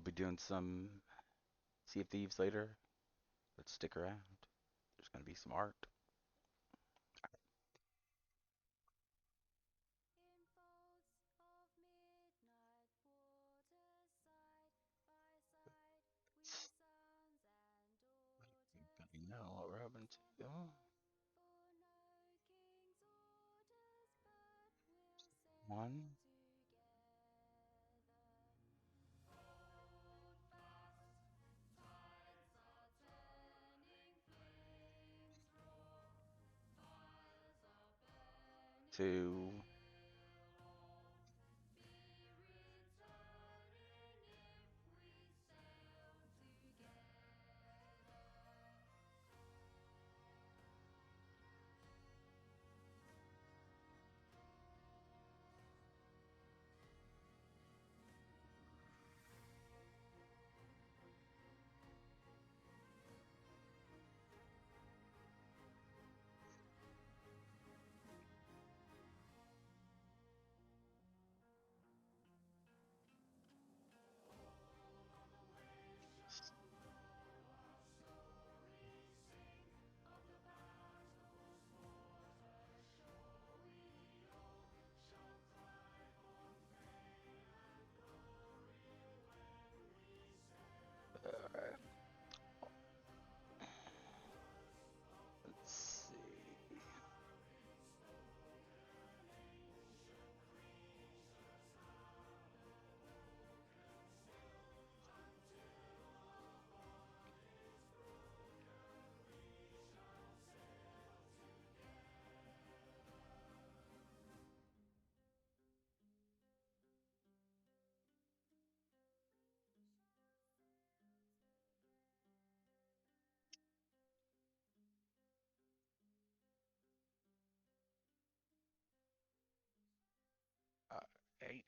We'll be doing some Sea of Thieves later. Let's stick around. There's going to be some art. You know what we're hoping to do. One. Two. Alright. Let's see. Eight.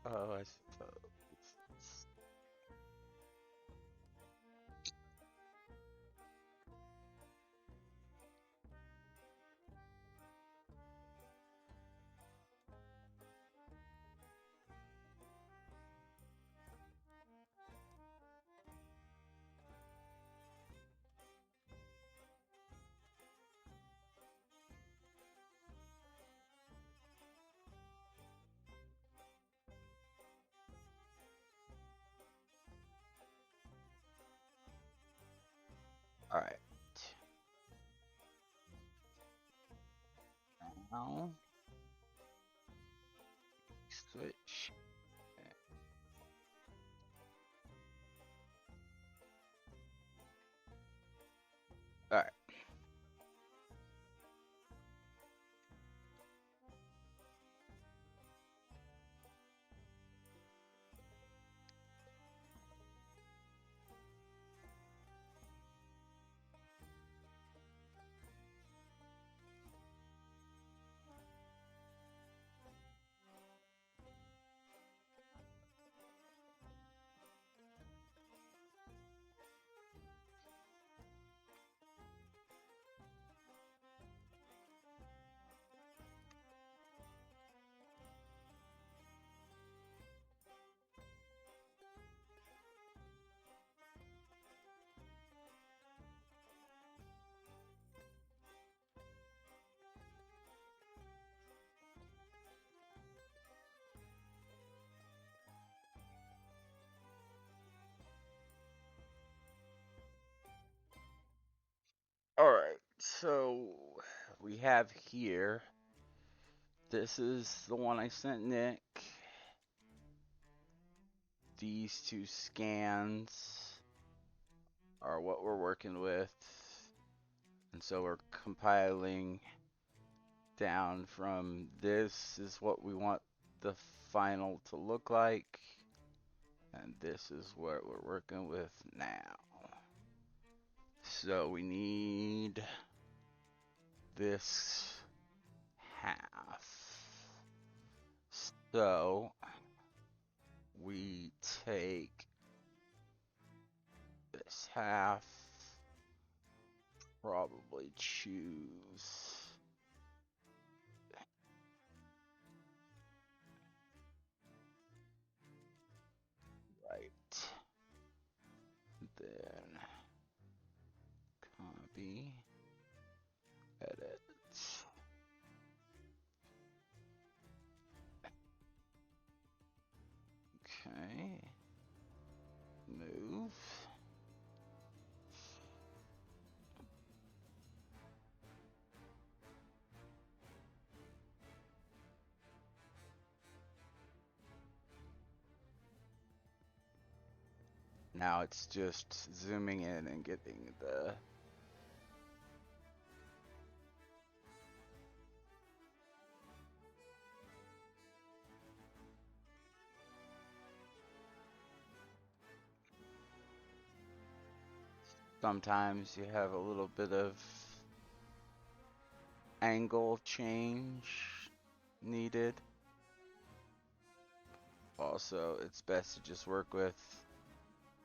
Oh, I suppose. Alright. Now, switch. Alright. Alright, so we have here. This is the one I sent Nick. These two scans are what we're working with. And so we're compiling down from this is what we want the final to look like. And this is what we're working with now. So we need this half. So we take this half, probably choose right, then copy, edit. Okay, move. Now it's just zooming in and getting the sometimes you have a little bit of angle change needed. Also, it's best to just work with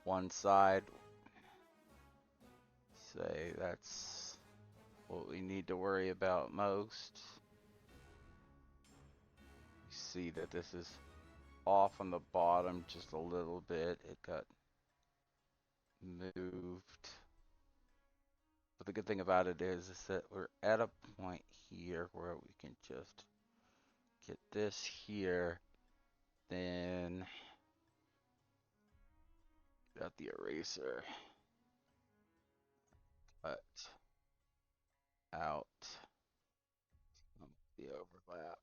one side. Say that's what we need to worry about most. You see that this is off on the bottom just a little bit. It got moved. But the good thing about it is that we're at a point here where we can just get this here, then got the eraser, cut out the overlap.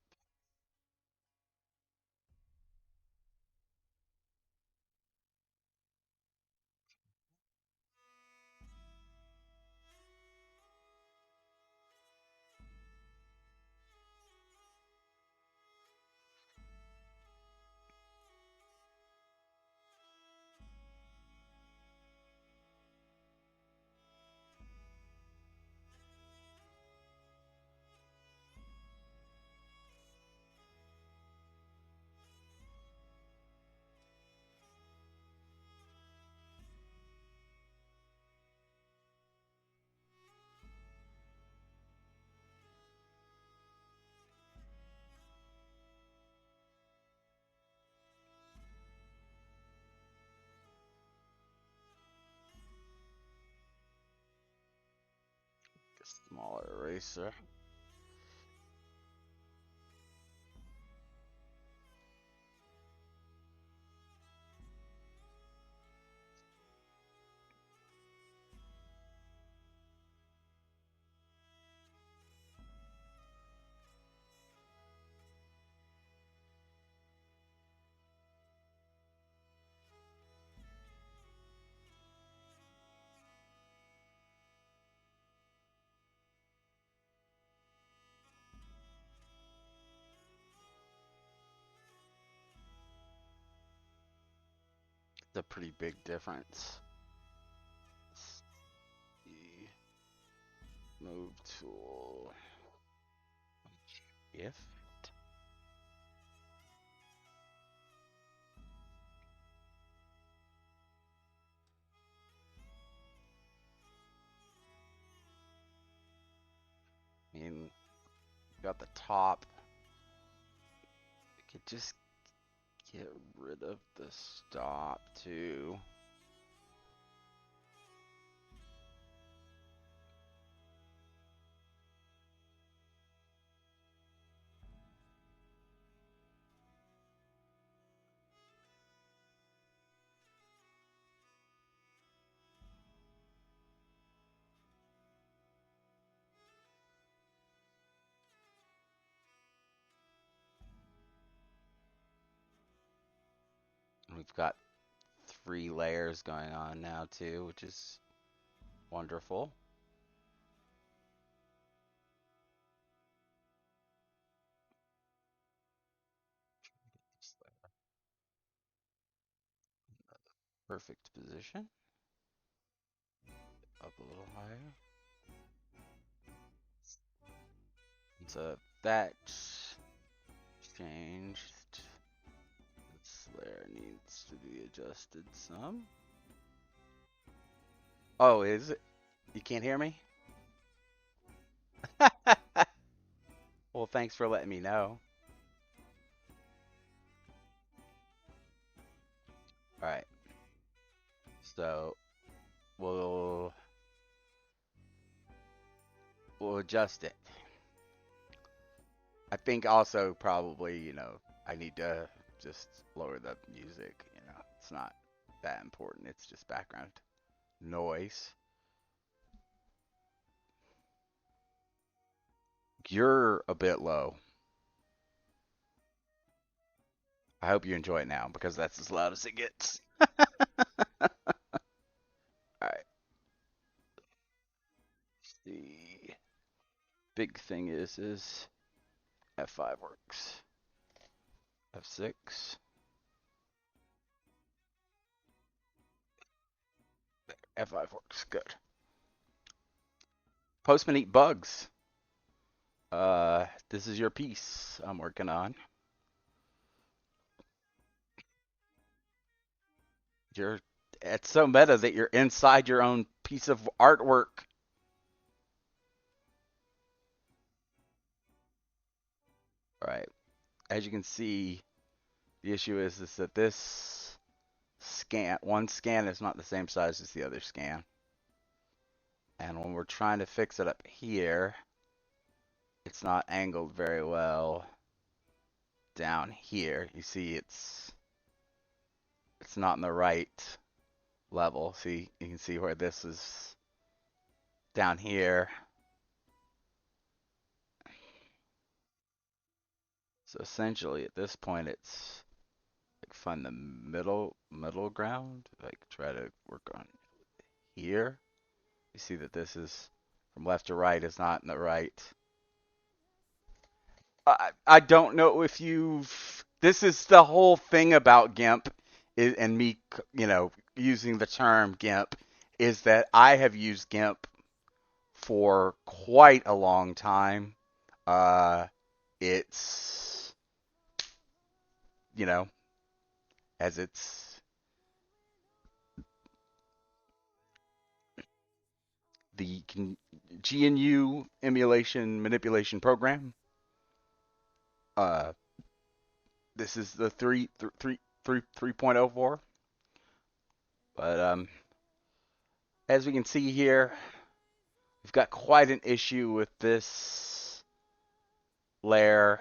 A smaller eraser. It's a pretty big difference. The move tool. If I mean, got the top. We could just get rid of the stop too. We've got 3 layers going on now too, which is wonderful. Perfect position. Up a little higher. So that's changed. This layer needs to be adjusted some. Oh, is it? You can't hear me? Well, thanks for letting me know. All right. So we'll we'll adjust it. I think also probably, I need to just lower the music, It's not that important. It's just background noise. You're a bit low. I hope you enjoy it now because that's as loud as it gets. All right. The big thing is F5 works. F6. F5 works. Good. Postman eat bugs. This is your piece I'm working on. You're It's so meta that you're inside your own piece of artwork. All right. As you can see, the issue is that this one scan is not the same size as the other scan. And when we're trying to fix it up here, it's not angled very well down here. You see it's not in the right level. See, you can see where this is down here. So essentially at this point it's like find the middle ground, like try to work on here. You see that this is from left to right is not in the right. I don't know if you've. This is the whole thing about GIMP, and me, using the term GIMP, is that I have used GIMP for quite a long time. It's, you know, as it's the GNU emulation manipulation program. Uh, this is the 3.04. But as we can see here, we've got quite an issue with this layer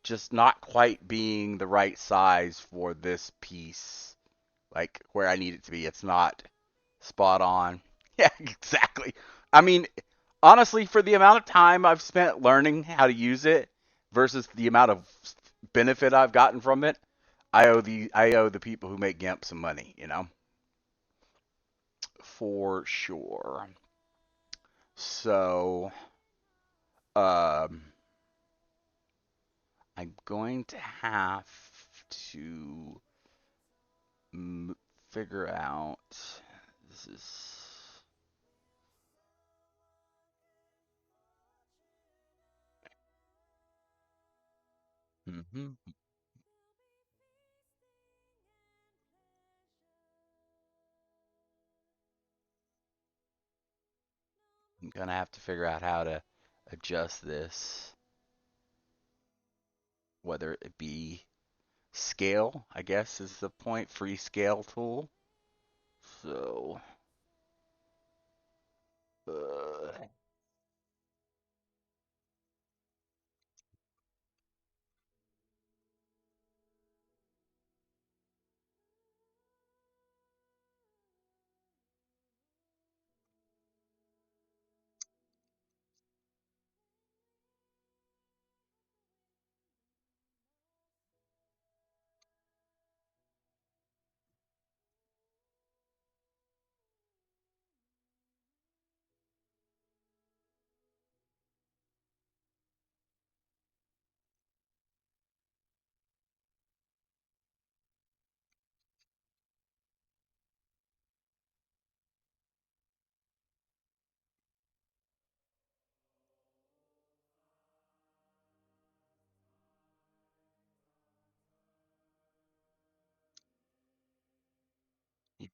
just not quite being the right size for this piece, like where I need it to be. It's not spot on. Yeah, exactly. I mean, honestly, for the amount of time I've spent learning how to use it versus the amount of benefit I've gotten from it, I owe the people who make GIMP some money, for sure. So, um, I'm going to have to figure out. This is. I'm gonna have to figure out how to adjust this, whether it be scale, I guess is the point, free scale tool. So, uh,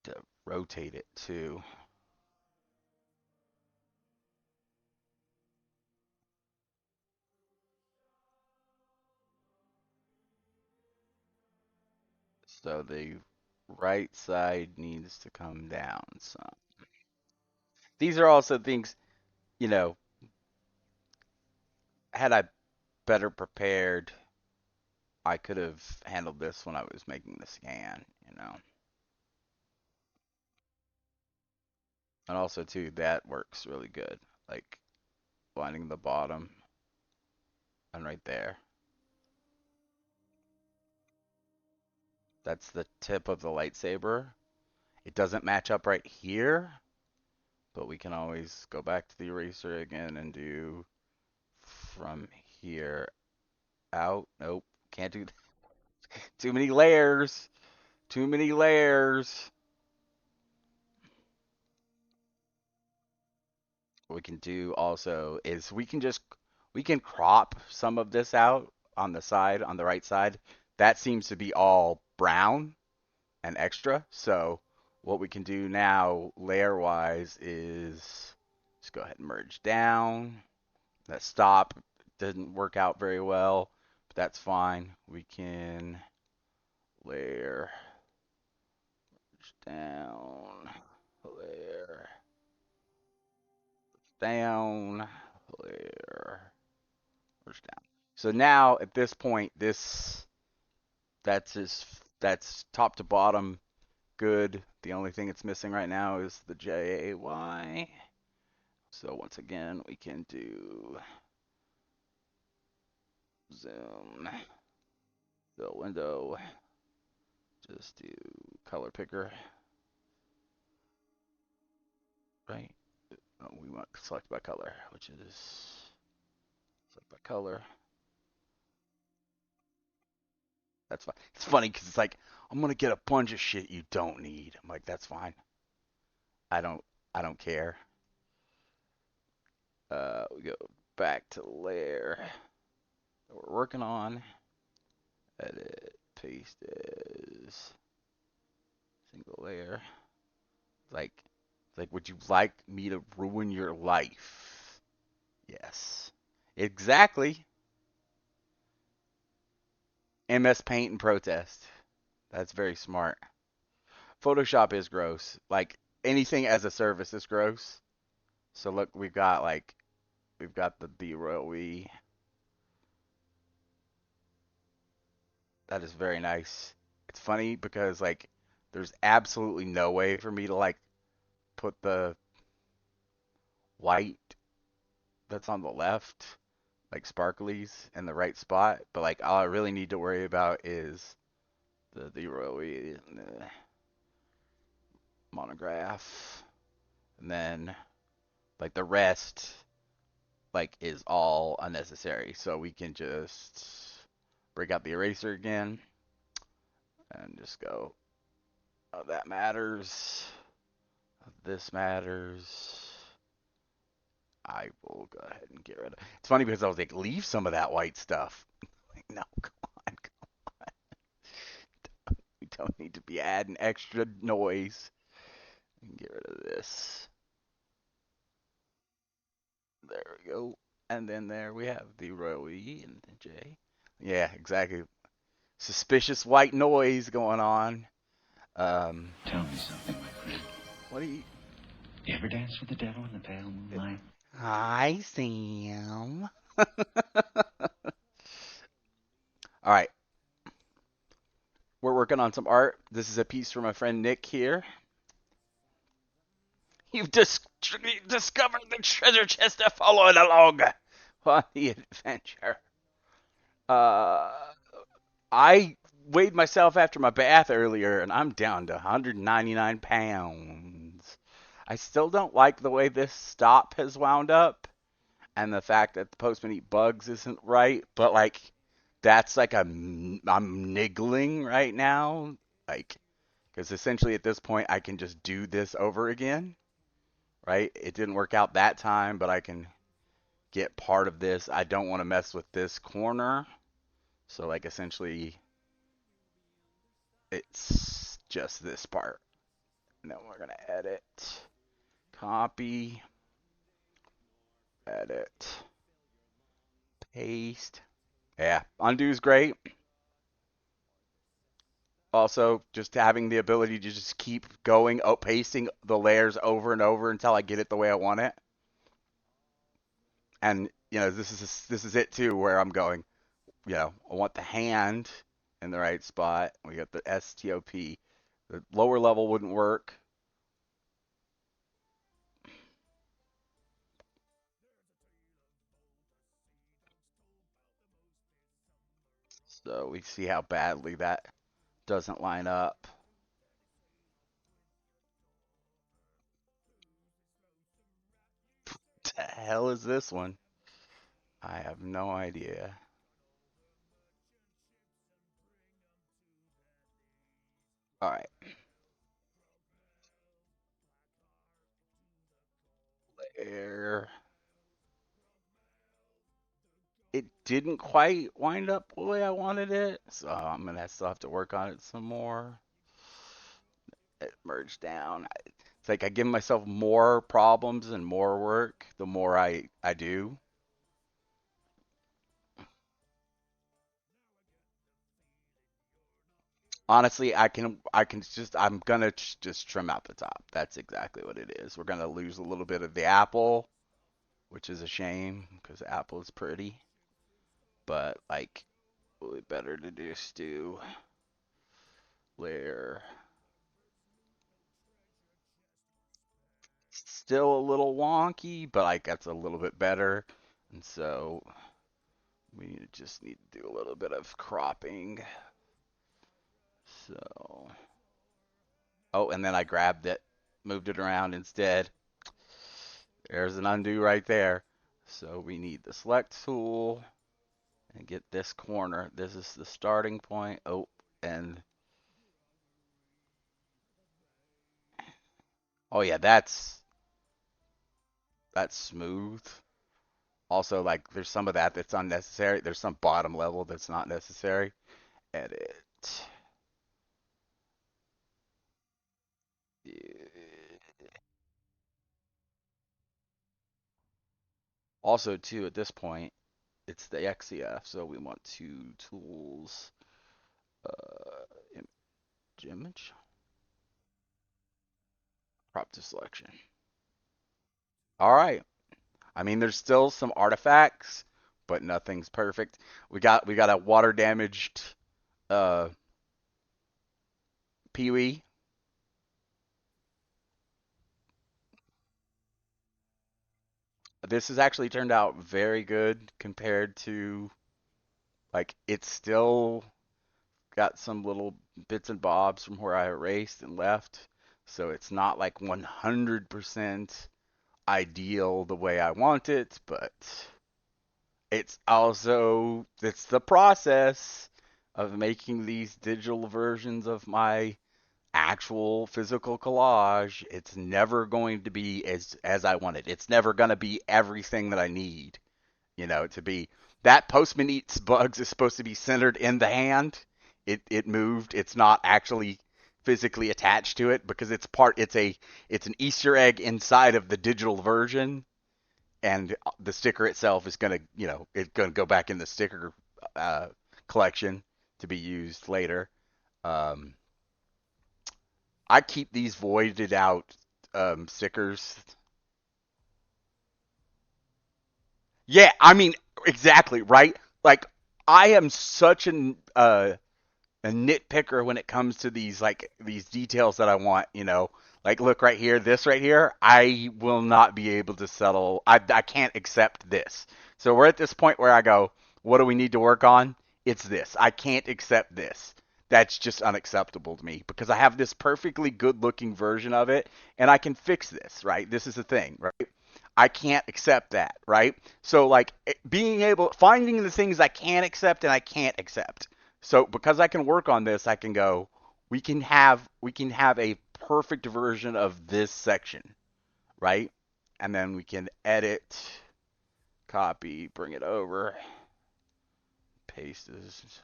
to rotate it too. So the right side needs to come down some. These are also things, you know, had I better prepared, I could have handled this when I was making the scan. And also too, that works really good. Like lining the bottom and right there. That's the tip of the lightsaber. It doesn't match up right here, but we can always go back to the eraser again and do from here out. Nope, can't do that. Too many layers. Too many layers. What we can do also is we can crop some of this out on the side, on the right side. That seems to be all brown and extra. So what we can do now layer wise is just go ahead and merge down. That stop didn't work out very well, but that's fine. We can layer down, layer down, layer merge down. So now at this point, that's top to bottom good. The only thing it's missing right now is the JAY. So once again, we can do zoom, the window, just do color picker, right? Oh, we want select by color, which is select by color. That's fine. It's funny because it's like I'm gonna get a bunch of shit you don't need. I'm like, that's fine. I don't I don't care. We go back to layer that we're working on. Edit, paste as single layer. Like, would you like me to ruin your life? Yes. Exactly. MS Paint and protest. That's very smart. Photoshop is gross. Like anything as a service is gross. So look, we've got the B-roll we. That is very nice. It's funny because like there's absolutely no way for me to like put the white that's on the left like sparklies in the right spot, but like all I really need to worry about is the rowy and the monograph, and then like the rest like is all unnecessary. So we can just break out the eraser again and just go. Oh, that matters. This matters. I will go ahead and get rid of. It's funny because I was like, leave some of that white stuff. Like, no, come on, we don't need to be adding extra noise. Get rid of this. There we go. And then there we have the row E and the J. Yeah, exactly. Suspicious white noise going on. Tell me something, my friend. What do you? You ever dance with the devil in the pale moonlight? Hi, Sam. All right, we're working on some art. This is a piece from my friend Nick here. You've discovered the treasure chest to follow it along on the adventure. Uh, I weighed myself after my bath earlier, and I'm down to 199 pounds. I still don't like the way this stop has wound up, and the fact that the postman eat bugs isn't right. But like, that's like I'm niggling right now, like, because essentially at this point I can just do this over again, right? It didn't work out that time, but I can get part of this. I don't want to mess with this corner, so like essentially it's just this part. And then we're going to edit, copy, edit, paste. Yeah, undo is great. Also, just having the ability to just keep going, pasting the layers over and over until I get it the way I want it. And this is it too, where I'm going. I want the hand in the right spot. We got the STOP. The lower level wouldn't work. So we see how badly that doesn't line up. What the hell is this one? I have no idea. All right. There. It didn't quite wind up the way I wanted it, so I'm gonna still have to work on it some more. It merged down. It's like I give myself more problems and more work the more I do. Honestly, I'm gonna just trim out the top. That's exactly what it is. We're gonna lose a little bit of the apple, which is a shame because apple is pretty, but like, really better to just do layer. Still a little wonky, but like that's a little bit better. And so we just need to do a little bit of cropping. So, oh, and then I grabbed it, moved it around instead. There's an undo right there. So we need the select tool and get this corner. This is the starting point. Oh, and oh yeah, that's smooth. Also, like there's some of that that's unnecessary. There's some bottom level that's not necessary. Edit. Also, too, at this point, it's the XCF, so we want to tools, image, crop to selection. All right. I mean, there's still some artifacts, but nothing's perfect. We got a water damaged uh Peewee. This has actually turned out very good compared to like it's still got some little bits and bobs from where I erased and left. So it's not like 100% ideal the way I want it, but it's the process of making these digital versions of my actual physical collage. It's never going to be as I want it. It's never going to be everything that I need, to be. That Postman Eats Bugs is supposed to be centered in the hand. It moved. It's not actually physically attached to it because it's an Easter egg inside of the digital version, and the sticker itself is it's gonna go back in the sticker uh, collection to be used later. Um, I keep these voided out stickers. Yeah, I mean exactly right. Like I am such a nitpicker when it comes to these details that I want, Like look right here, this right here, I will not be able to settle. I can't accept this. So we're at this point where I go, what do we need to work on? It's this. I can't accept this. That's just unacceptable to me because I have this perfectly good looking version of it and I can fix this, right? This is the thing, right? I can't accept that, right? So like being able finding the things I can accept and I can't accept. So because I can work on this, I can go. We can have a perfect version of this section, right? And then we can edit, copy, bring it over, paste this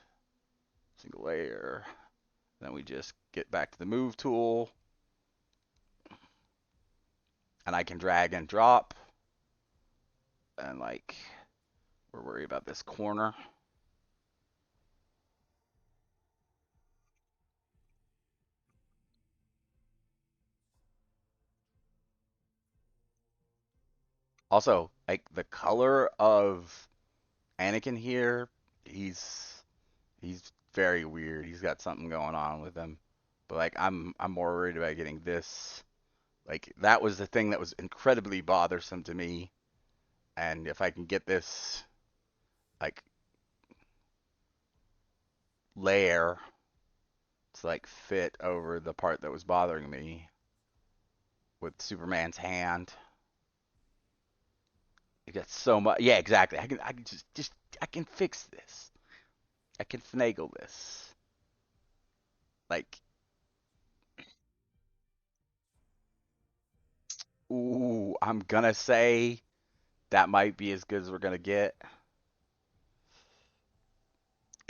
single layer. Then we just get back to the move tool, and I can drag and drop, and like we're worried about this corner. Also, like the color of Anakin here, he's he's very weird. He's got something going on with him. But like I'm more worried about getting this. Like that was the thing that was incredibly bothersome to me. And if I can get this like layer to like fit over the part that was bothering me with Superman's hand. You got so much. Yeah, exactly. I can just I can fix this. I can finagle this. Like, ooh, I'm gonna say that might be as good as we're gonna get.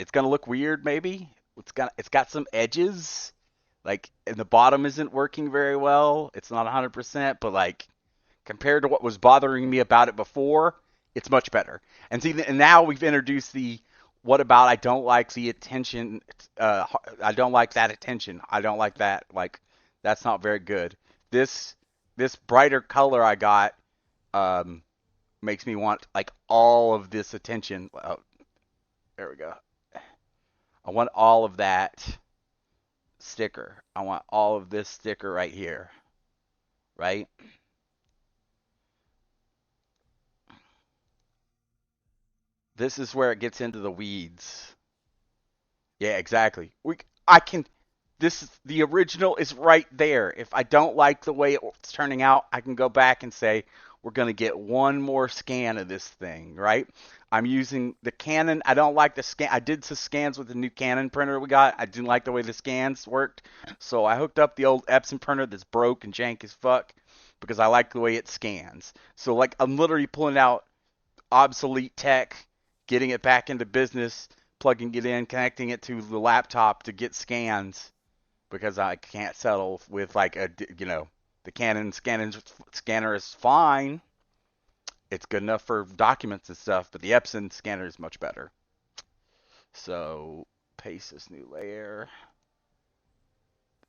It's gonna look weird, maybe. It's got some edges. Like, and the bottom isn't working very well. It's not 100%, but like compared to what was bothering me about it before, it's much better. And see, and now we've introduced the what about I don't like the attention. Uh, I don't like that attention. I don't like that. Like that's not very good. This this brighter color I got um, makes me want like all of this attention. Oh, there we go. I want all of that sticker. I want all of this sticker right here, right? This is where it gets into the weeds. Yeah, exactly. I can this the original is right there. If I don't like the way it's turning out, I can go back and say we're going to get one more scan of this thing, right? I'm using the Canon. I don't like the scan. I did some scans with the new Canon printer we got. I didn't like the way the scans worked. So I hooked up the old Epson printer that's broke and jank as fuck because I like the way it scans. So like I'm literally pulling out obsolete tech, getting it back into business, plugging it in, connecting it to the laptop to get scans because I can't settle with like the Canon scanner is fine. It's good enough for documents and stuff, but the Epson scanner is much better. So paste this new layer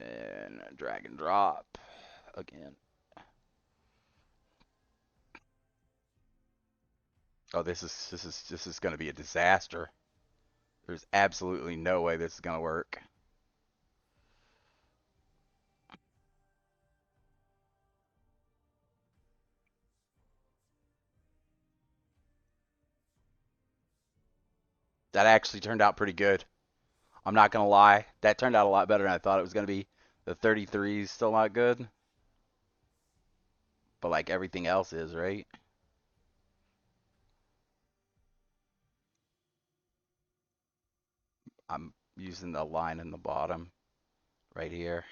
and drag and drop again. Oh, this is going to be a disaster. There's absolutely no way this is going to work. That actually turned out pretty good. I'm not gonna lie, that turned out a lot better than I thought it was gonna be. The 33 is still not good, but like everything else is, right? I'm using the line in the bottom right here.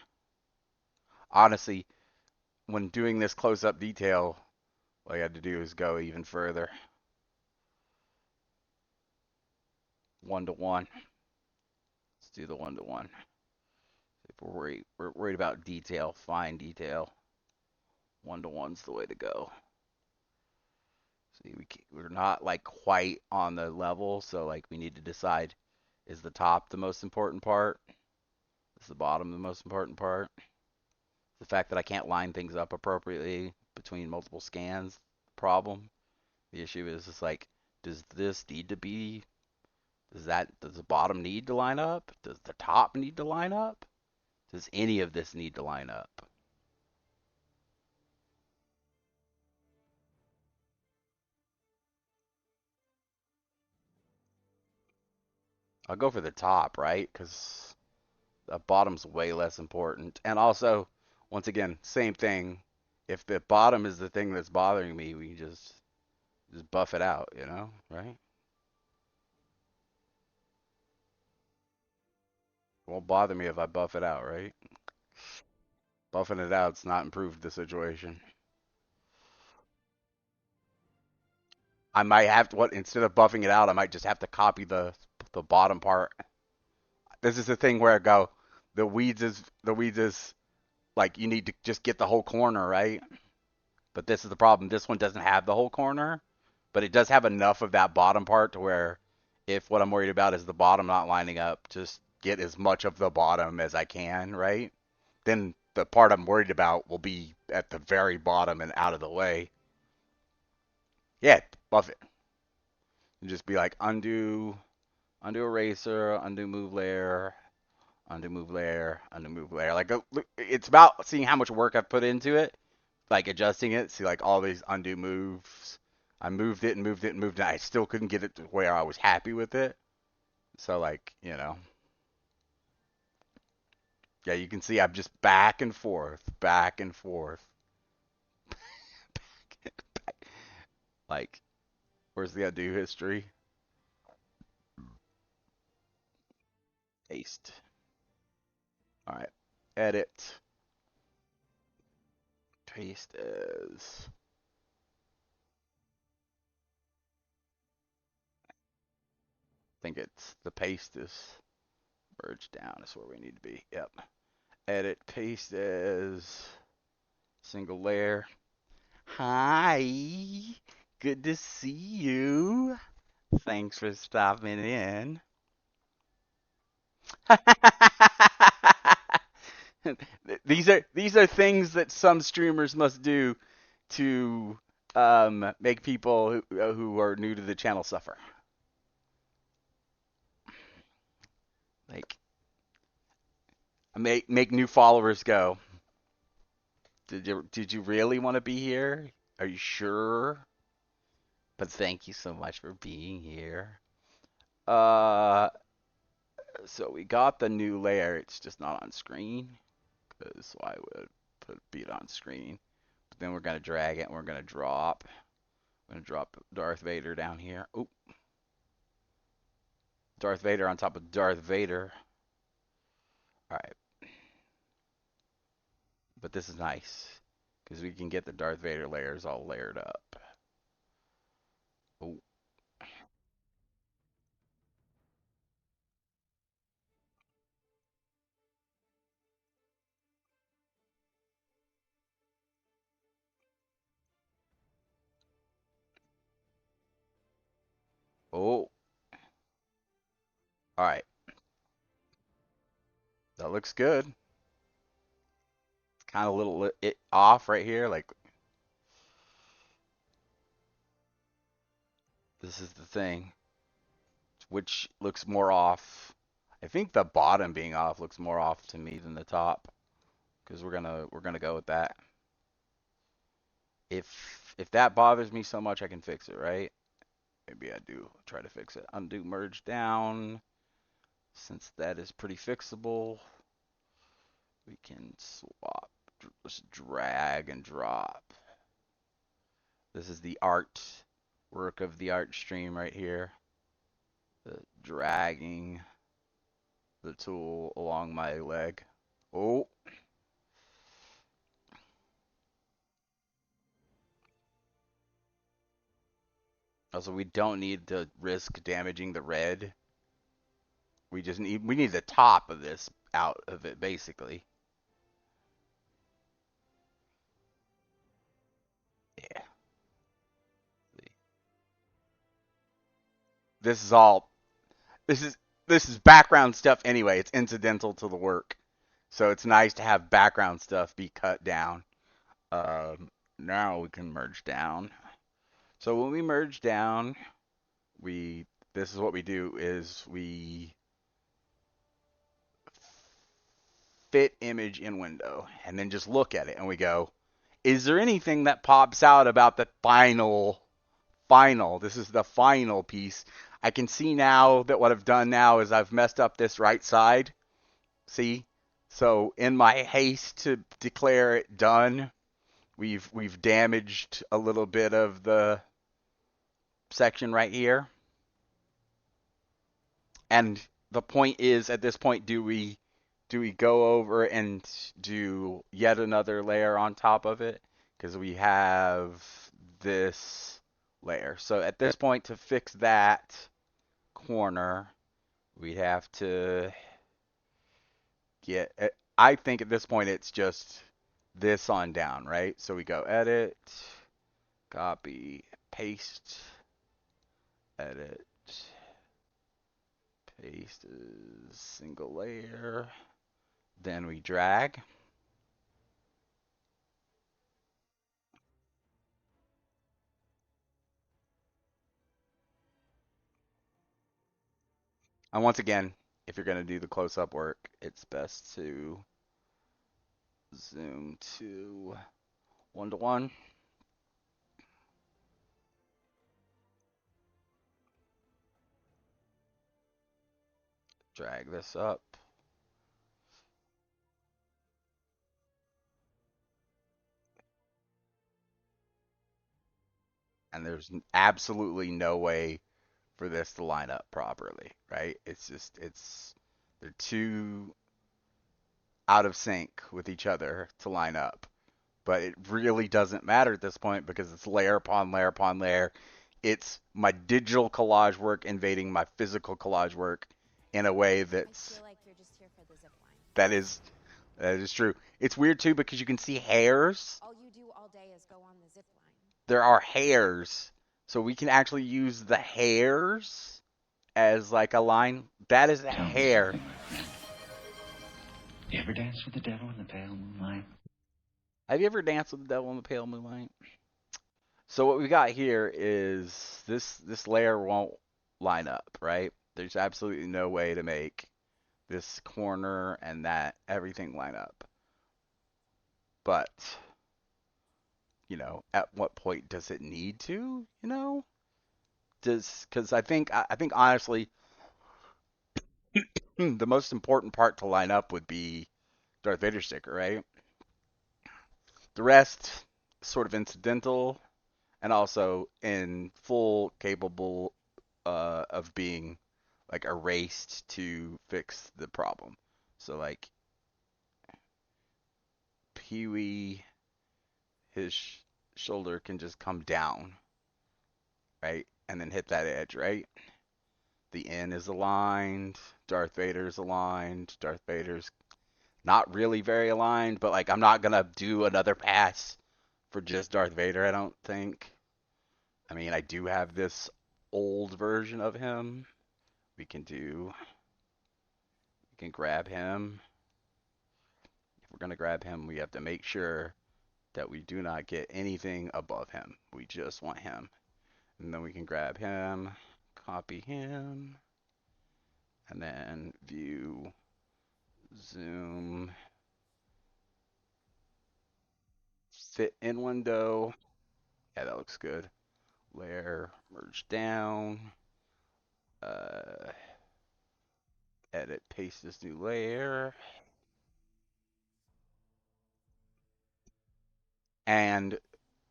Honestly, when doing this close-up detail, all I had to do is go even further. 1 to 1. Let's do the 1 to 1. If we're worried about detail, fine detail. 1 to 1's the way to go. See, we're not like quite on the level, so like we need to decide: is the top the most important part? Is the bottom the most important part? The fact that I can't line things up appropriately between multiple scans, problem. The issue is just like, does this need to be? Does the bottom need to line up? Does the top need to line up? Does any of this need to line up? I'll go for the top, right? Because the bottom's way less important. And also, once again, same thing. If the bottom is the thing that's bothering me, we just buff it out, right? It won't bother me if I buff it out, right? Buffing it out's not improved the situation. I might have to what instead of buffing it out, I might just have to copy the bottom part. This is the thing where I go, the weeds is like you need to just get the whole corner, right? But this is the problem. This one doesn't have the whole corner, but it does have enough of that bottom part to where if what I'm worried about is the bottom not lining up, just get as much of the bottom as I can, right? Then the part I'm worried about will be at the very bottom and out of the way. Yeah, buff it. And just be like undo eraser, undo move layer, undo move layer, undo move layer. Like it's about seeing how much work I've put into it, like adjusting it. See like all these undo moves. I moved it and moved it and moved it. And I still couldn't get it to where I was happy with it. So like yeah, you can see I'm just back and forth, back and forth. Like, where's the undo history? Paste. All right, edit. Paste as. I think it's the paste is merged down. Is where we need to be. Yep. Edit paste as single layer. Hi, good to see you. Thanks for stopping in. these are things that some streamers must do to make people who are new to the channel suffer. Like make new followers go. Did you really want to be here? Are you sure? But thank you so much for being here. Uh, so we got the new layer. It's just not on screen because I would put beat on screen. But then we're gonna drag it and we're gonna drop. I'm gonna drop Darth Vader down here. Oop, Darth Vader on top of Darth Vader. All right, but this is nice because we can get the Darth Vader layers all layered up. Oh, oh, all right, that looks good. It's kind of a little it off right here. Like this is the thing, which looks more off. I think the bottom being off looks more off to me than the top because we're gonna go with that. If that bothers me so much, I can fix it, right? Maybe I do try to fix it. Undo merge down. Since that is pretty fixable, we can swap, just drag and drop. This is the art work of the art stream right here. The dragging the tool along my leg. Oh, also we don't need to risk damaging the red. We need the top of this out of it basically. Yeah. This is all this is this is background stuff anyway. It's incidental to the work. So it's nice to have background stuff be cut down. Now we can merge down. So when we merge down, we this is what we do is we fit image in window and then just look at it and we go, is there anything that pops out about the final? This is the final piece. I can see now that what I've done now is I've messed up this right side. See? So in my haste to declare it done, we've damaged a little bit of the section right here. And the point is at this point do we go over and do yet another layer on top of it because we have this layer. So at this point to fix that corner, we'd have to get I think at this point it's just this on down, right? So we go edit, copy, paste, edit, paste is single layer. Then we drag. And once again, if you're going to do the close up work, it's best to zoom to 1:1. Drag this up. And there's absolutely no way for this to line up properly, right? They're too out of sync with each other to line up. But it really doesn't matter at this point because it's layer upon layer upon layer. It's my digital collage work invading my physical collage work in a way that is that is true. It's weird too because you can see hairs. There are hairs, so we can actually use the hairs as like a line. That is a Tell me hair. something, my friend. You ever dance with the devil in the pale moonlight? Have you ever danced with the devil in the pale moonlight? So what we got here is this layer won't line up, right? There's absolutely no way to make this corner and that everything line up. But, at what point does it need to, Does cuz I think honestly the most important part to line up would be Darth Vader sticker, right? The rest sort of incidental and also in full capable of being like erased to fix the problem. So like Pee Wee, his shoulder can just come down, right, and then hit that edge, right. The N is aligned. Darth Vader's aligned. Darth Vader's not really very aligned, but like I'm not gonna do another pass for just Darth Vader. I don't think. I mean, I do have this old version of him. We can do. We can grab him. If we're gonna grab him, we have to make sure that we do not get anything above him. We just want him. And then we can grab him, copy him, and then view, zoom, fit in window. Yeah, that looks good. Layer, merge down, uh, edit, paste this new layer. And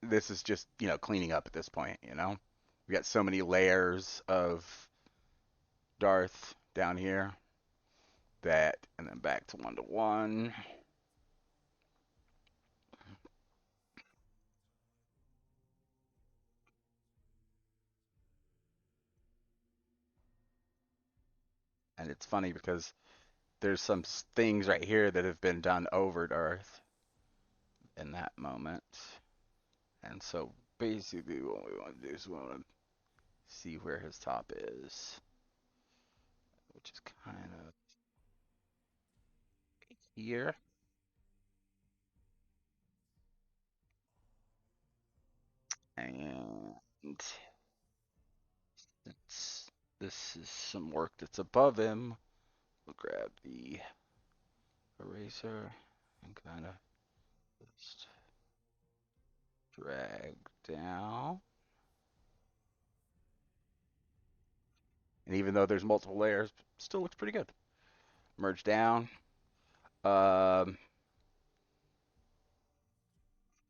this is just, cleaning up at this point. We got so many layers of Darth down here that, and then back to 1:1. And it's funny because there's some things right here that have been done over Darth in that moment. And so basically what we want to do is we want to see where his top is, which is kind of here. And it's, this is some work that's above him. We'll grab the eraser and kind of just drag down. And even though there's multiple layers, still looks pretty good. Merge down. Um,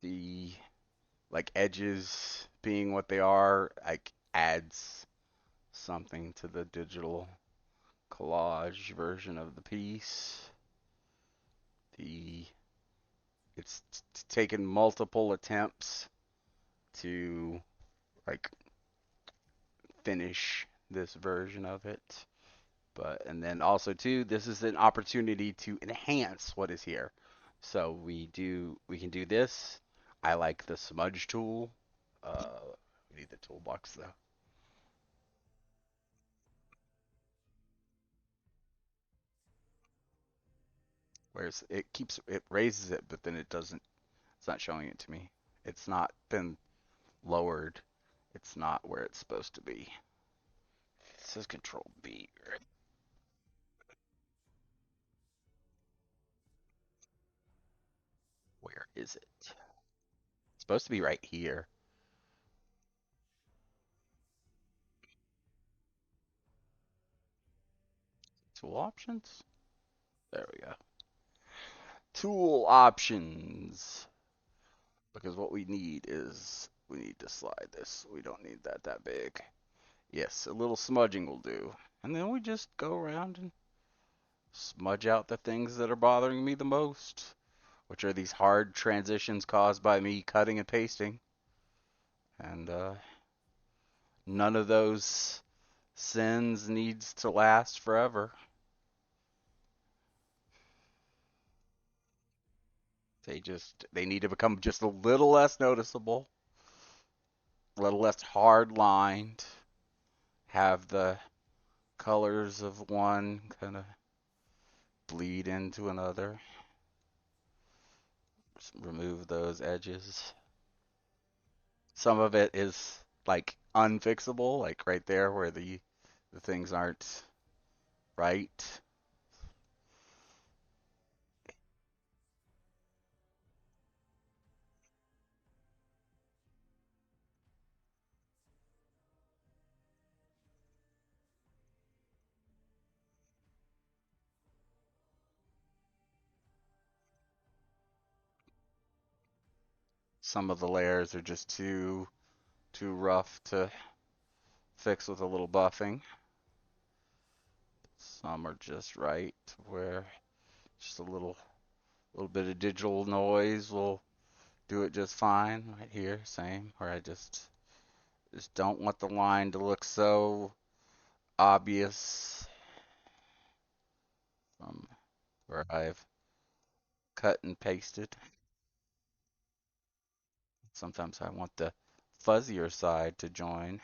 the like edges being what they are, like adds something to the digital collage version of the piece. The it's taken multiple attempts to like finish this version of it. But and then also too, this is an opportunity to enhance what is here. So we can do this. I like the smudge tool. Uh, we need the toolbox though. Whereas it raises it, but then it doesn't. It's not showing it to me. It's not been lowered. It's not where it's supposed to be. It says Control B. Where is it? It's supposed to be right here. Tool options. There we go. Tool options. Because what we need is we need to slide this. We don't need that big. Yes, a little smudging will do. And then we just go around and smudge out the things that are bothering me the most, which are these hard transitions caused by me cutting and pasting. And none of those sins needs to last forever. They need to become just a little less noticeable, a little less hard lined, have the colors of one kind of bleed into another. Just remove those edges. Some of it is like unfixable, like right there where the things aren't right. Some of the layers are just too rough to fix with a little buffing. Some are just right where just a little bit of digital noise will do it just fine. Right here, same. Where I just don't want the line to look so obvious from where I've cut and pasted. Sometimes I want the fuzzier side to join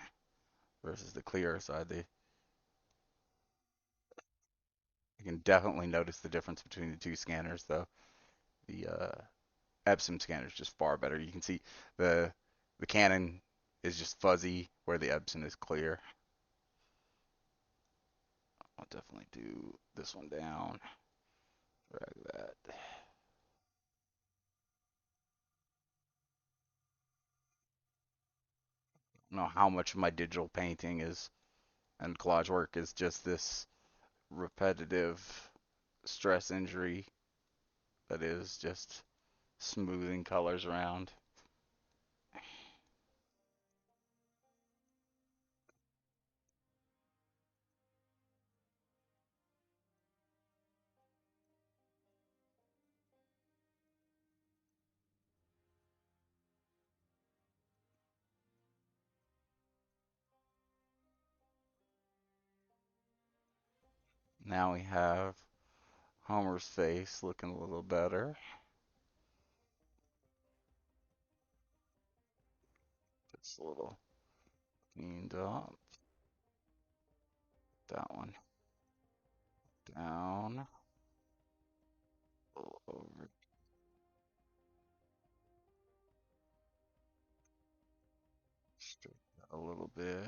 versus the clearer side. You can definitely notice the difference between the two scanners, though. The Epson scanner is just far better. You can see the the Canon is just fuzzy, where the Epson is clear. I'll definitely do this one down. Drag that. I don't know how much of my digital painting is and collage work is just this repetitive stress injury that is just smoothing colors around. Now we have Homer's face looking a little better. It's a little cleaned up. That one down. Over. Straight a little bit.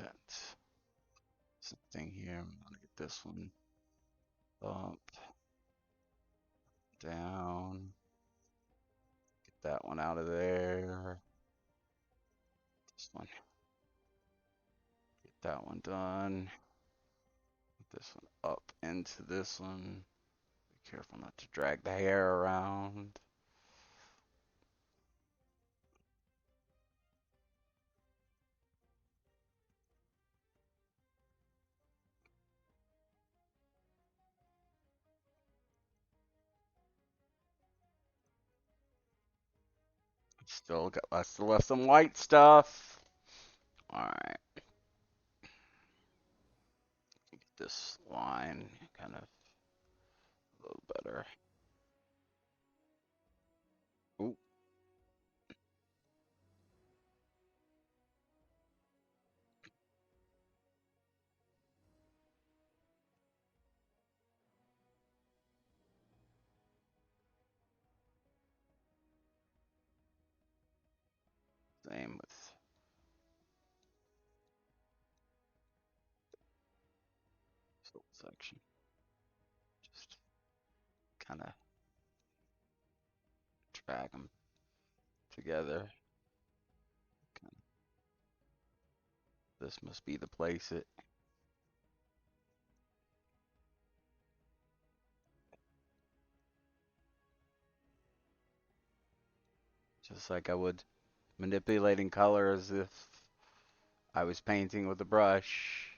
Something here. I'm gonna get this one up, down. Get that one out of there. This one. Get that one done. Get this one up into this one. Be careful not to drag the hair around. I still left some white stuff. Alright. Get this line kind of a little better. section. Just kind of drag them together. This must be the place it. Just like I would manipulating color as if I was painting with a brush,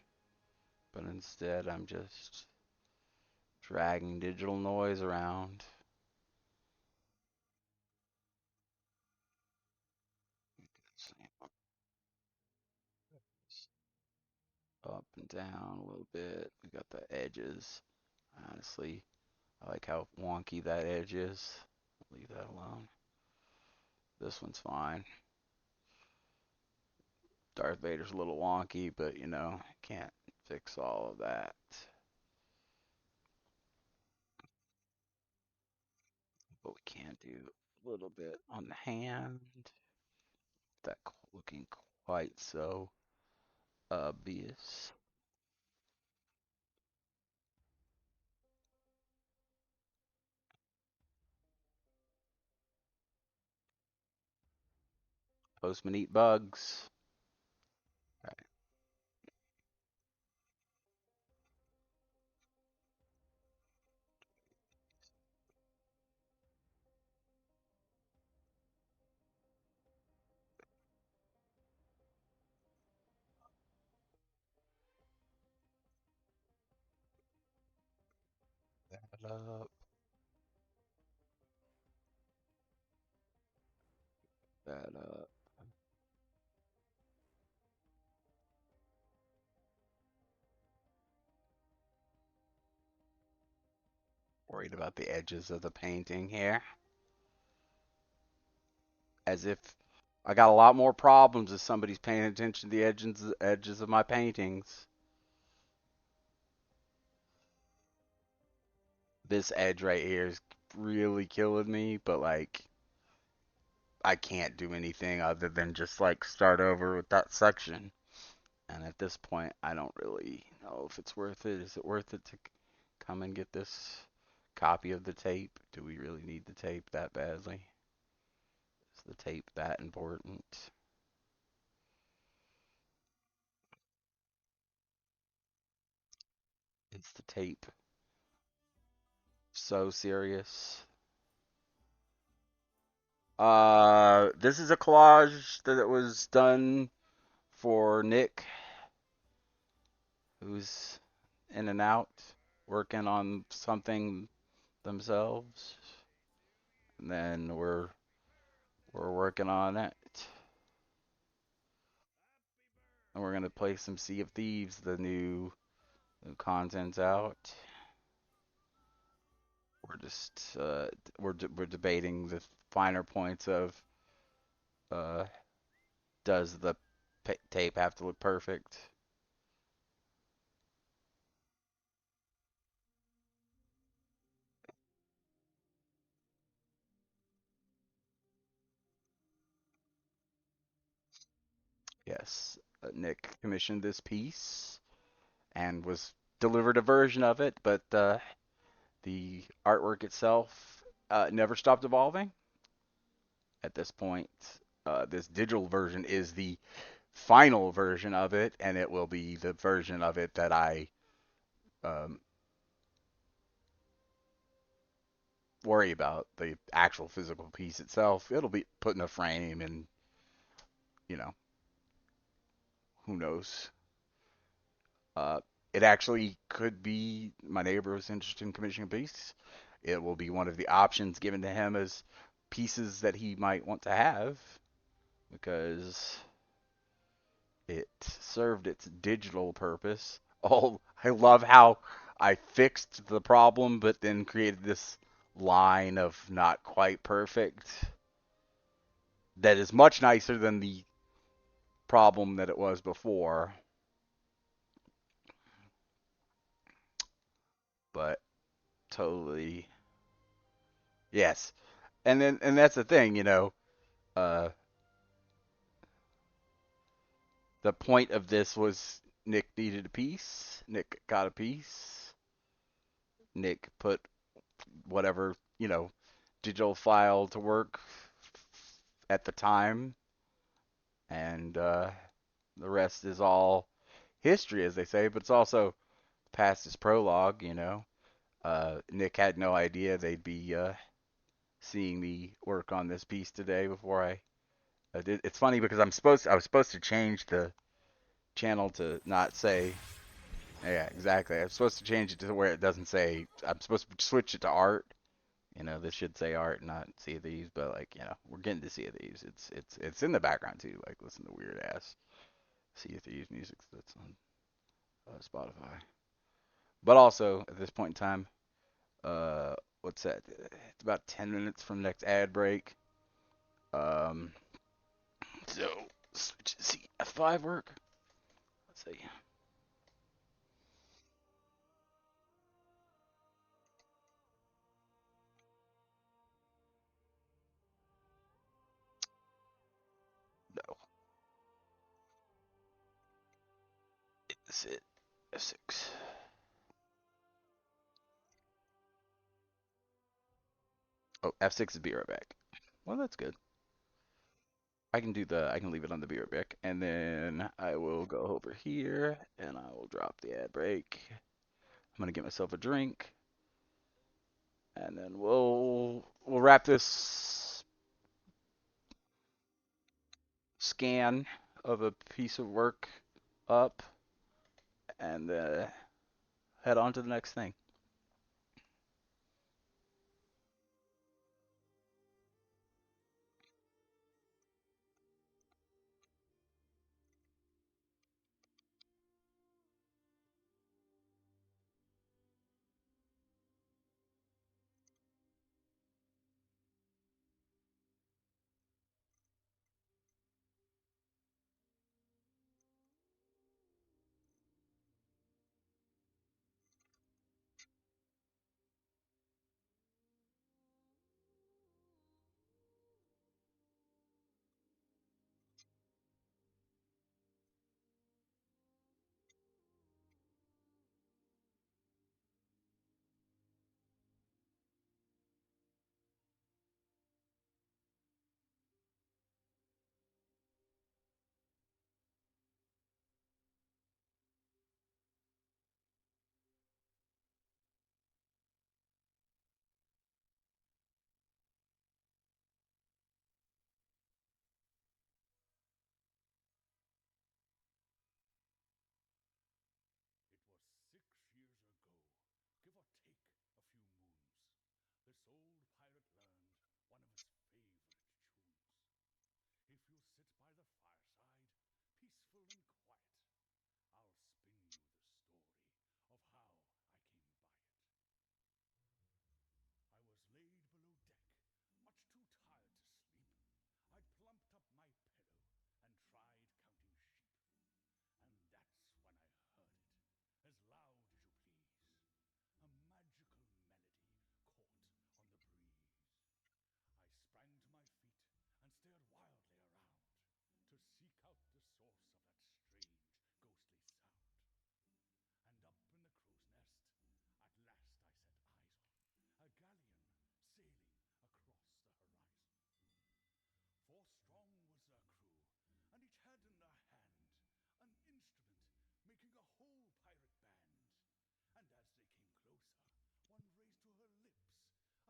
but instead I'm just dragging digital noise around. Up and down a little bit. We got the edges. Honestly, I like how wonky that edge is. Leave that alone. This one's fine. Darth Vader's a little wonky, but can't fix all of that. But we can do a little bit on the hand. That looking quite so obvious. Postman eat bugs. Right, that up, that up. Worried about the edges of the painting here. As if I got a lot more problems if somebody's paying attention to the edges of my paintings. This edge right here is really killing me, but like I can't do anything other than just like start over with that section. And at this point, I don't really know if it's worth it. Is it worth it to come and get this copy of the tape? Do we really need the tape that badly? Is the tape that important? Is the tape so serious? This is a collage that was done for Nick, who's in and out, working on something themselves. And then we're working on it. And we're gonna play some Sea of Thieves, the new content's out. We're just we're debating the finer points of uh does the tape have to look perfect? Yes, Nick commissioned this piece and was delivered a version of it, but the artwork itself never stopped evolving. At this point, this digital version is the final version of it, and it will be the version of it that I um, worry about. The actual physical piece itself, it'll be put in a frame, and you know, who knows. Uh, it actually could be my neighbor was interested in commissioning a piece. It will be one of the options given to him as pieces that he might want to have because it served its digital purpose. Oh, I love how I fixed the problem, but then created this line of not quite perfect that is much nicer than the problem that it was before. But totally, yes. And that's the thing, uh, the point of this was Nick needed a piece. Nick got a piece. Nick put whatever, digital file to work at the time, and the rest is all history, as they say. But it's also past his prologue. Nick had no idea they'd be seeing me work on this piece today before I did. It's funny because I was supposed to change the channel to not say. Yeah, exactly. I'm supposed to change it to where it doesn't say. I'm supposed to switch it to art. This should say art, not Sea of Thieves. But like, we're getting to Sea of Thieves. It's in the background too. Like, listen to weird ass Sea of Thieves music that's on Spotify. But also at this point in time, what's that? It's about 10 minutes from the next ad break. Um, so switch to see F5 work. Let's see. No, is it F6? Oh, F6 is be right back. Well, that's good. I can leave it on the be right back, and then I will go over here and I will drop the ad break. I'm gonna get myself a drink, and then we'll wrap this scan of a piece of work up, and head on to the next thing.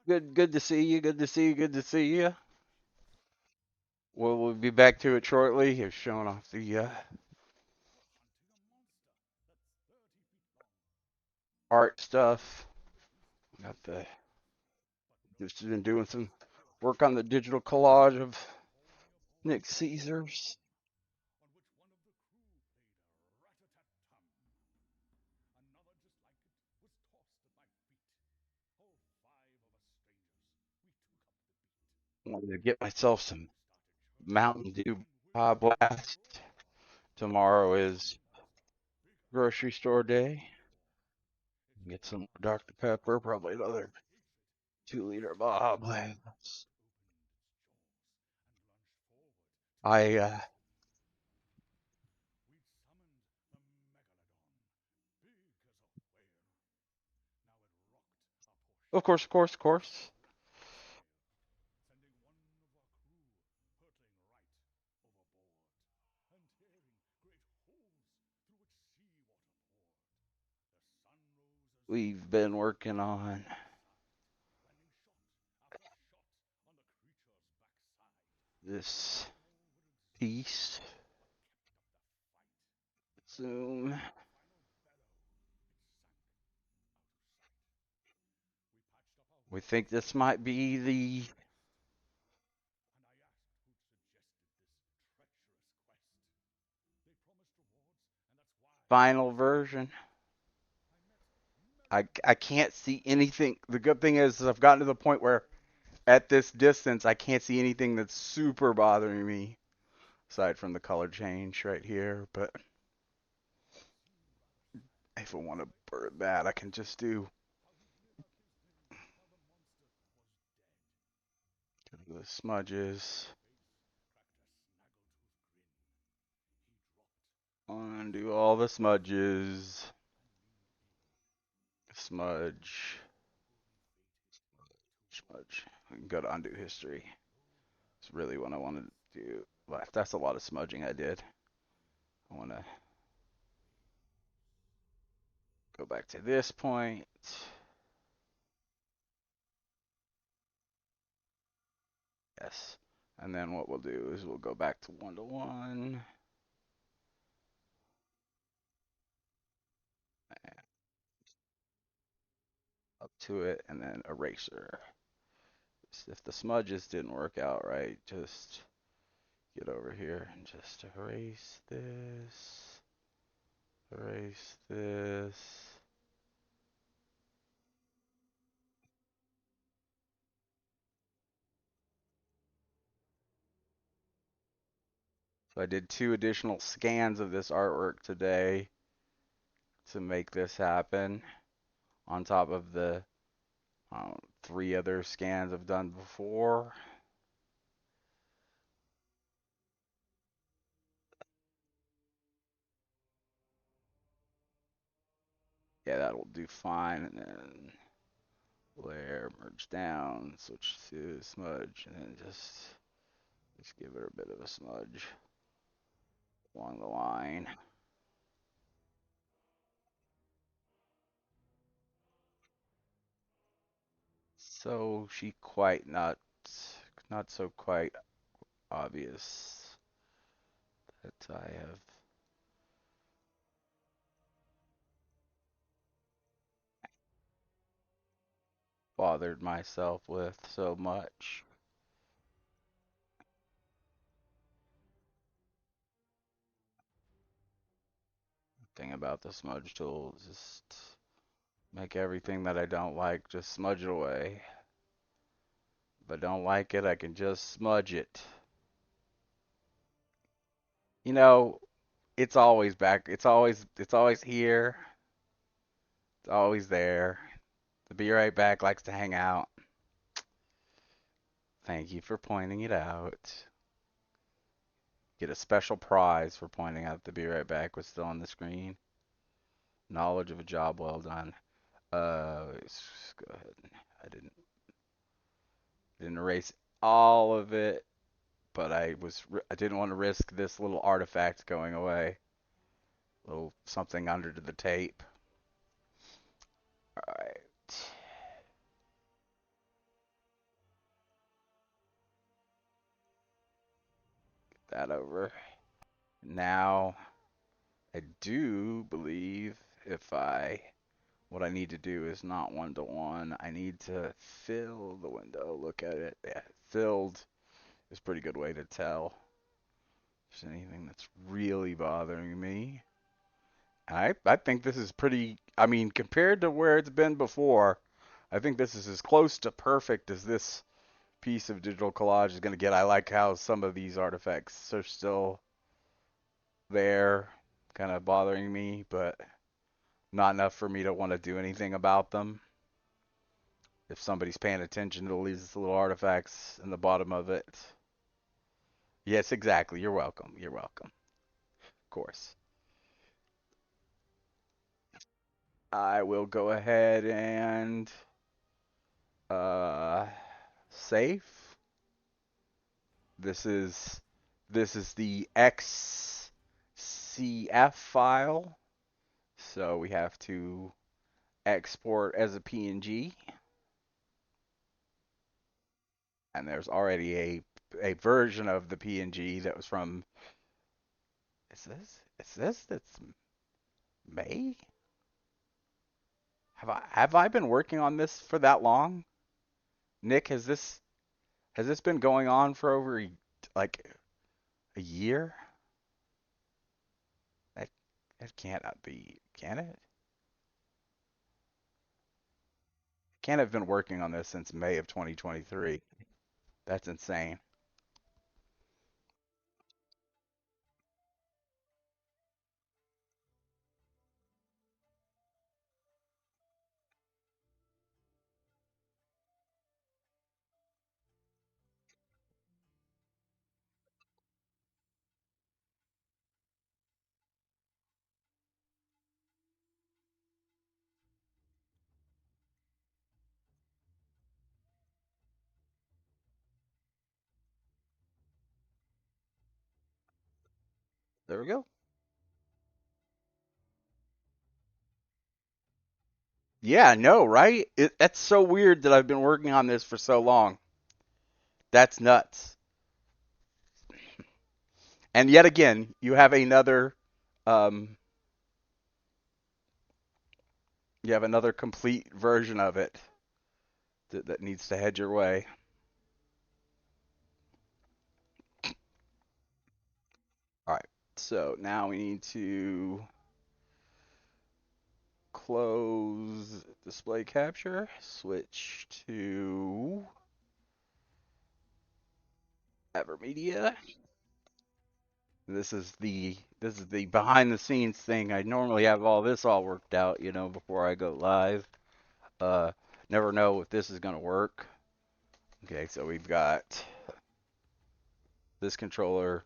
Good to see you. Good to see you. Good to see you. We'll be back to it shortly. Here's showing off the art stuff. Got the Just been doing some work on the digital collage of Nick Caesar's. Wanted to get myself some Mountain Dew Blast. Tomorrow is grocery store day. Get some Dr. Pepper, probably another 2 liter Baja Blast. I Of course, of course, of course. We've been working on this piece. Zoom. We think this might be the final version. I can't see anything. The good thing is I've gotten to the point where at this distance I can't see anything that's super bothering me aside from the color change right here. But if I want to burn that, I can just do the smudges. Undo all the smudges. Smudge. Smudge. We can go to undo history. It's really what I want to do. Left. That's a lot of smudging I did. I want to go back to this point. Yes. And then what we'll do is we'll go back to 1-to-1. Up to it, and then eraser. If the smudges didn't work out right, just get over here and just erase this. Erase this. So I did 2 additional scans of this artwork today to make this happen on top of the 3 other scans I've done before. Yeah, that'll do fine. And then layer, merge down, switch to smudge, and then just give it a bit of a smudge along the line. So she quite not so quite obvious that I have bothered myself with so much. Thing about the smudge tool is just make everything that I don't like just smudge it away. If I don't like it, I can just smudge it. You know, it's always back. It's always here. It's always there. The Be Right Back likes to hang out. Thank you for pointing it out. Get a special prize for pointing out the Be Right Back was still on the screen. Knowledge of a job well done. Let's go ahead. I didn't erase all of it, but I didn't want to risk this little artifact going away. A little something under the tape. All right. Get that over. Now I do believe if I what I need to do is not 1-to-1. I need to fill the window. Look at it. Yeah, filled is a pretty good way to tell if there's anything that's really bothering me. I think this is pretty. I mean, compared to where it's been before, I think this is as close to perfect as this piece of digital collage is going to get. I like how some of these artifacts are still there, kind of bothering me, but not enough for me to want to do anything about them. If somebody's paying attention to these little artifacts in the bottom of it. Yes, exactly. You're welcome. You're welcome. Of course. I will go ahead and Uh, Safe. This is the XCF file. So we have to export as a PNG, and there's already a version of the PNG that was from. Is this that's May? Have I been working on this for that long? Nick, has this been going on for over like a year? That that cannot be, can it? Can't have been working on this since May of 2023. That's insane. There we go. Yeah, no, right? That's so weird that I've been working on this for so long. That's nuts. And yet again, um, you have another complete version of it that needs to head your way. All right. So now we need to close display capture, switch to Evermedia. This is the behind the scenes thing. I normally have all this all worked out, before I go live. Uh, Never know if this is gonna work. Okay, so we've got this controller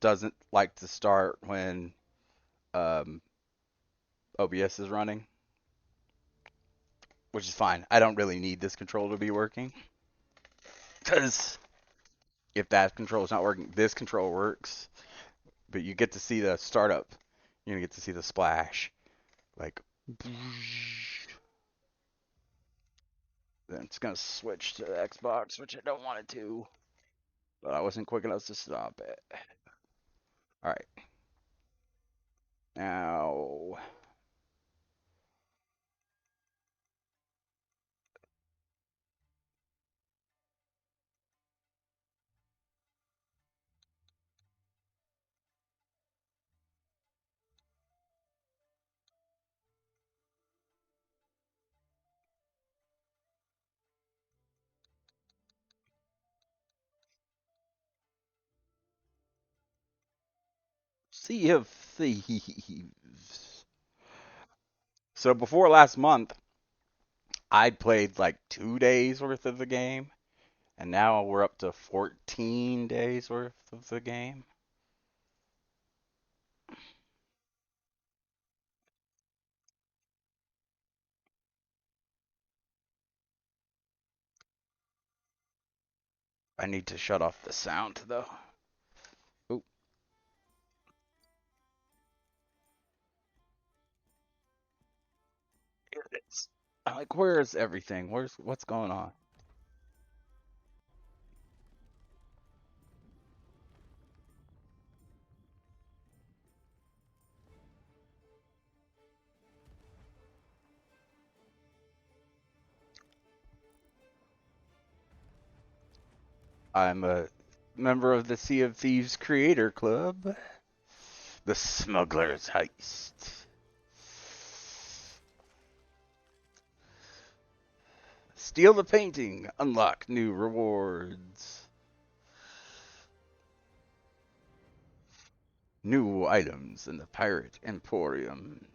doesn't like to start when um, OBS is running, which is fine. I don't really need this controller to be working because if that controller is not working, this controller works. But you get to see the startup. You're gonna get to see the splash, like. Then it's gonna switch to the Xbox, which I don't want it to, but I wasn't quick enough to stop it. All right, now Sea of Thieves. So before last month, I'd played like 2 days worth of the game, and now we're up to 14 days worth of the game. I need to shut off the sound though. Ooh, here it is. I'm like, where's everything? What's going on? I'm a member of the Sea of Thieves Creator Club. The Smuggler's Heist. Steal the painting. Unlock new rewards. New items in the Pirate Emporium.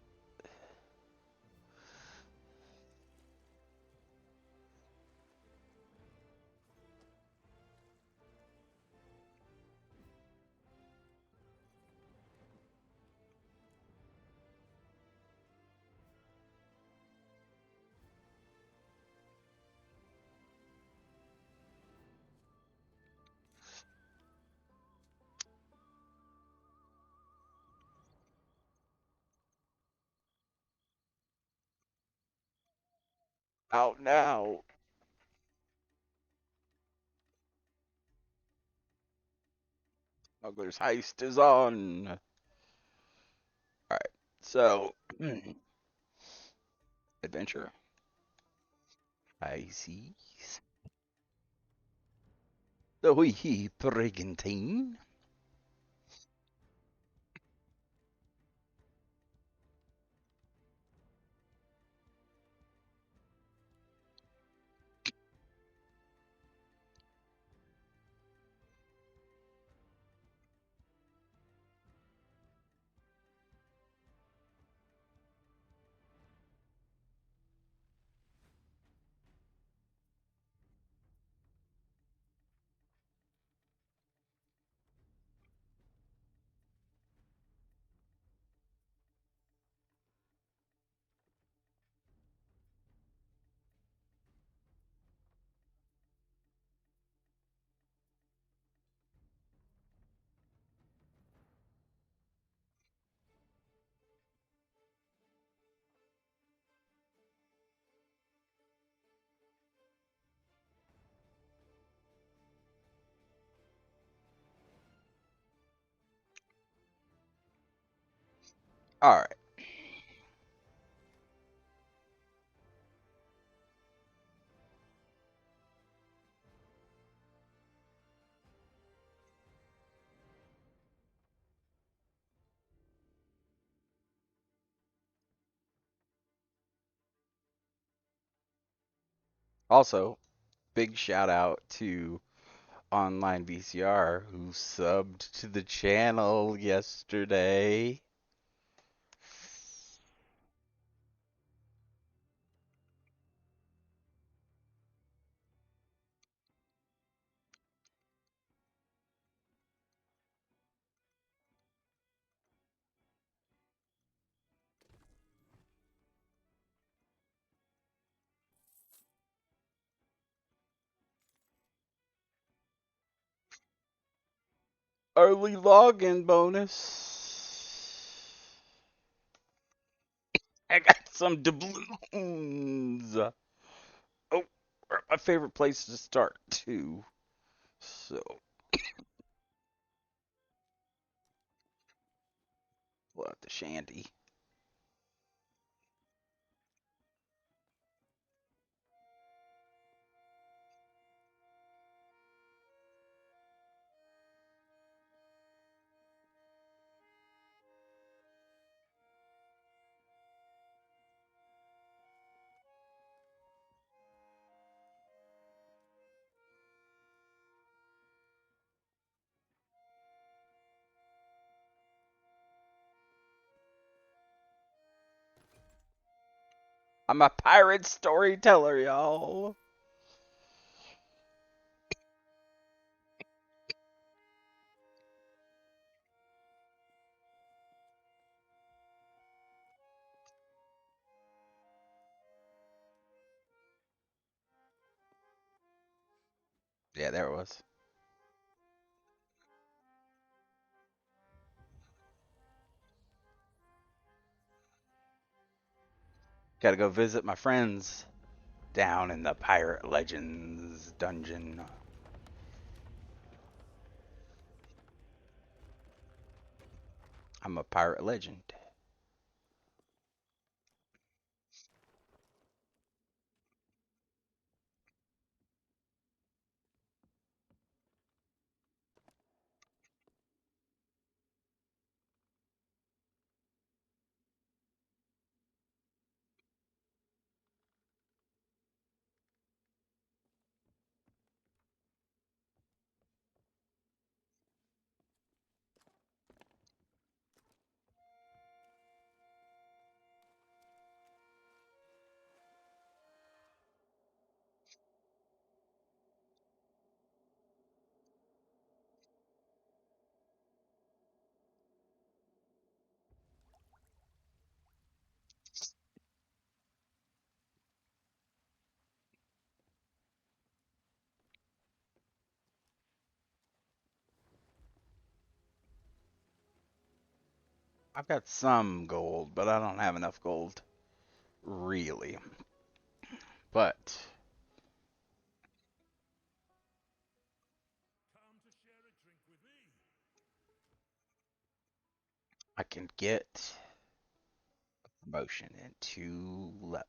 Out now. Smuggler's Heist is on. Alright, so, adventure. I see. The wee brigantine. Alright, also, big shout out to Online VCR who subbed to the channel yesterday. Early login bonus. I got some doubloons. Oh, my favorite place to start too. So, pull out the shanty. I'm a pirate storyteller, y'all. Yeah, there it was. Gotta go visit my friends down in the Pirate Legends dungeon. I'm a pirate legend. I've got some gold, but I don't have enough gold, really. But I can get promotion in 2 levels.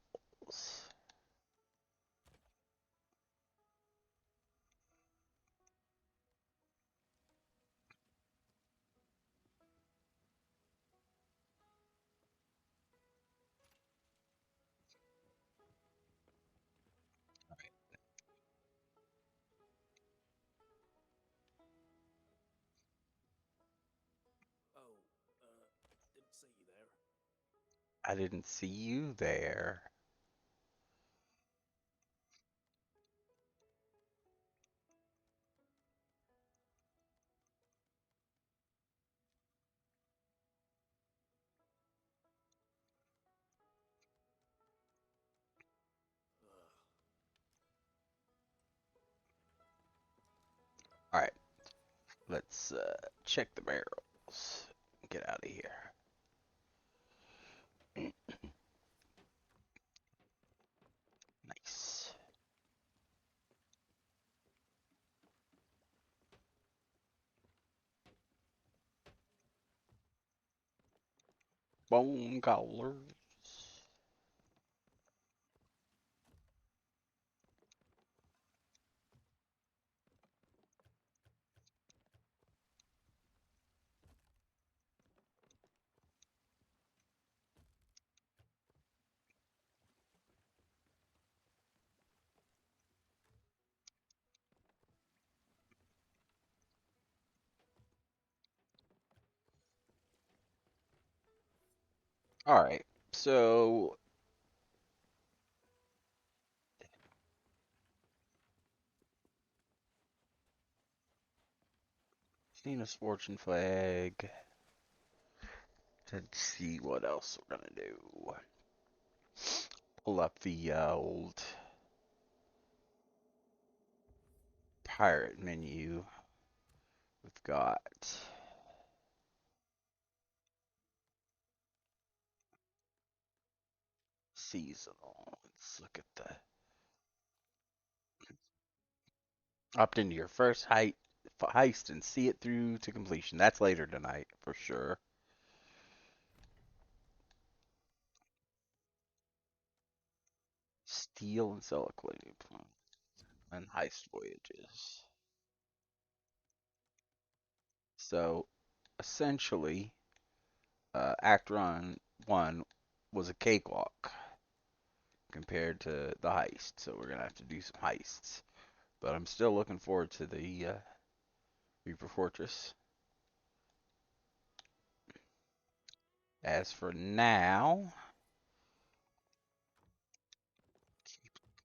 Oh, didn't see you there. I didn't see you there. All right, let's check the barrels. Get out of here. Nice. Bone collars. All right, so Cena's fortune flag. Let's see what else we're gonna do. Pull up the old pirate menu. We've got seasonal. Let's look at the opt into your first heist and see it through to completion. That's later tonight for sure. Steal and sell equipment and heist voyages. So essentially, Act Run 1 was a cakewalk compared to the heist. So we're gonna have to do some heists. But I'm still looking forward to the Reaper Fortress. As for now,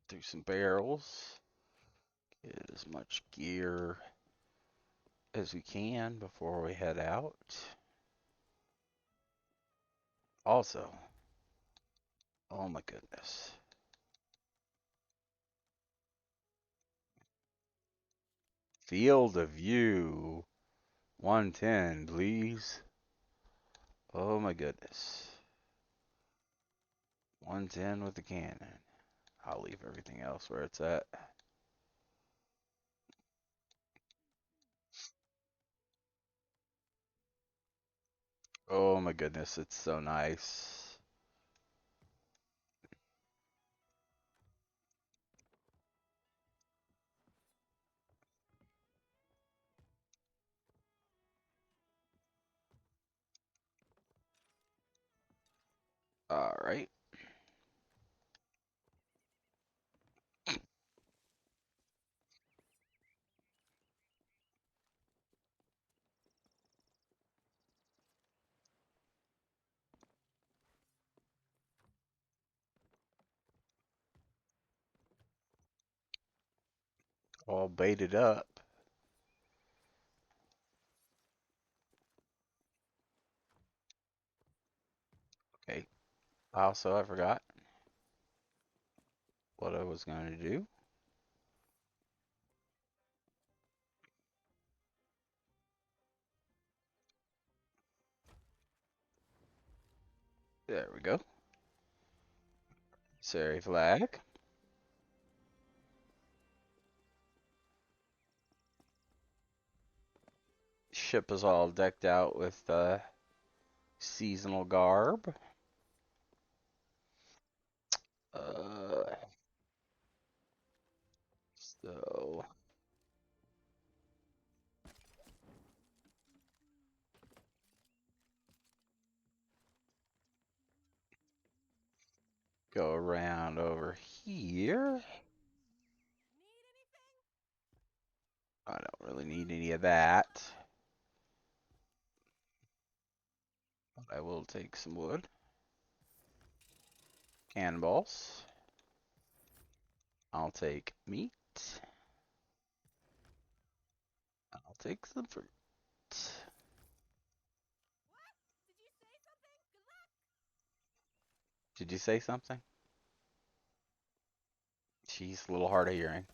through some barrels, get as much gear as we can before we head out. Also, oh my goodness, field of view 110, please. Oh my goodness, 110 with the cannon. I'll leave everything else where it's at. Oh my goodness, it's so nice. All right, all baited up. Okay, also I forgot what I was going to do. There we go. Sorry, flag. ship is all decked out with seasonal garb. Uh, so go around over here. I don't really need any of that, but I will take some wood. Cannonballs. I'll take meat. I'll take some fruit. Did you say something? She's a little hard of hearing.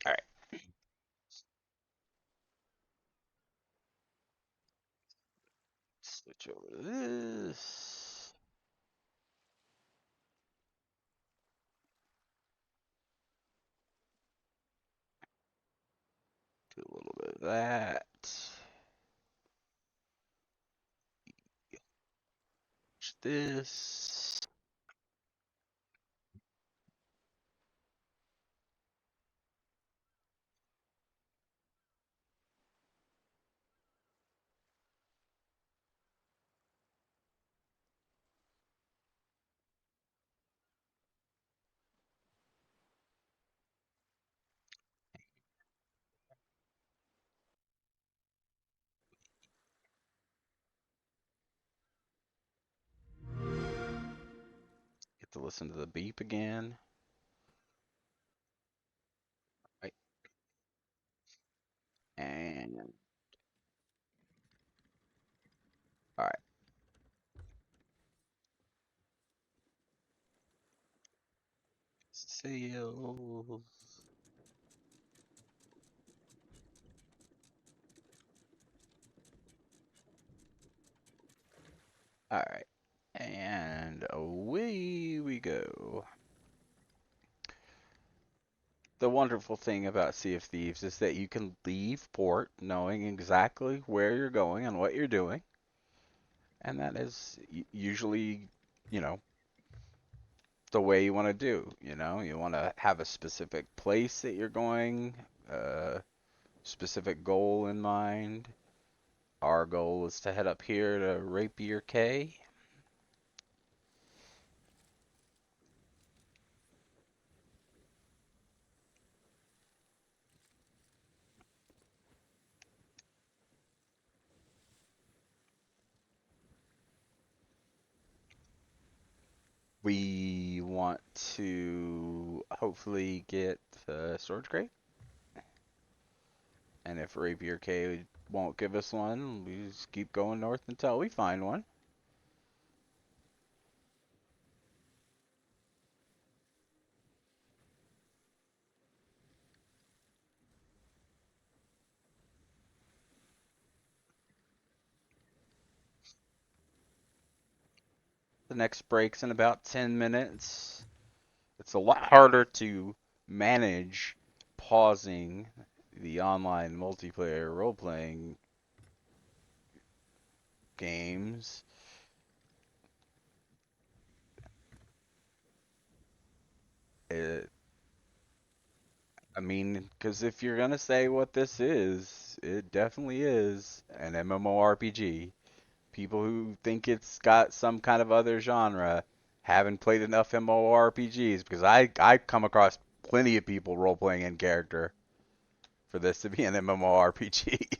All right. Switch over to this. Do a little bit of that. This. Get to listen to the beep again. Right. And all right. Sails. All right. And away we go. The wonderful thing about Sea of Thieves is that you can leave port knowing exactly where you're going and what you're doing. And that is usually, you know, the way you want to do. You know, you want to have a specific place that you're going, a specific goal in mind. Our goal is to head up here to Rapier Cay. We want to hopefully get a storage crate. And if Rapier Cay won't give us one, we just keep going north until we find one. The next break's in about 10 minutes. It's a lot harder to manage pausing the online multiplayer role-playing games. It, I mean, because if you're gonna say what this is, it definitely is an MMORPG. People who think it's got some kind of other genre haven't played enough MMORPGs because I come across plenty of people role playing in character for this to be an MMORPG.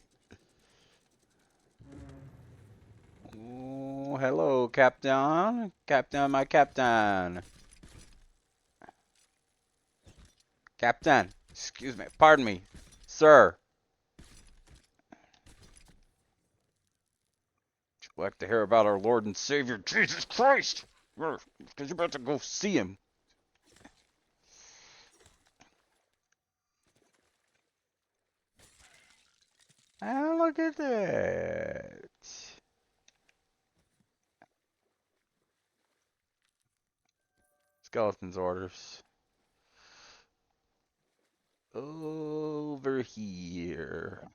Oh, hello, Captain. Captain, my Captain. Captain, excuse me, pardon me, sir. Would you like to hear about our Lord and Savior Jesus Christ? Because you're about to go see him. And look at that. Skeleton's orders. Over here.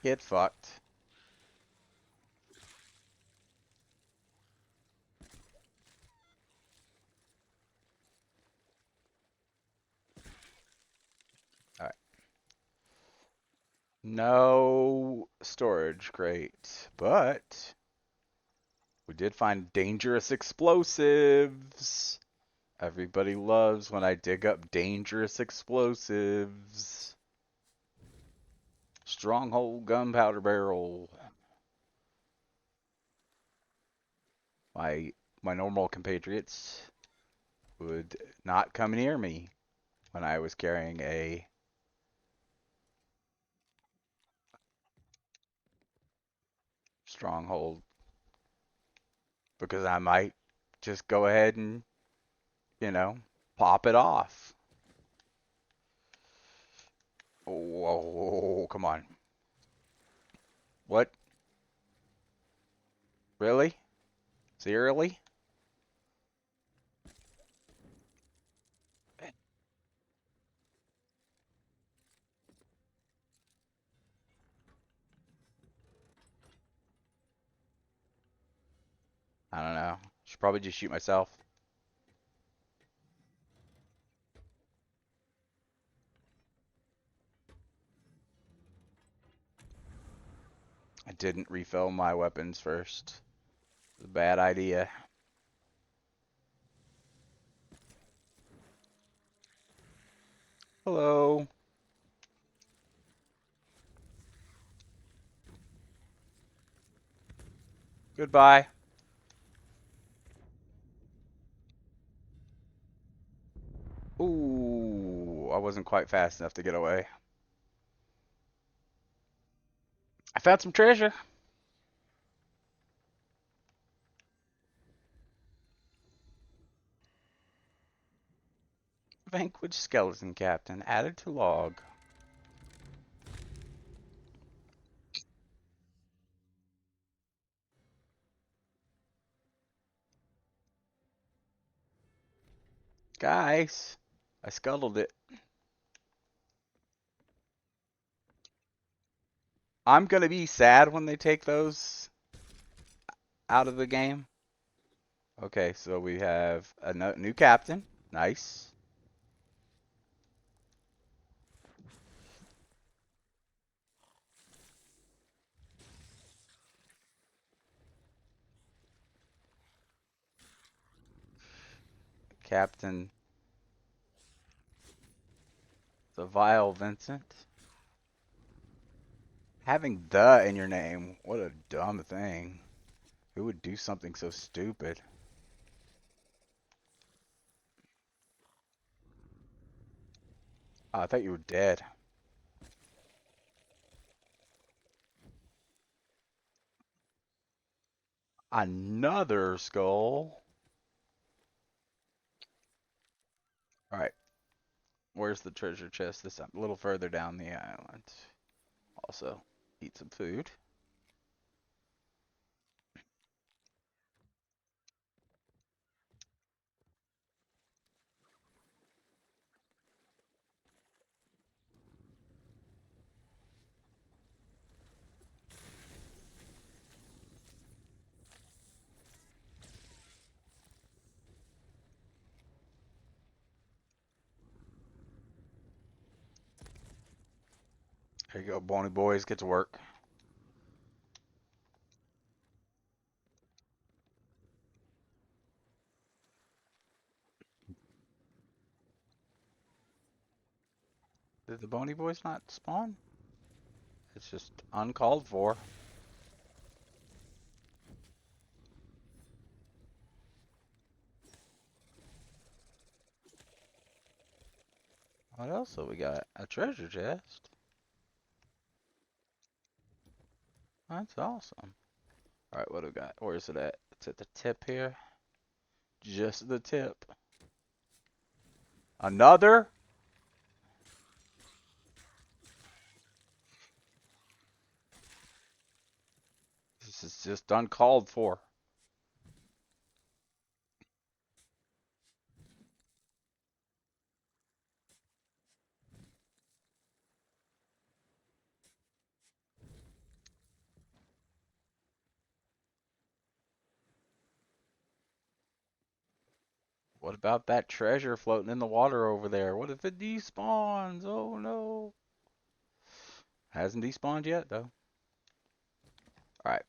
Get fucked. Alright. No storage crate, but we did find dangerous explosives. Everybody loves when I dig up dangerous explosives. Stronghold gunpowder barrel. My normal compatriots would not come near me when I was carrying a stronghold because I might just go ahead and, you know, pop it off. Whoa, come on. What? Really? Seriously? I don't know. Should probably just shoot myself. I didn't refill my weapons first. It's a bad idea. Hello. Goodbye. Ooh, I wasn't quite fast enough to get away. I found some treasure. Vanquished skeleton captain added to log. Guys, I scuttled it. I'm gonna be sad when they take those out of the game. Okay, so we have a new captain. Nice. Captain the Vile Vincent. Having the in your name, what a dumb thing. Who would do something so stupid? Oh, I thought you were dead. Another skull. Alright, where's the treasure chest? This time, a little further down the island. Also, eat some food. There you go, bony boys, get to work. Did the bony boys not spawn? It's just uncalled for. What else have we got? A treasure chest? That's awesome. Alright, what do we got? Where is it at? It's at the tip here. Just the tip. Another? This is just uncalled for. What about that treasure floating in the water over there? What if it despawns? Oh no. Hasn't despawned yet though. Alright,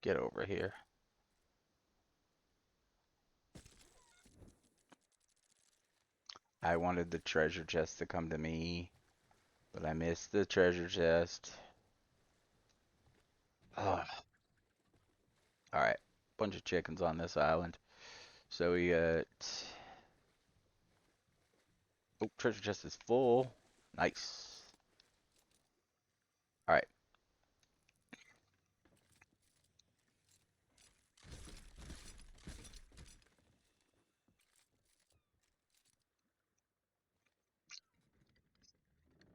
get over here. I wanted the treasure chest to come to me, but I missed the treasure chest. Ugh. Alright, bunch of chickens on this island. So we got... Oh, treasure chest is full. Nice. Alright,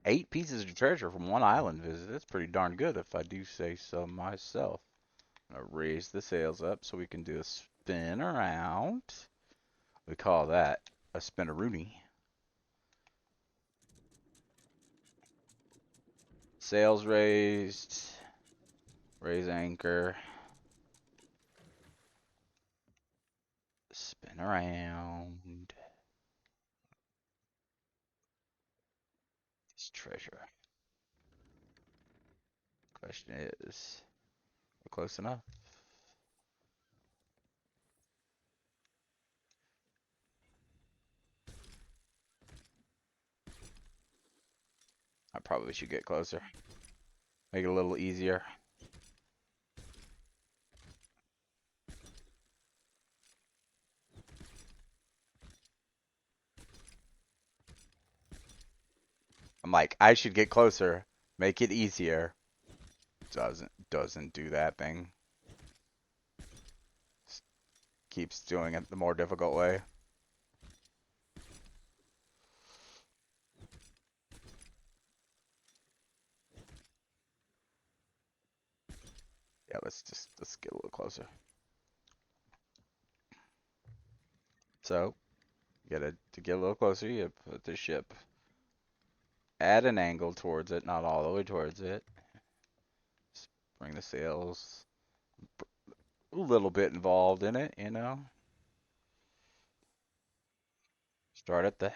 8 pieces of treasure from one island visit. That's pretty darn good if I do say so myself. I'm gonna raise the sails up so we can do a spin around. We call that a spinaroonie. Sails raised. Raise anchor. Spin around. This treasure. Question is, we're close enough? I probably should get closer. Make it a little easier. I'm like, I should get closer. Make it easier. Doesn't do that thing. Just keeps doing it the more difficult way. Yeah, let's get a little closer. So, to get a little closer, you put the ship at an angle towards it, not all the way towards it. Just bring the sails a little bit involved in it, you know. Start at the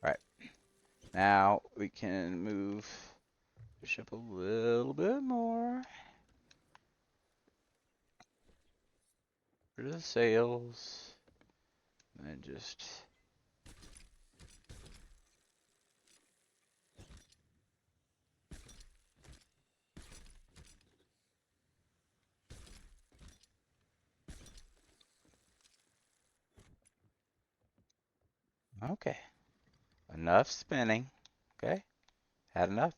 right. Now we can move the ship a little bit more. Rid of the sails. And just okay. Enough spinning. Okay. Had enough.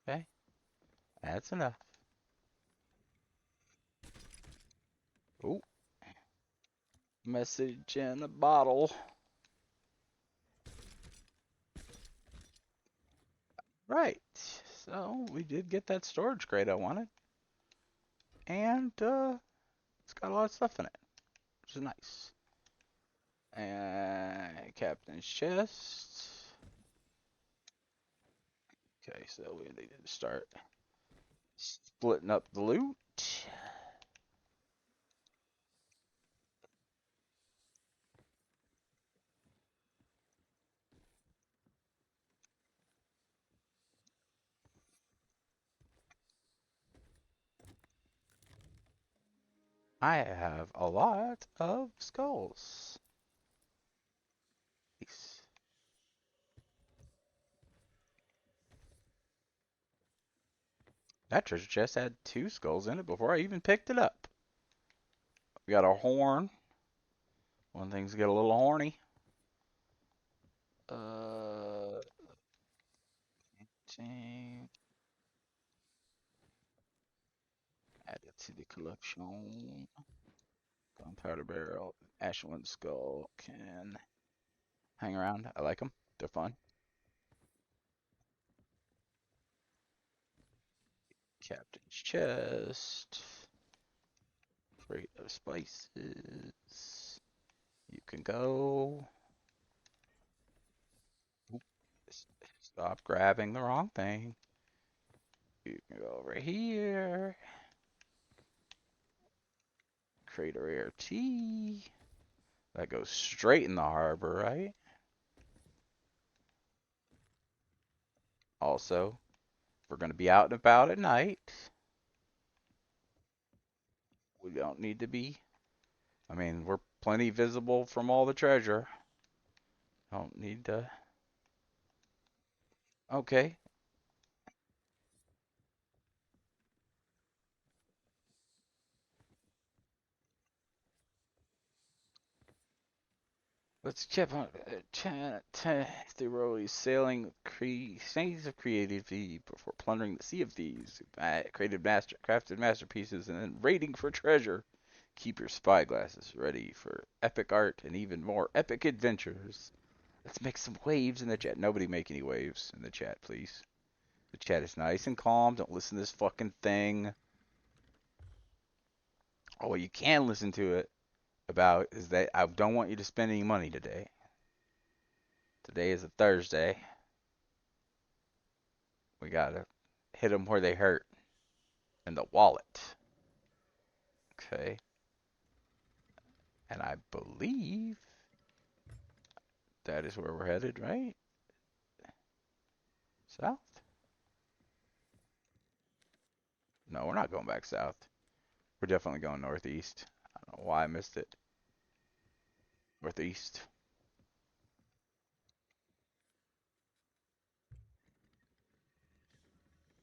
Okay. That's enough. Oh, message in a bottle. Right. So we did get that storage crate I wanted. And it's got a lot of stuff in it, which is nice. And captain's chest. Okay, so we need to start splitting up the loot. I have a lot of skulls. That treasure chest had 2 skulls in it before I even picked it up. We got our horn. When things get a little horny. Uh, add it to the collection. Gunpowder barrel, Ashland skull can hang around. I like them. They're fun. Captain's chest. Crate of spices. You can go. Oop, stop grabbing the wrong thing. You can go over here. Crate of rare tea. That goes straight in the harbor, right? Also, if we're going to be out and about at night, we don't need to be. I mean, we're plenty visible from all the treasure. Don't need to. Okay, let's check on the road sailing saints of creativity before plundering the Sea of Thieves. Crafted masterpieces and then raiding for treasure. Keep your spyglasses ready for epic art and even more epic adventures. Let's make some waves in the chat. Nobody make any waves in the chat, please. The chat is nice and calm. Don't listen to this fucking thing. Oh, well, you can listen to it about is that I don't want you to spend any money today. Today is a Thursday. We gotta hit them where they hurt in the wallet. Okay. And I believe that is where we're headed, right? South? No, we're not going back south. We're definitely going northeast. I don't know why I missed it. Northeast.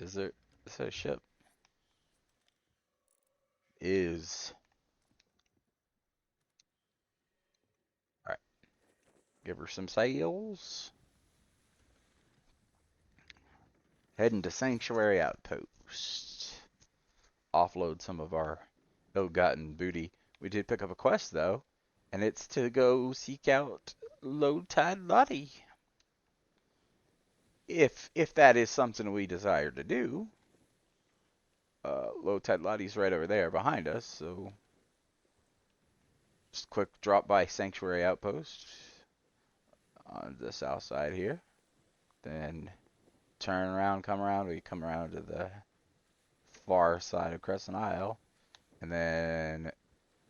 Is there a ship? Is. Alright. Give her some sails. Heading to Sanctuary Outpost. Offload some of our ill-gotten booty. We did pick up a quest though, and it's to go seek out Low Tide Lottie. If that is something we desire to do. Low Tide Lottie's right over there behind us, so just quick drop by Sanctuary Outpost on the south side here. Then turn around, come around. We come around to the far side of Crescent Isle, and then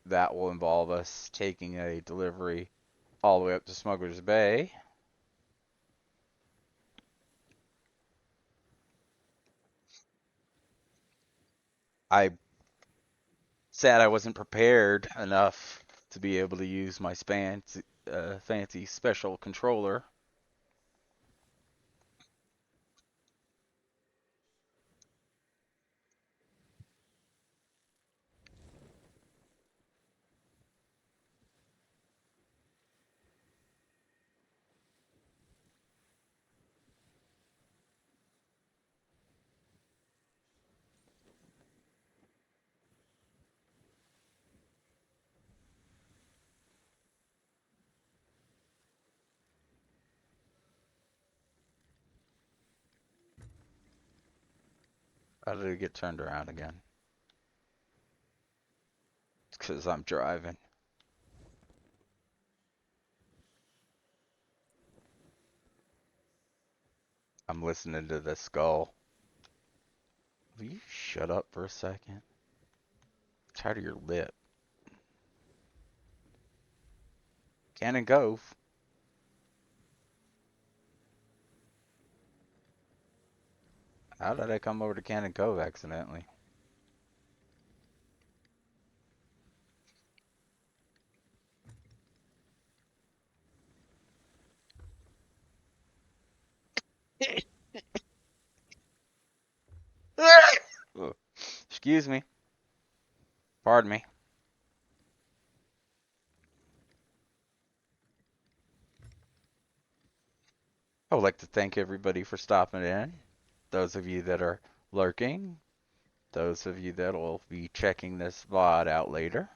that will involve us taking a delivery all the way up to Smuggler's Bay. I said I wasn't prepared enough to be able to use my fancy special controller. How did it get turned around again? It's because I'm driving. I'm listening to the skull. Will you shut up for a second? I'm tired of your lip. Cannon Cove. How did I come over to Cannon Cove accidentally? Excuse me. Pardon me. I would like to thank everybody for stopping in. Those of you that are lurking, those of you that will be checking this VOD out later.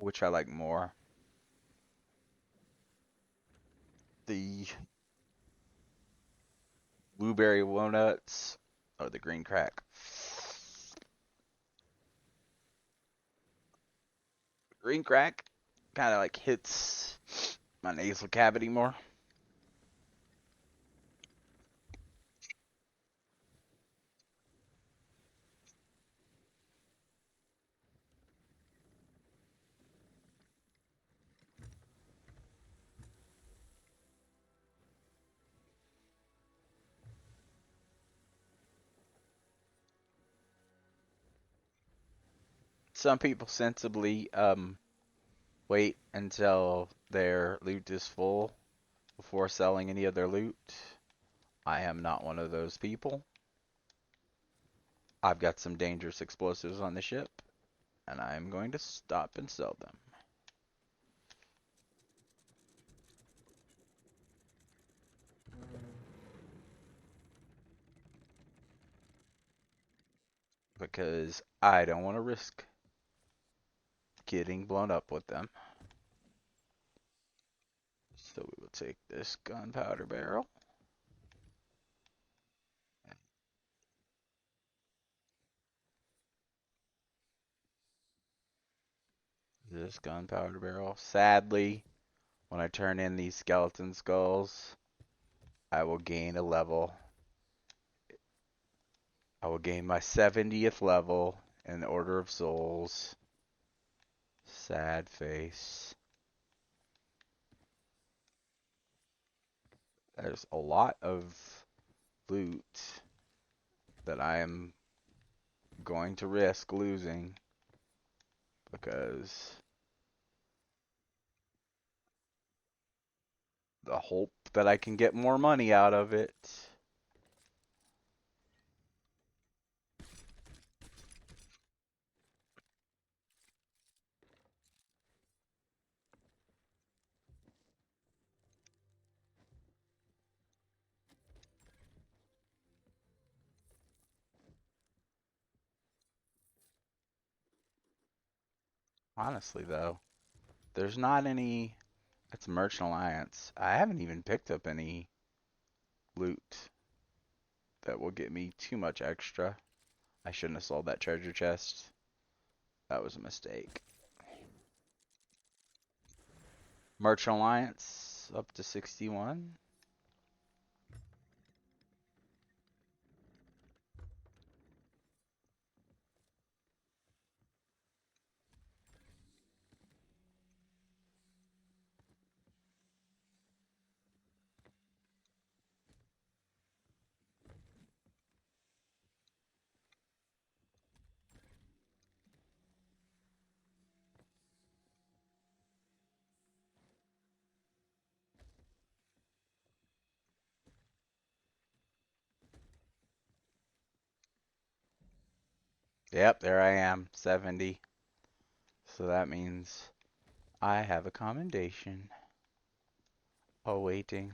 Which I like more. The blueberry walnuts or the green crack. Green crack kind of like hits my nasal cavity more. Some people sensibly wait until their loot is full before selling any of their loot. I am not one of those people. I've got some dangerous explosives on the ship, and I'm going to stop and sell them. Because I don't want to risk getting blown up with them. So we will take this gunpowder barrel. This gunpowder barrel. Sadly, when I turn in these skeleton skulls, I will gain a level. I will gain my 70th level in the Order of Souls. Sad face. There's a lot of loot that I am going to risk losing because the hope that I can get more money out of it. Honestly, though, there's not any. It's Merchant Alliance. I haven't even picked up any loot that will get me too much extra. I shouldn't have sold that treasure chest. That was a mistake. Merchant Alliance up to 61. Yep, there I am, 70. So that means I have a commendation awaiting.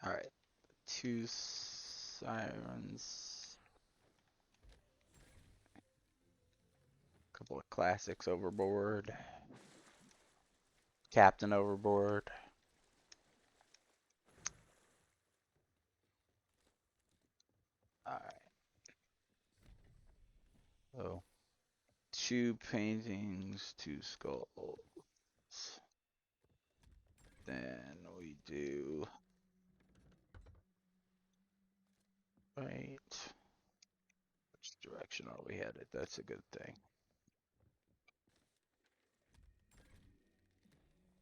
All right, two sirens, a couple of classics overboard, captain overboard. All right, so two paintings, two skulls. Then we do right. Which direction are we headed? That's a good thing.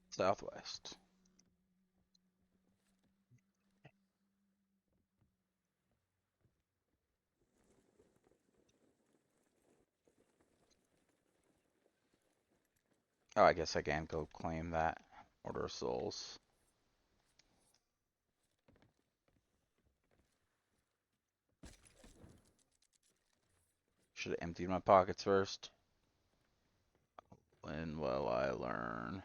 Southwest. Oh, I guess I can go claim that. Order of Souls. Should have emptied my pockets first. When will I learn?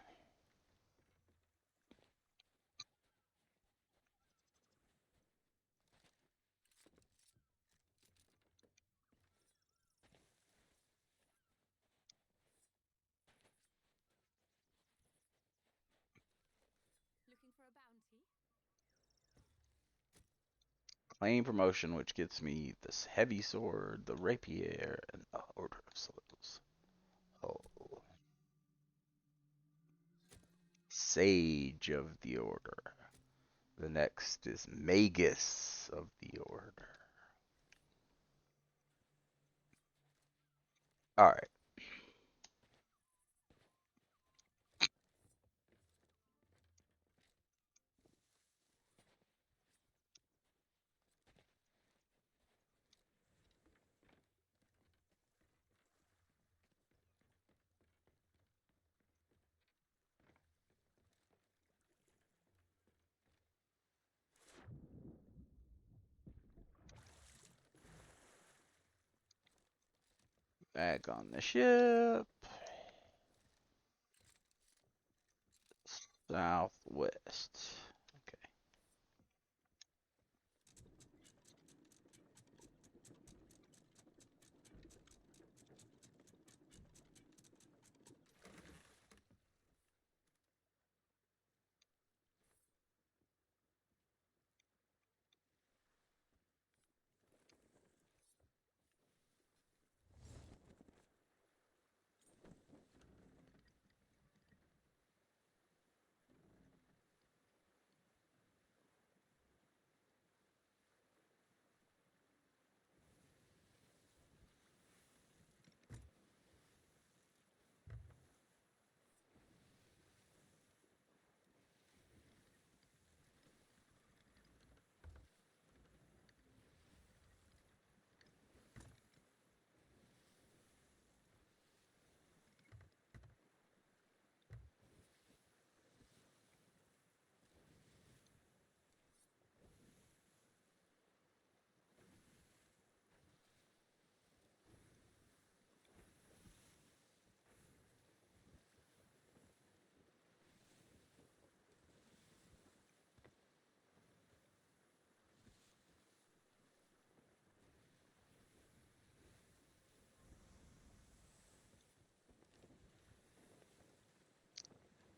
Looking for a bounty? Claim promotion, which gets me this heavy sword, the rapier, and the Order of Souls. Oh. Sage of the Order. The next is Magus of the Order. Alright. Back on the ship. Southwest. Okay.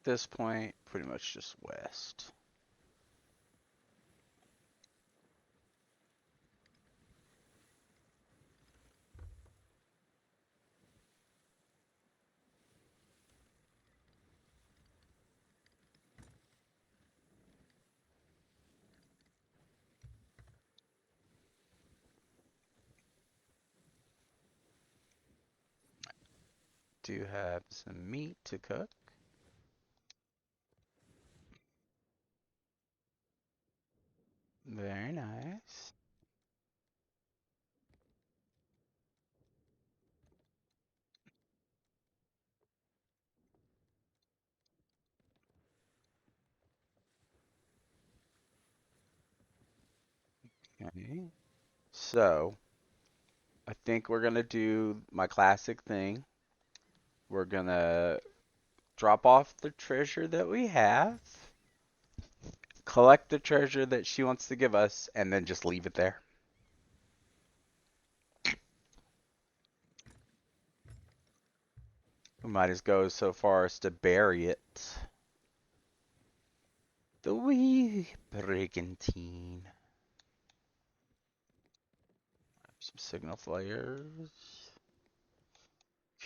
At this point, pretty much just west. Do have some meat to cook. Very nice. Okay. So, I think we're gonna do my classic thing. We're gonna drop off the treasure that we have, collect the treasure that she wants to give us, and then just leave it there. We might as go so far as to bury it. The wee brigantine. Some signal flares.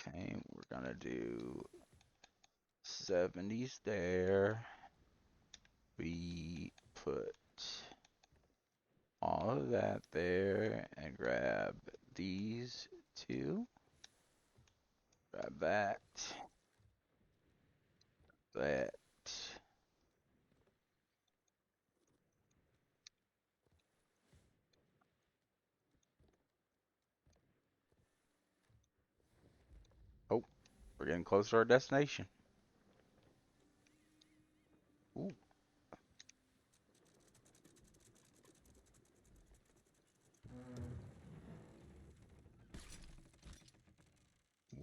Okay, we're gonna do 70s there. We put all of that there and grab these two. Grab that. That. Oh, we're getting close to our destination. Ooh.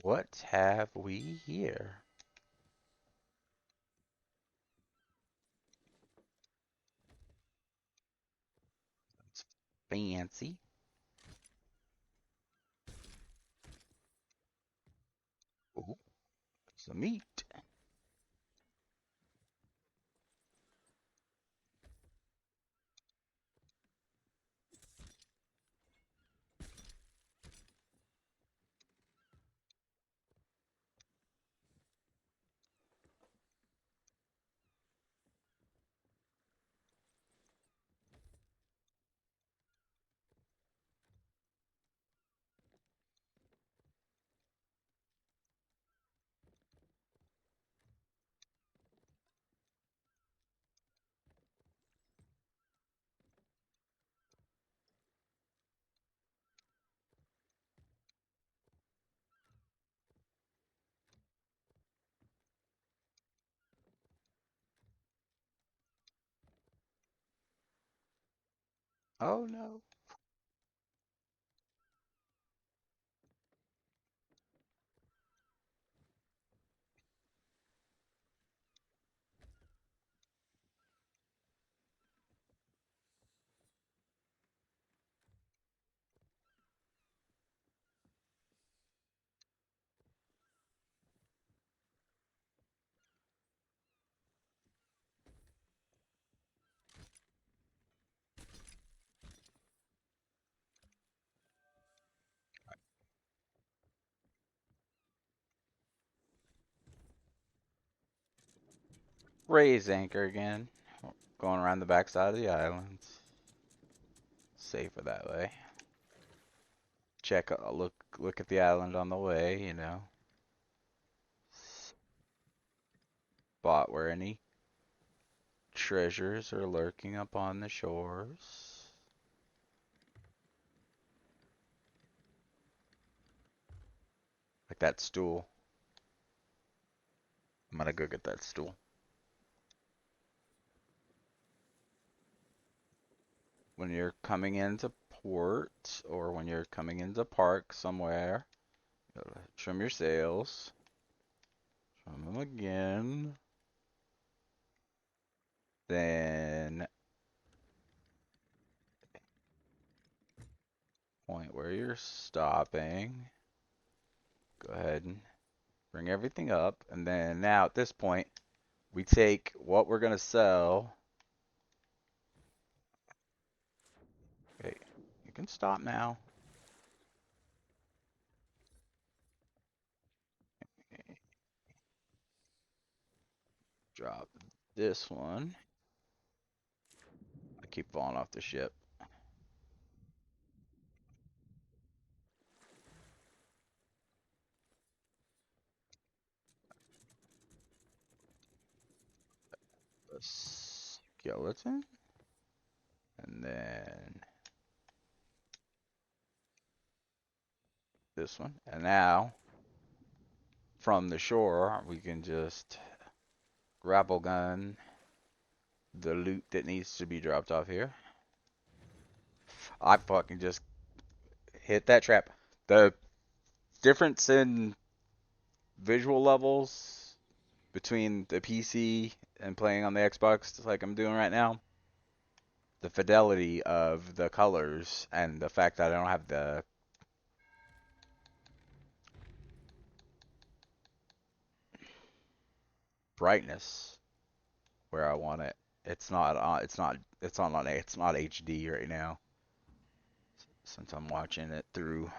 What have we here? It's fancy. Ooh, some meat. Oh no. Raise anchor again. Going around the backside of the island. Safer that way. Check, look at the island on the way, you know. Spot where any treasures are lurking upon the shores. Like that stool. I'm gonna go get that stool. When you're coming into port, or when you're coming into park somewhere, trim your sails. Trim them again. Then point where you're stopping. Go ahead and bring everything up. And then now at this point, we take what we're gonna sell. Okay, you can stop now. Okay, drop this one. I keep falling off the ship. A skeleton. And then this one. And now, from the shore, we can just grapple gun the loot that needs to be dropped off here. I fucking just hit that trap. The difference in visual levels between the PC and playing on the Xbox like I'm doing right now, the fidelity of the colors and the fact that I don't have the brightness where I want it. It's not on. It's not HD right now since I'm watching it through.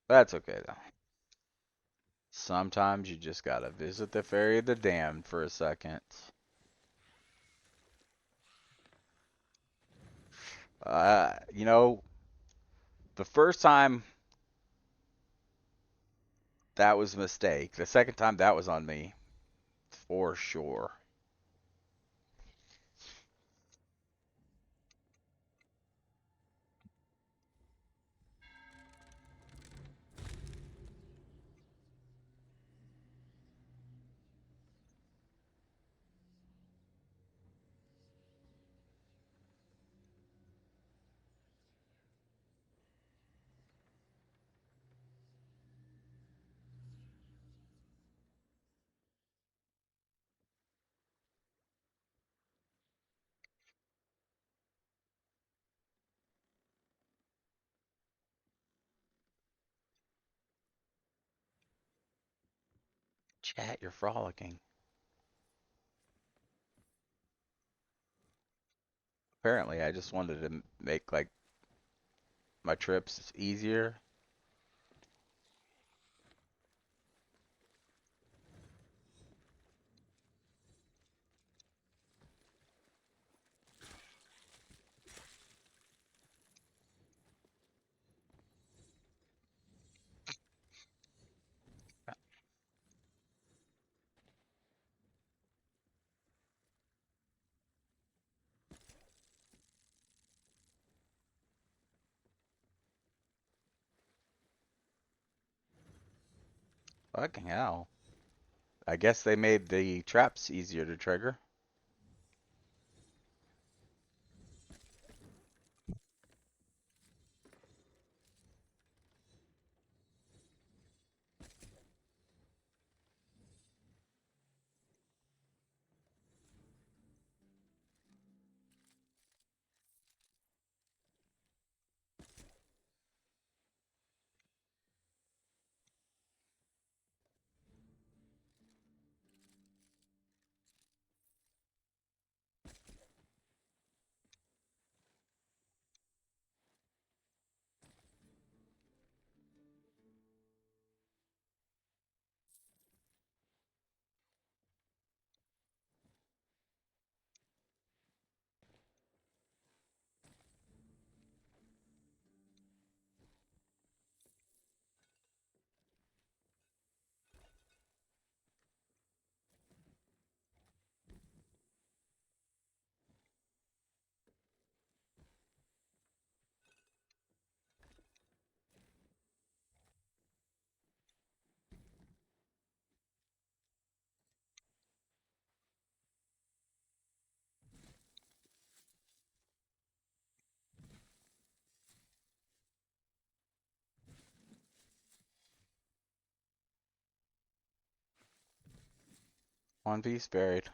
That's okay though. Sometimes you just gotta visit the Ferry of the Damned for a second. You know, the first time that was a mistake. The second time that was on me, for sure. Chat, you're frolicking. Apparently, I just wanted to make like my trips easier. Fucking hell. I guess they made the traps easier to trigger. One piece buried.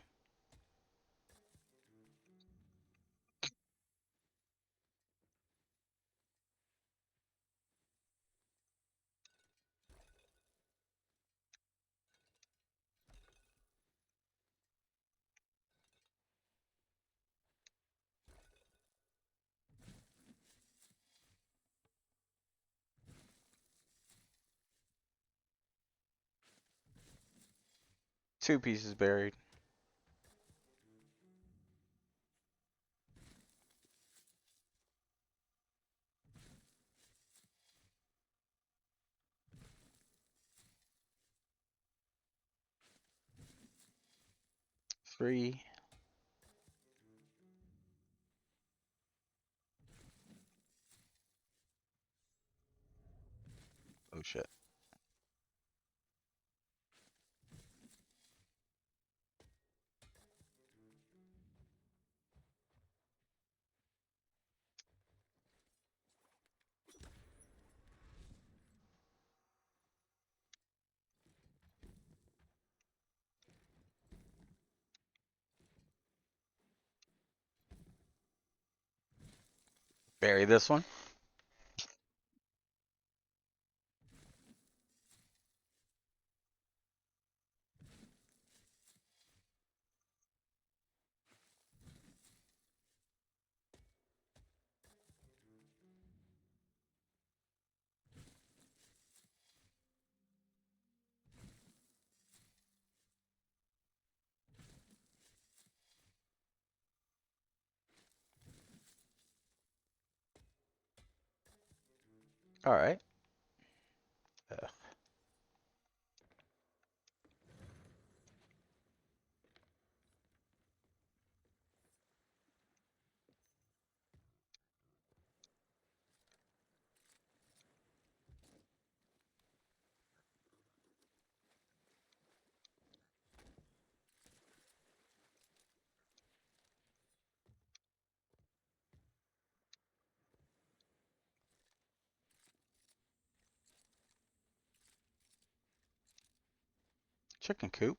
2 pieces buried. Three. Oh shit. Bury this one. All right. Uh, chicken coop.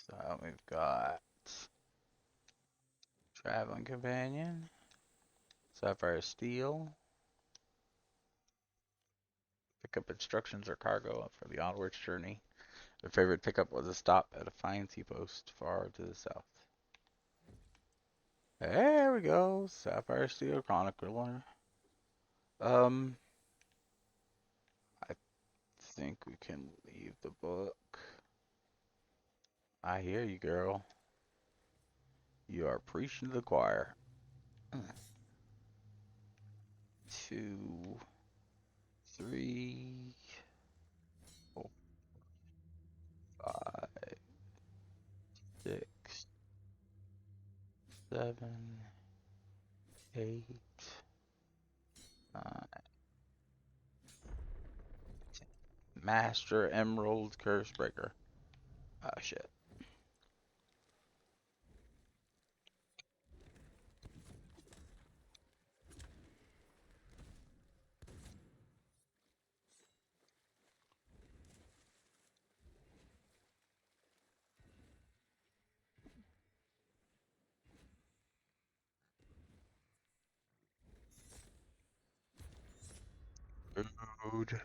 So we've got traveling companion, sapphire steel. Pick up instructions or cargo for the onwards journey. Their favorite pickup was a stop at a fine seapost far to the south. There we go. Sapphire Steel Chronicler. Um, I think we can leave the book. I hear you, girl. You are preaching to the choir. 2, 3, 4, 5, 6, 7, 8, 9. Master Emerald Cursebreaker. Ah, shit. Food.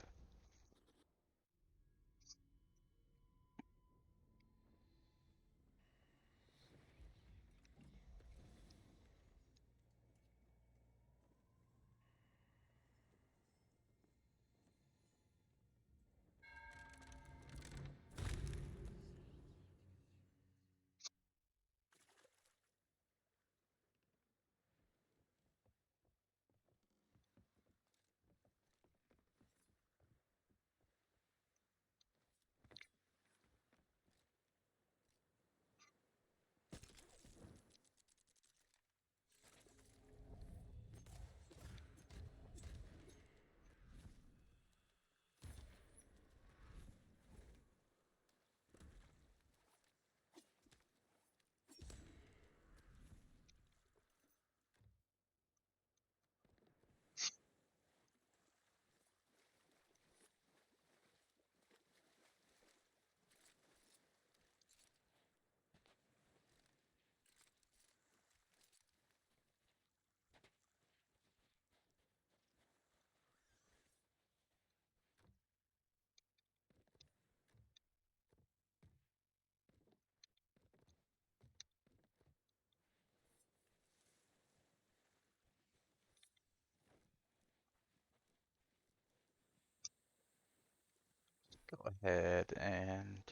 Go ahead and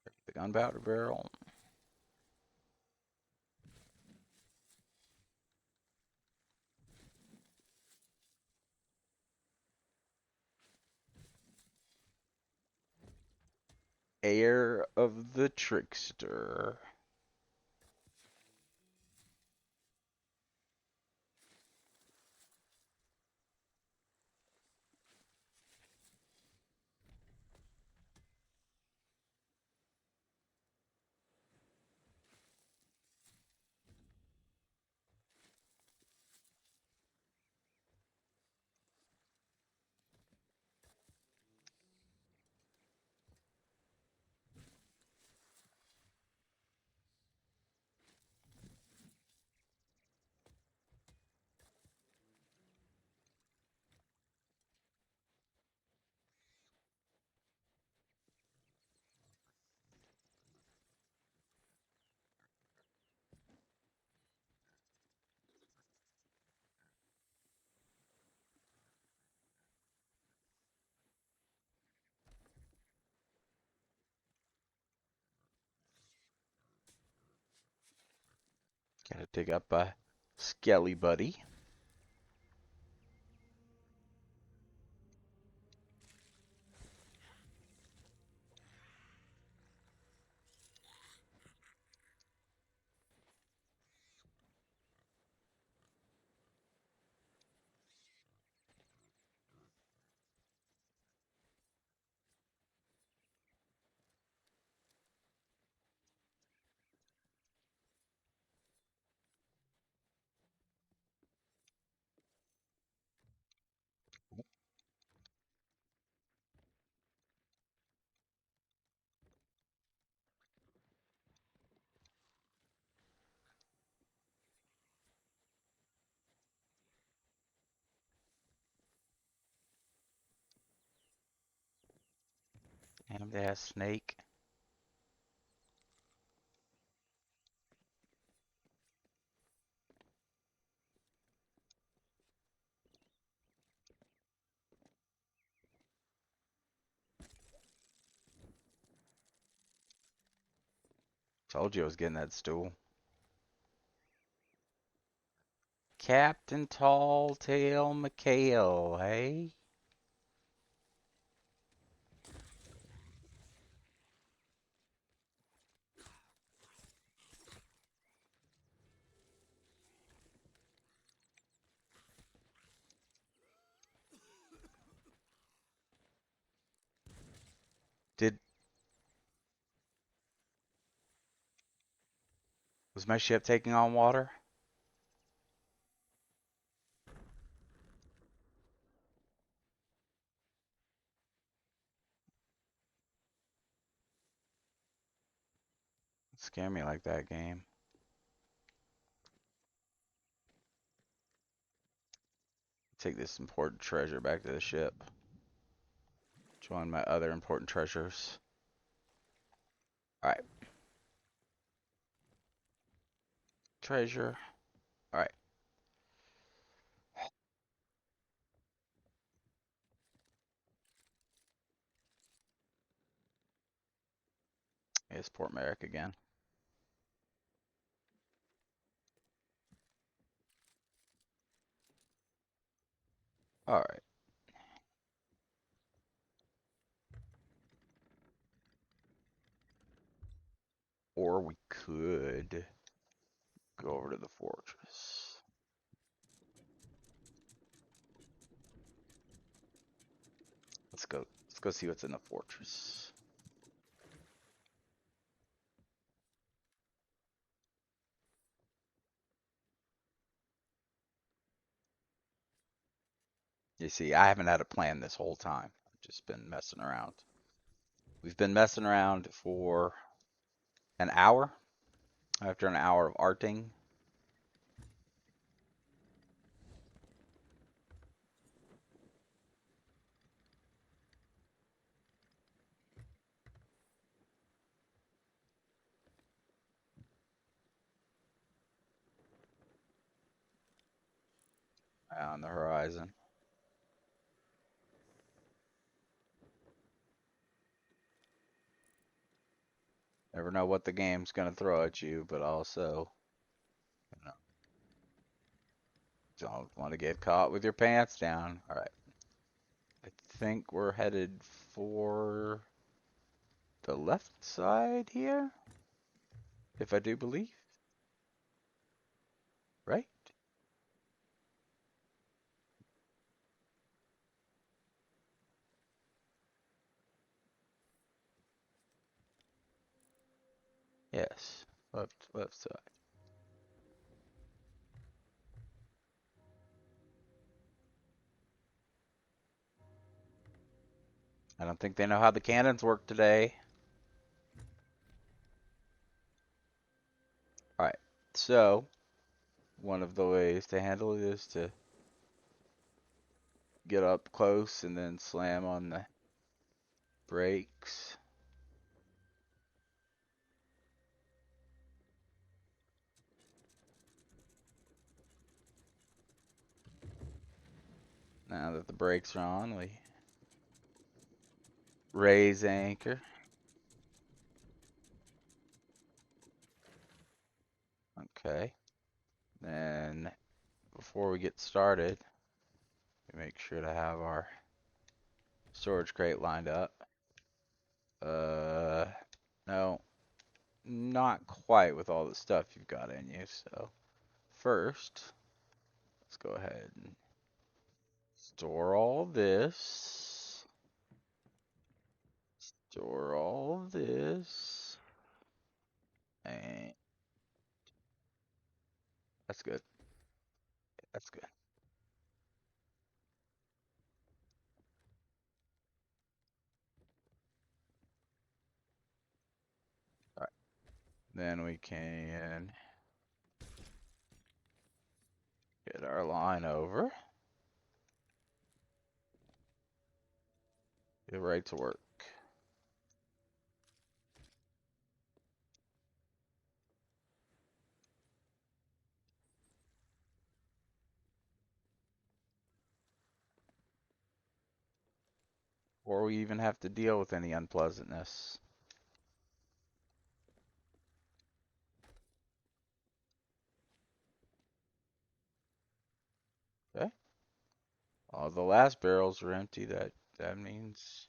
take the gunpowder barrel. Heir of the Trickster. Gotta dig up a skelly buddy. Damn ass snake. Told you I was getting that stool. Captain Talltail McHale, hey? Did Was my ship taking on water? Don't scare me like that, game. Take this important treasure back to the ship. Join my other important treasures. Alright. Treasure. Alright. It's Port Merrick again. Alright. Or we could go over to the fortress. Let's go. Let's go see what's in the fortress. You see, I haven't had a plan this whole time. I've just been messing around. We've been messing around for an hour. After an hour of arting. On the horizon. Never know what the game's gonna throw at you, but also, you know, don't want to get caught with your pants down. All right. I think we're headed for the left side here, if I do believe. Right? Yes. Left side. I don't think they know how the cannons work today. All right. So, one of the ways to handle it is to get up close and then slam on the brakes. Now that the brakes are on, we raise anchor. Okay. Then before we get started, we make sure to have our storage crate lined up. No, not quite with all the stuff you've got in you. So first, let's go ahead and store all this. Store all this. And that's good. That's good. All right. Then we can get our line over. Get right to work. Or we even have to deal with any unpleasantness. Okay. All the last barrels are empty. That means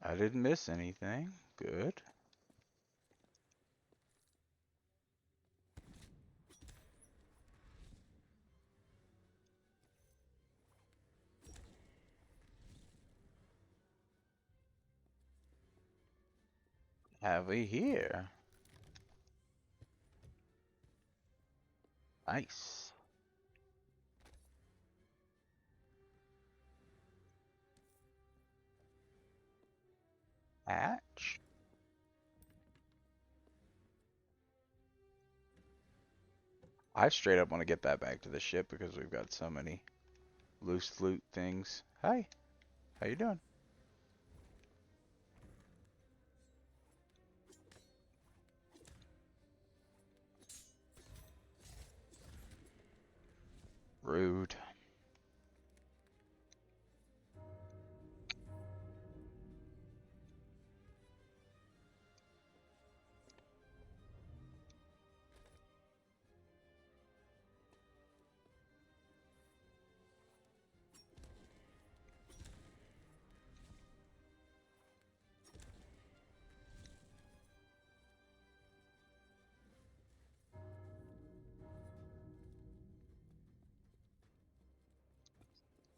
I didn't miss anything. Good. Have we here? Nice. Hatch. I straight up want to get that back to the ship because we've got so many loose loot things. Hi. How you doing? Rude.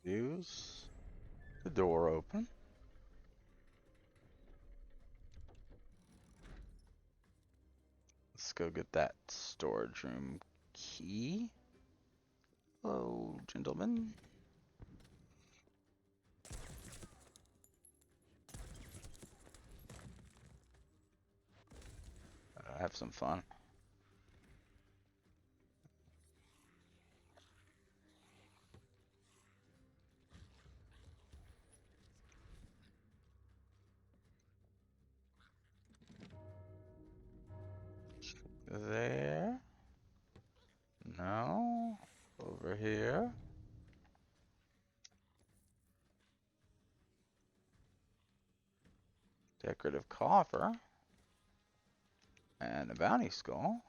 Use the door open. Let's go get that storage room key. Hello, gentlemen. Have some fun. There. No. Over here. Decorative coffer. And a bounty skull.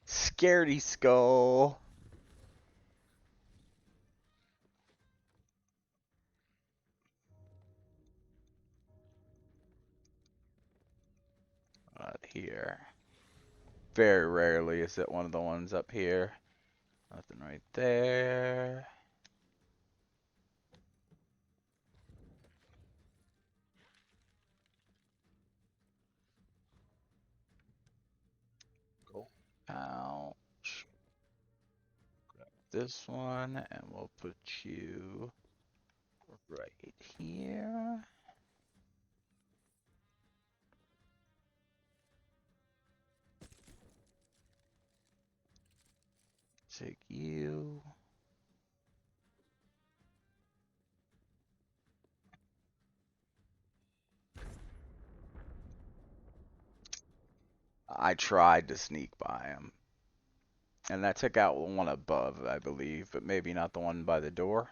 Scaredy skull. Here. Very rarely is it one of the ones up here. Nothing right there. Cool. Ouch. Grab this one and we'll put you right here. Take you. I tried to sneak by him. And that took out the one above, I believe, but maybe not the one by the door.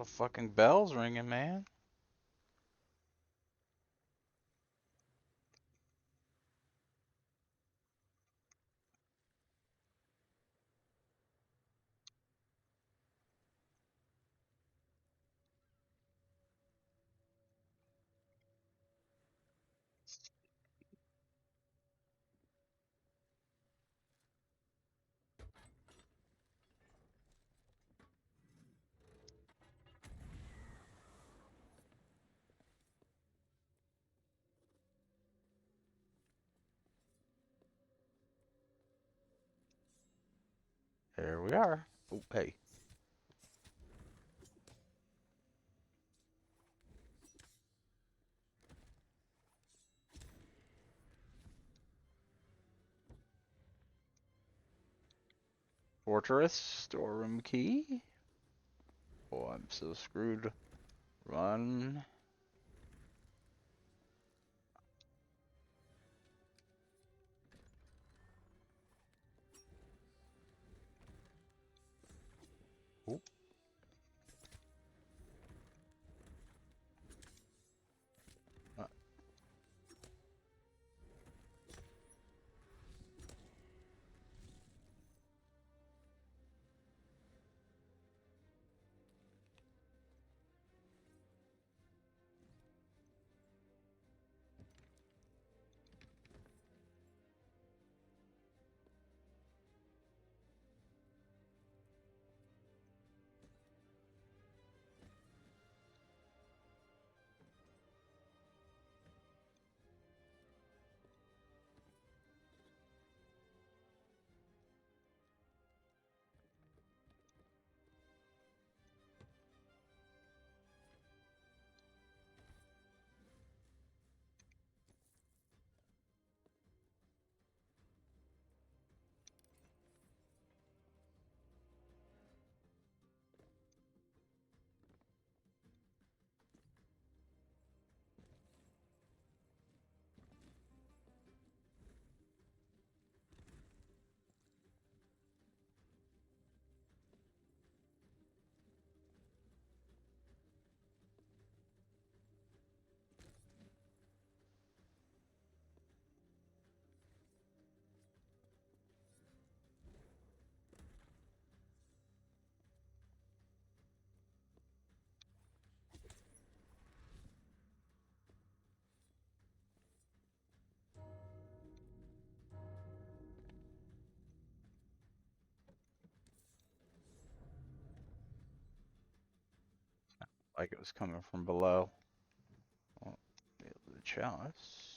the fucking bell's ringing, man. There we are. Oh, hey. Fortress, storeroom key. Oh, I'm so screwed. Run. Oh, uh, like it was coming from below. Oh, the chalice.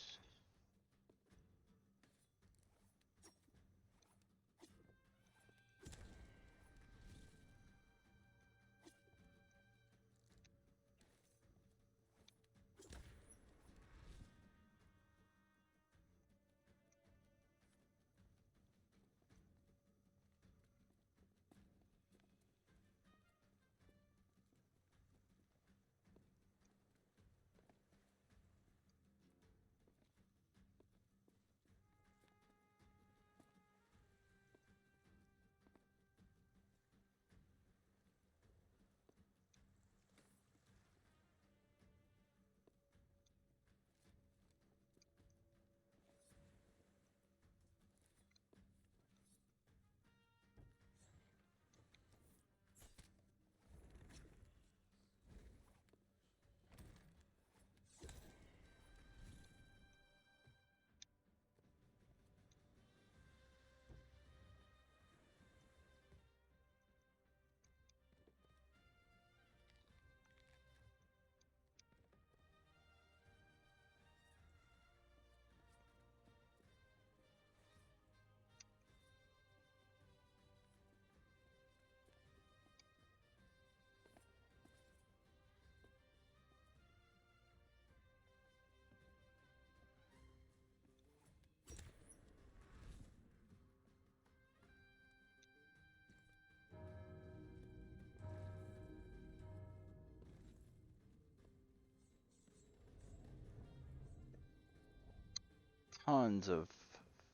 Tons of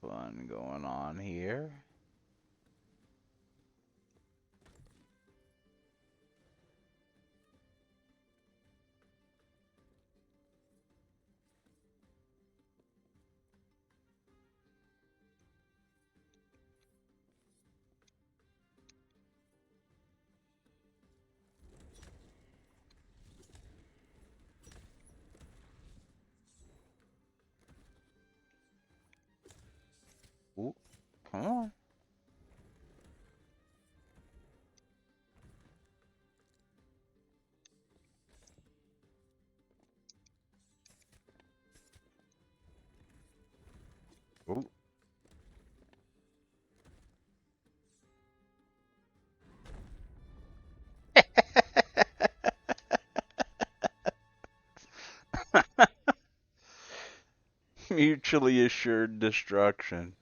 fun going on here. Ooh, come on. Ooh. Mutually assured destruction.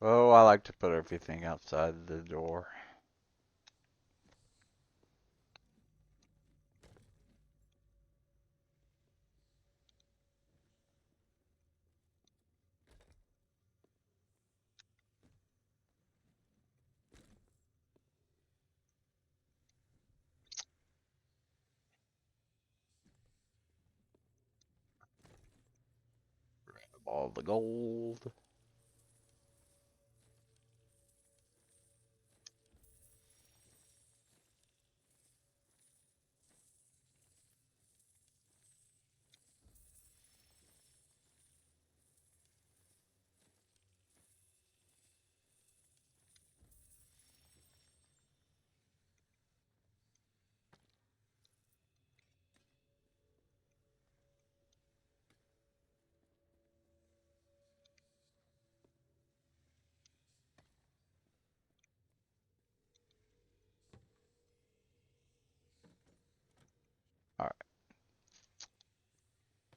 Oh, I like to put everything outside the door. All the gold. All right.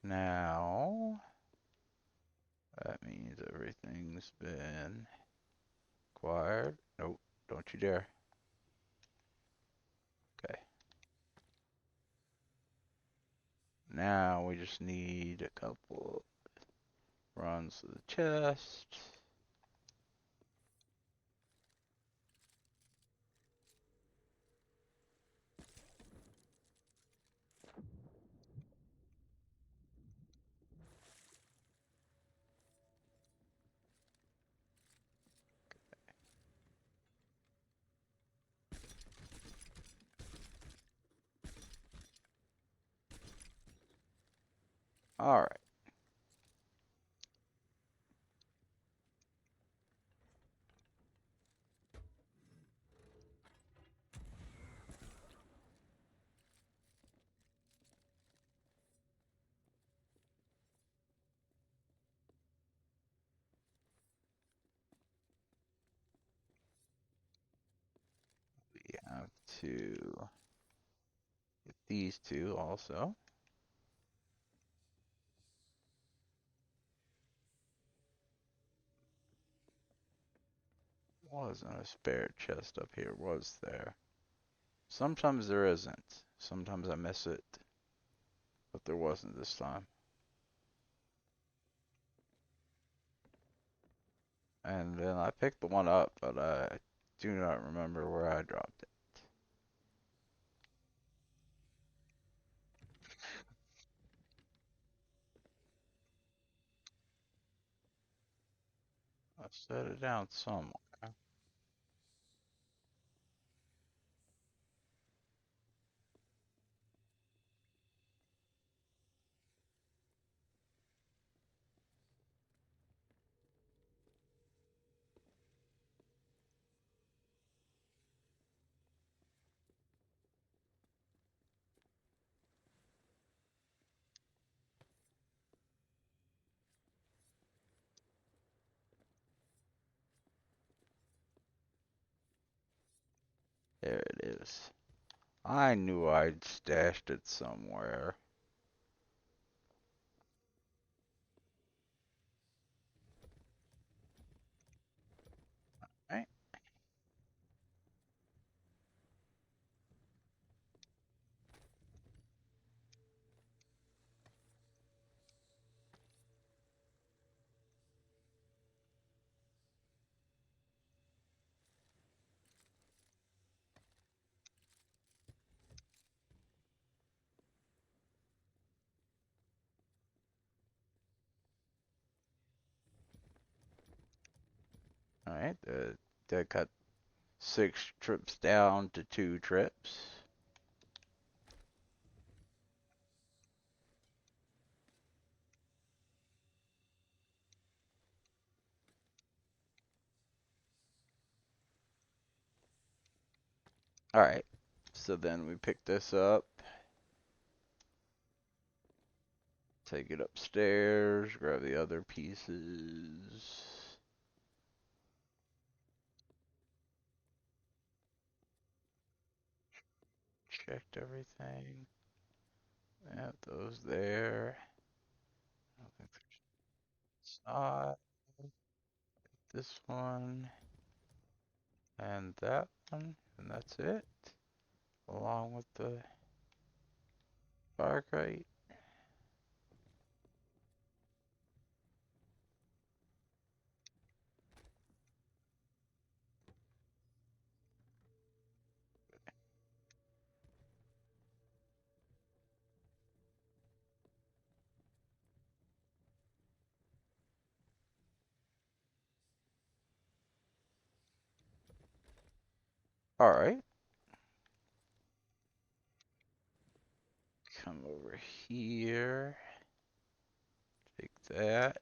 Now, that means everything's been acquired. Nope, don't you dare. Okay. Now we just need a couple runs to the chest. All right. We have to get these two also. Wasn't a spare chest up here, was there? Sometimes there isn't. Sometimes I miss it, but there wasn't this time. And then I picked the one up, but I do not remember where I dropped it. I set it down somewhere. There it is. I knew I'd stashed it somewhere. Right? Alright, that cut 6 trips down to 2 trips. Alright, so then we pick this up, take it upstairs, grab the other pieces. Checked everything. Yeah, those there. I don't think there's not. This one and that one, and that's it. Along with the fire kite. Alright, come over here. Take that.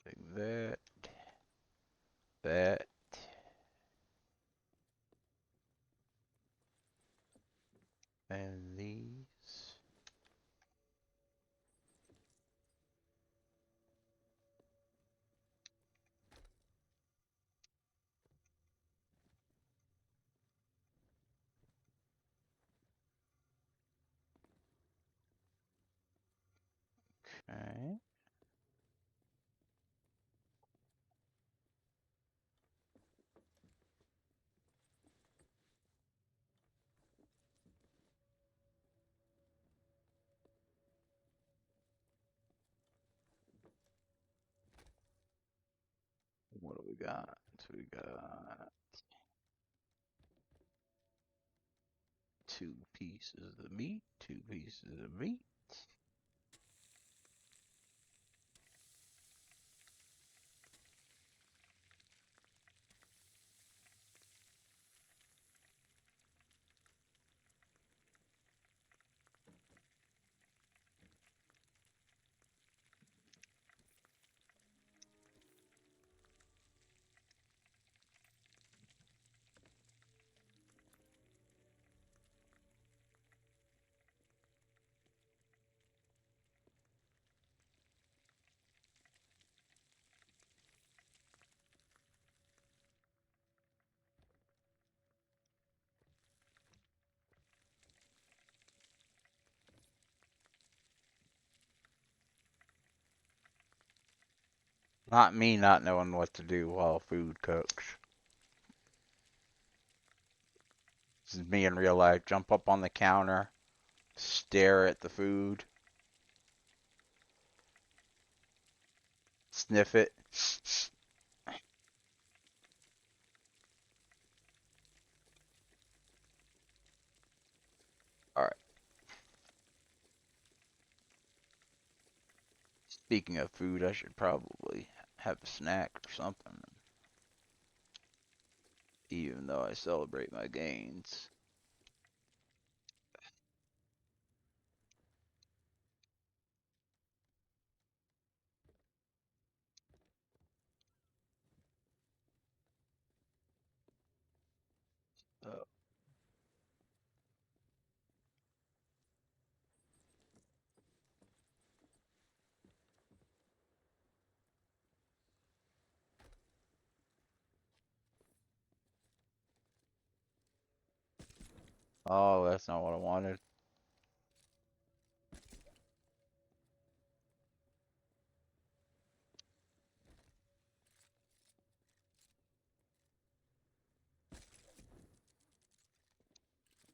Take that. That. And these. Okay. What do we got? So we got 2 pieces of meat, 2 pieces of meat. Not me not knowing what to do while food cooks. This is me in real life. Jump up on the counter, Stare at the food. Sniff it. Alright. Speaking of food, I should probably have a snack or something. Even though I celebrate my gains. Oh, oh, that's not what I wanted.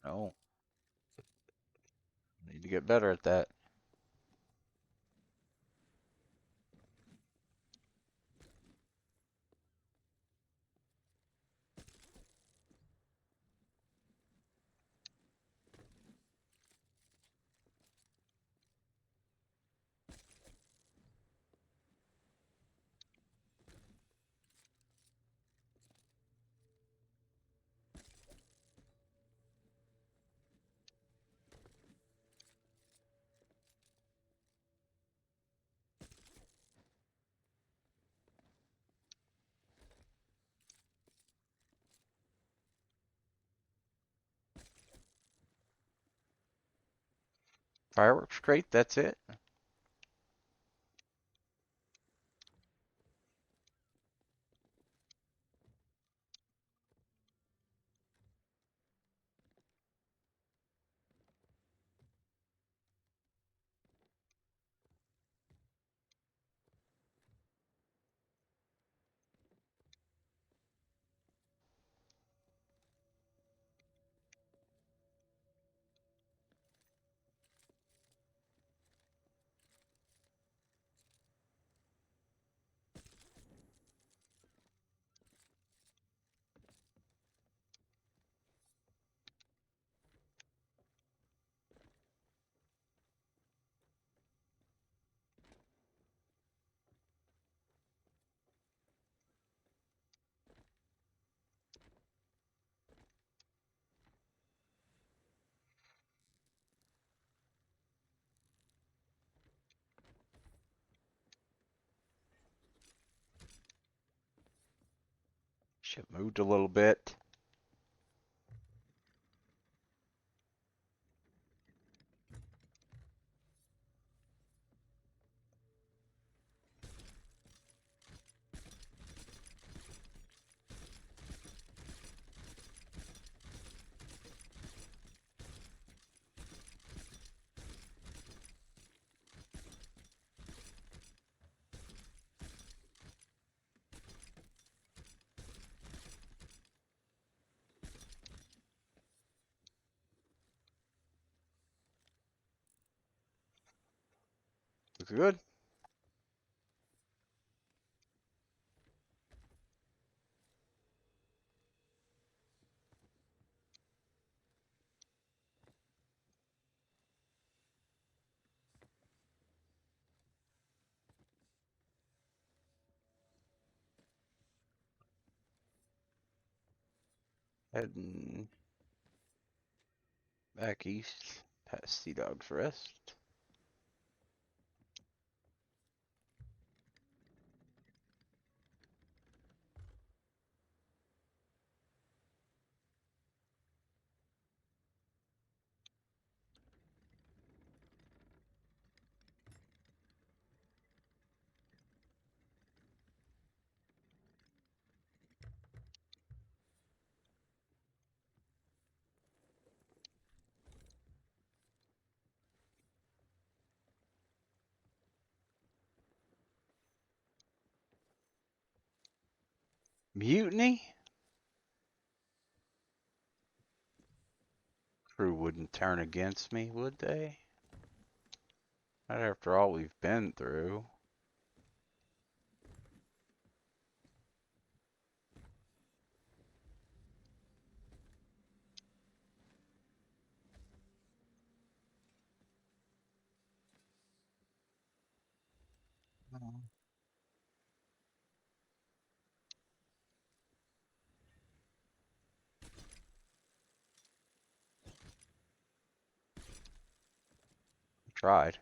No, need to get better at that. Fireworks crate, that's it. Shit moved a little bit. Looks good. Heading back east past Sea Dog's Rest. Mutiny? crew wouldn't turn against me, would they? Not after all we've been through. Tried.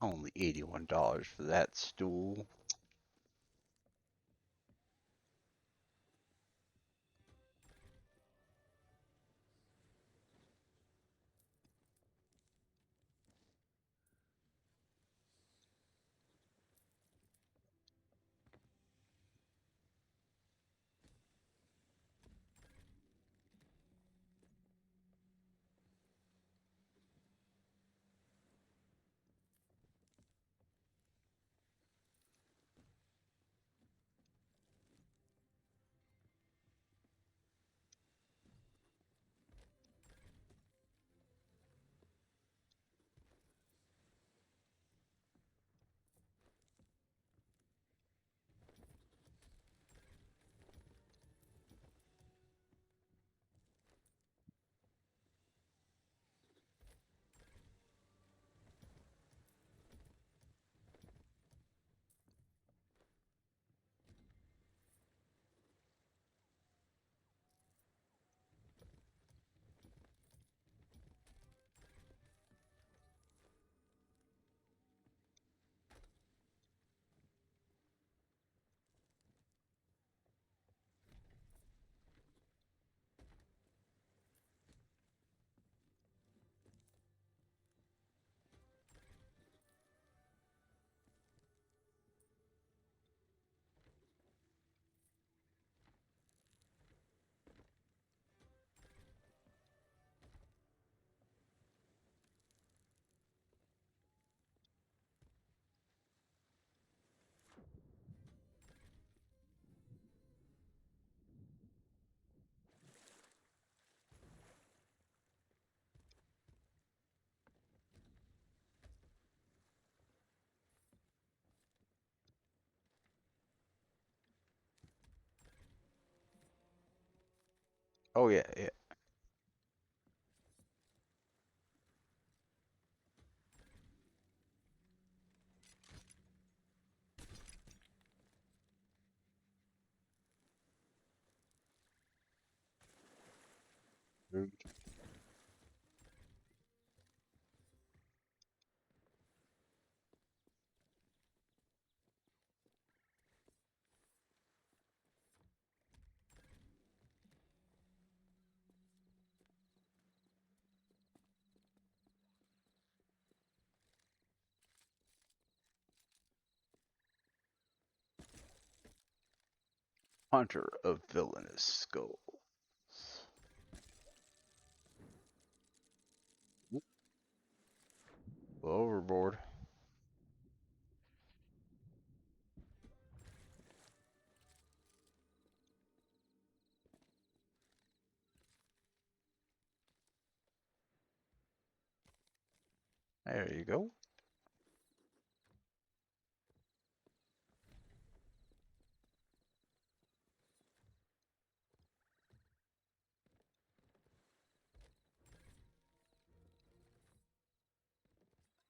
Only $81 for that stool. Oh yeah, yeah. Hunter of villainous skulls. Overboard. There you go.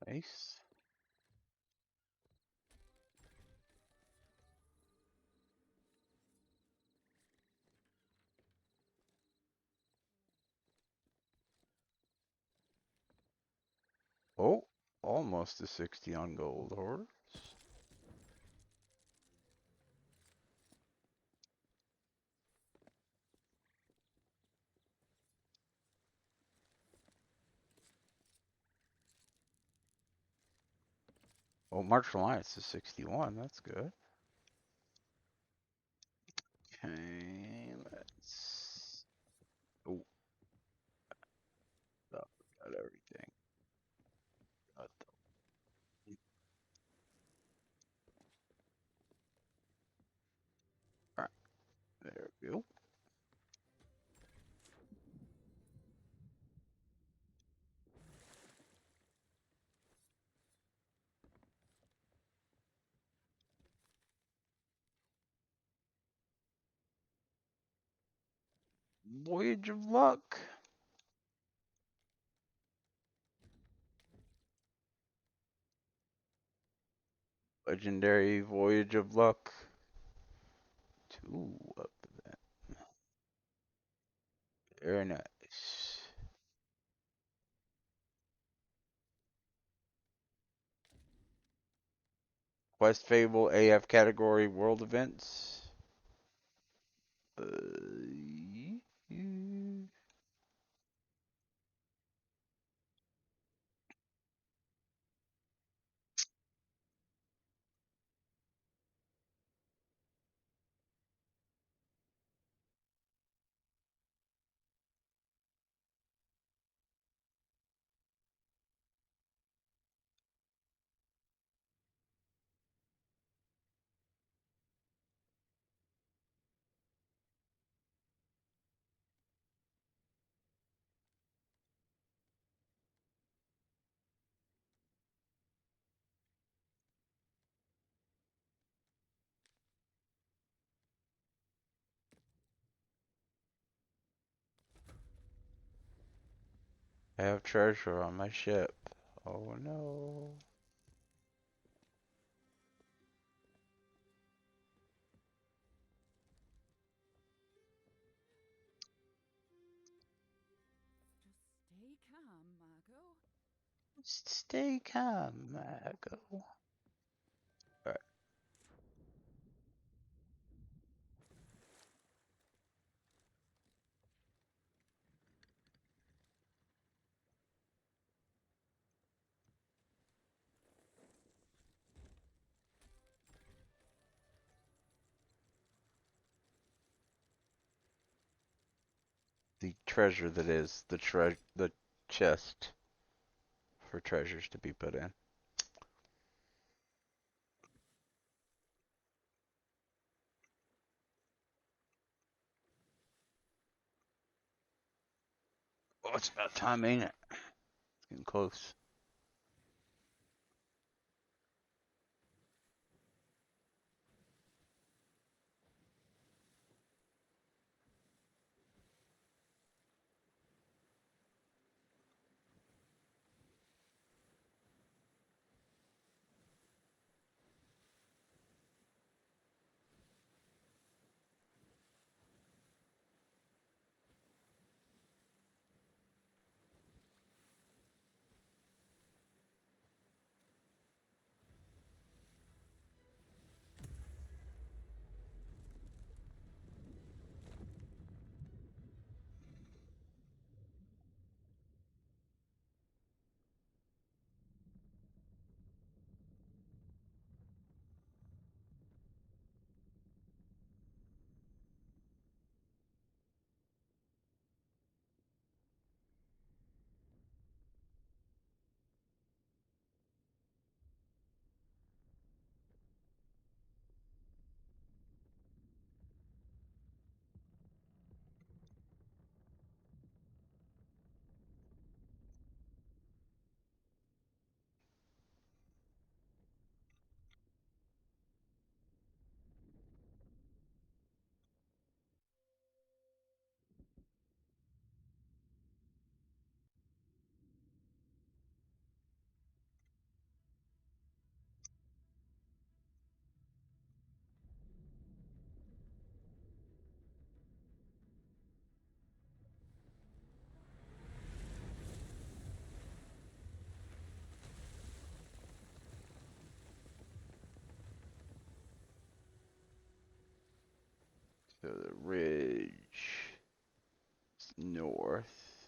Nice. Oh, almost a 60 on gold horse. Oh, March Alliance is 61. That's good. Okay, let's. Oh, got everything. Got the... Alright, there we go. Voyage of Luck. Legendary Voyage of Luck. 2 up that. Very nice. Quest Fable AF category world events. Uh, I have treasure on my ship. Oh no. Just stay calm, Margot. Just stay calm, Margo. Alright. The treasure that is the chest for treasures to be put in. Oh, it's about time, ain't it? It's getting close. So the ridge is north.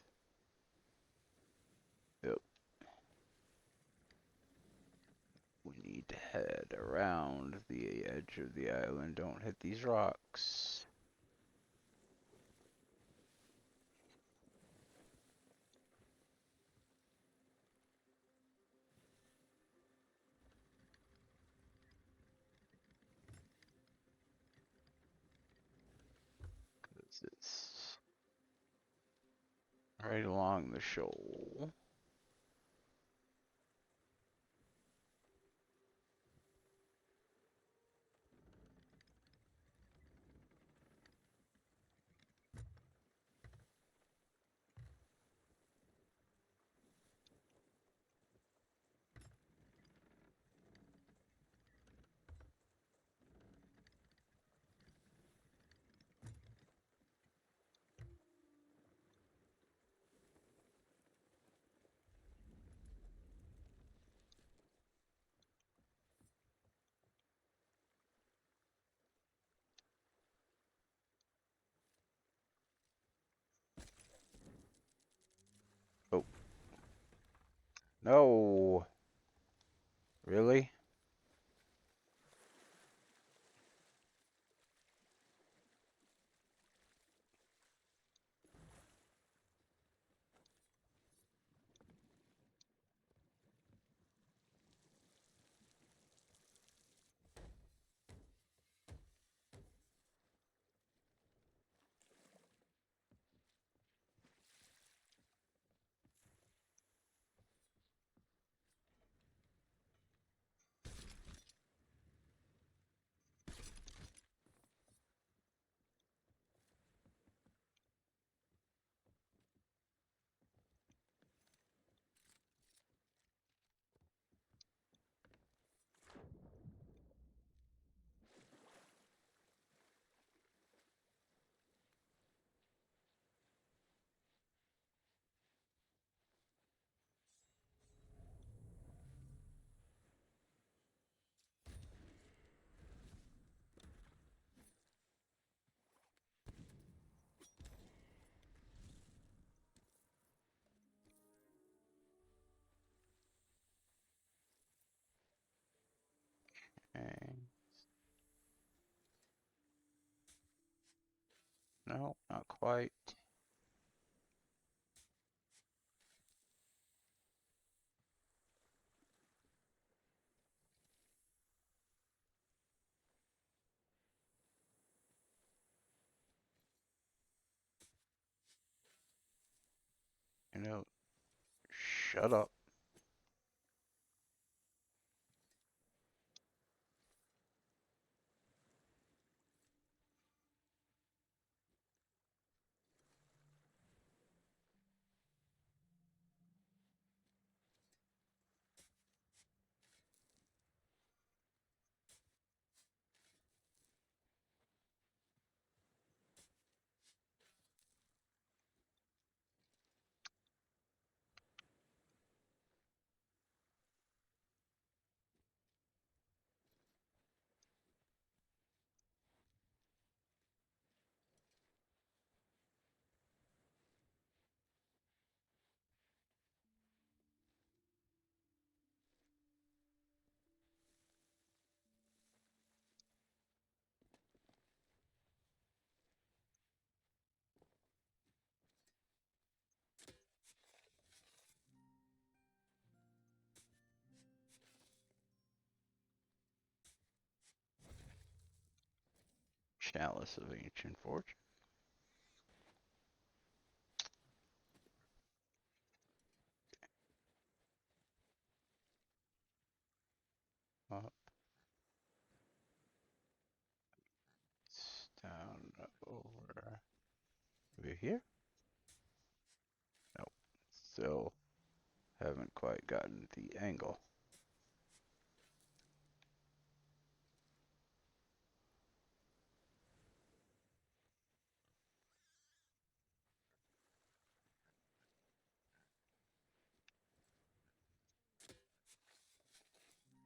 Yep. We need to head around the edge of the island. Don't hit these rocks. It's right along the shoal. Oh, no. Really? Okay. No, not quite. You know, shut up. Chalice of Ancient Fortune. Up, down, over. Over here? Nope. Still haven't quite gotten the angle.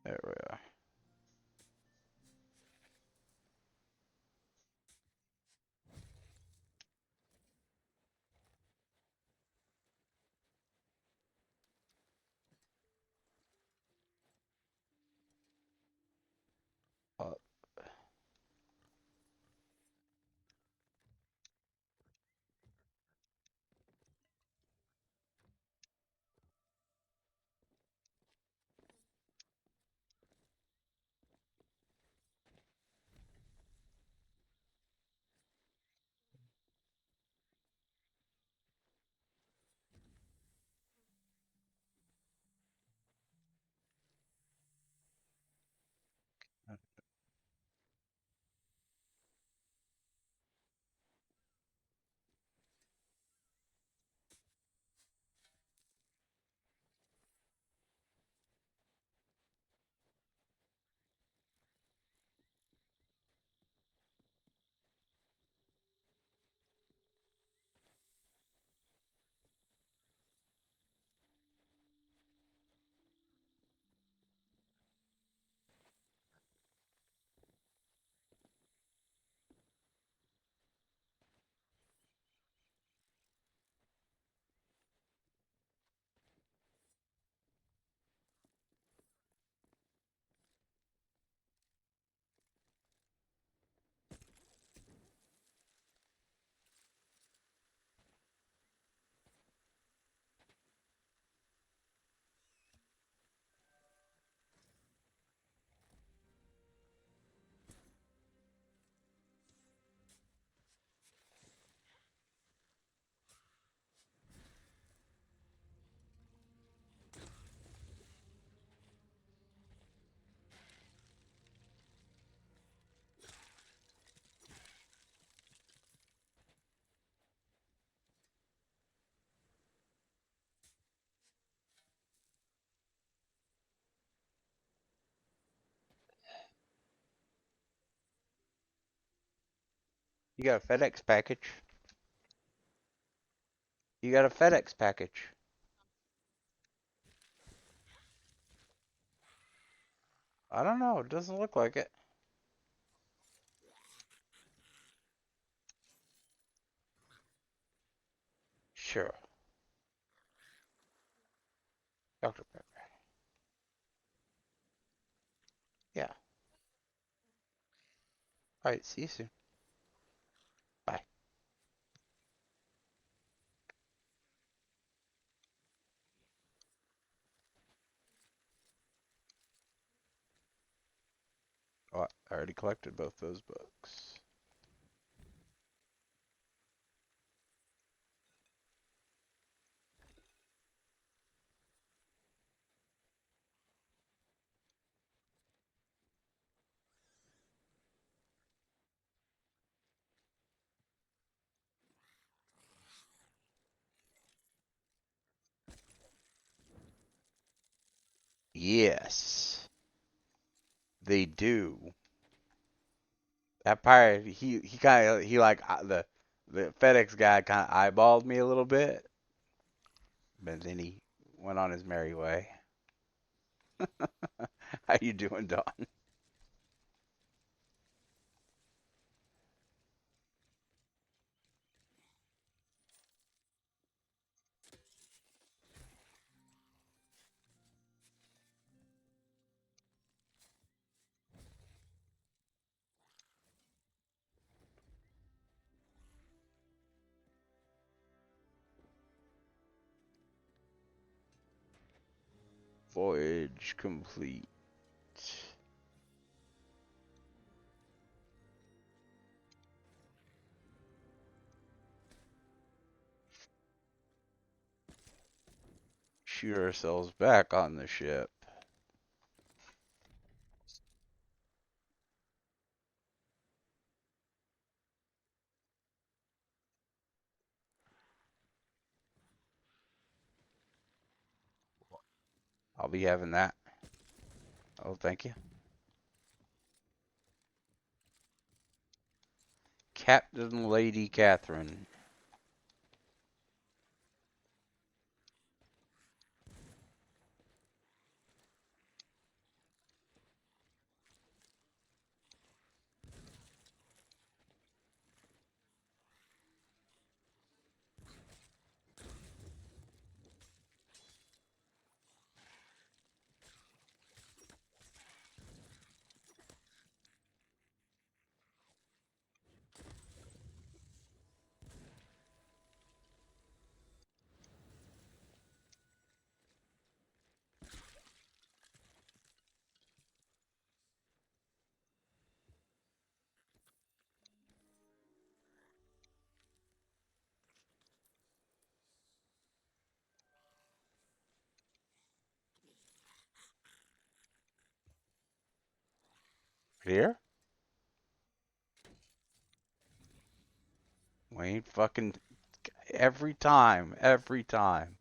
There we are. You got a FedEx package. You got a FedEx package. I don't know. It doesn't look like it. Sure. Dr. Pepper. Yeah. All right. See you soon. Bye. Oh, I already collected both those books. Yes, they do. That pirate, he kind of he like the FedEx guy kind of eyeballed me a little bit, but then he went on his merry way. How you doing, Don? Voyage complete. Shoot ourselves back on the ship. I'll be having that. Oh, thank you. Captain Lady Catherine. Here? We ain't fucking every time, every time.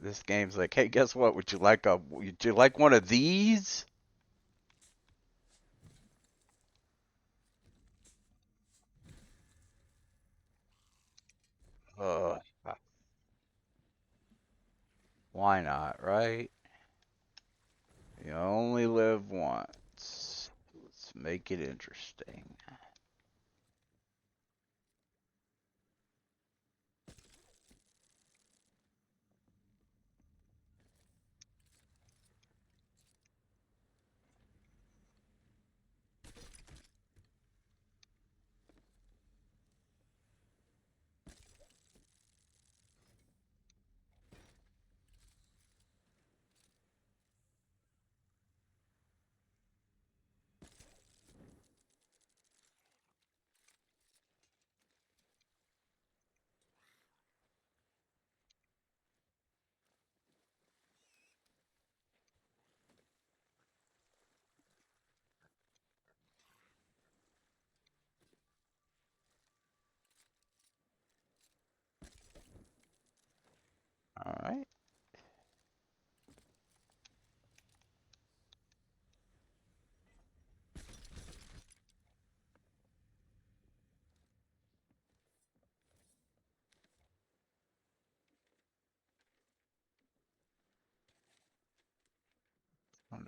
This game's like, hey, guess what? Would you like one of these? Ugh. Why not, right? You only live once. Let's make it interesting.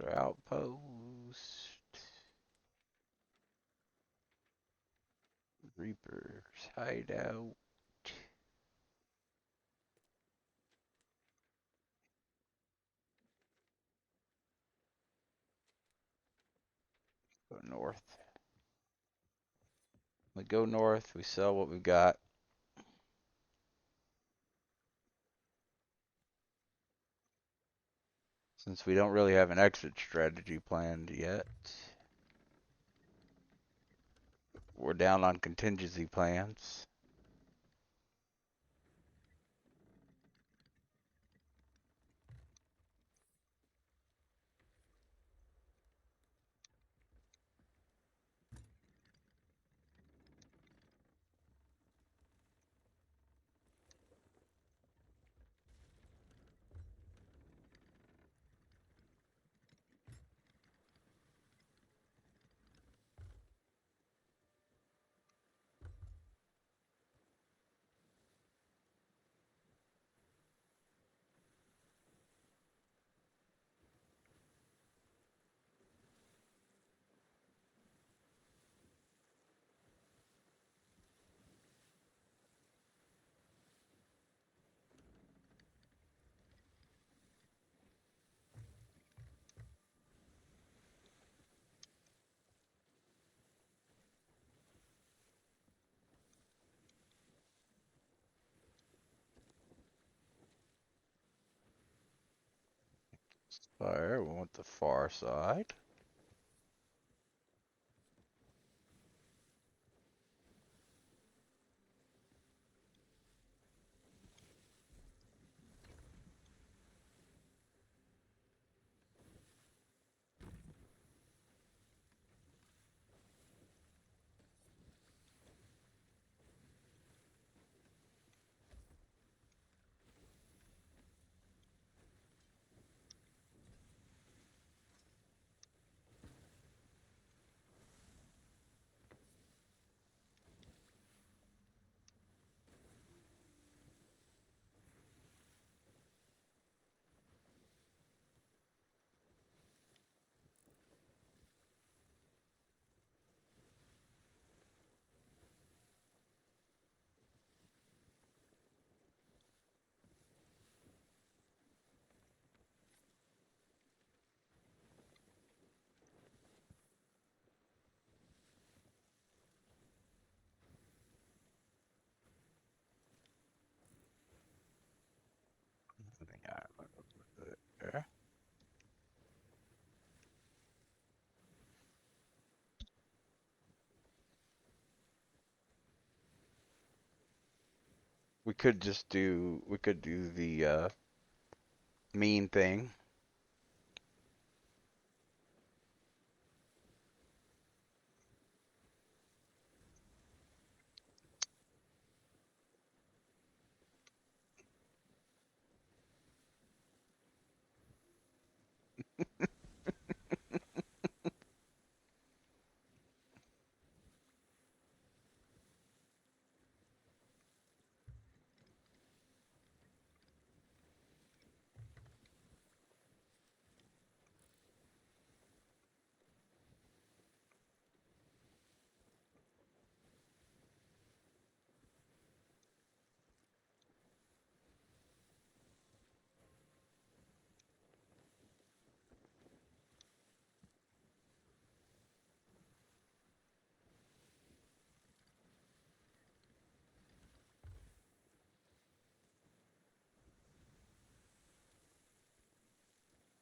Another outpost. Reaper's hideout. Go north. We go north, we sell what we've got. Since we don't really have an exit strategy planned yet, we're down on contingency plans. Fire, we want the far side. There. We could do the mean thing.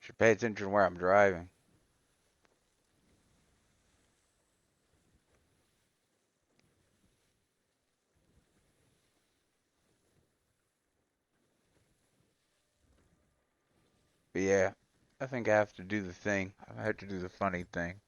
Should pay attention where I'm driving. But yeah, I think I have to do the thing. I have to do the funny thing.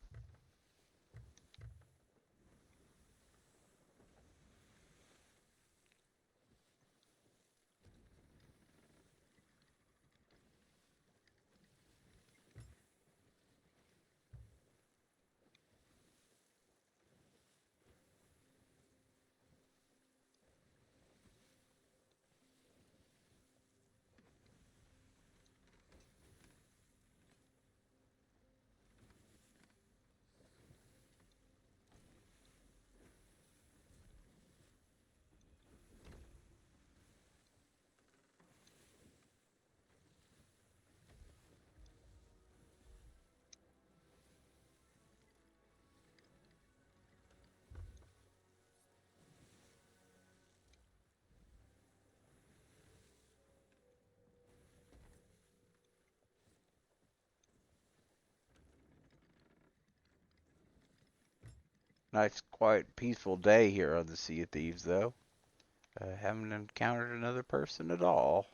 Nice, quiet, peaceful day here on the Sea of Thieves, though. Haven't encountered another person at all.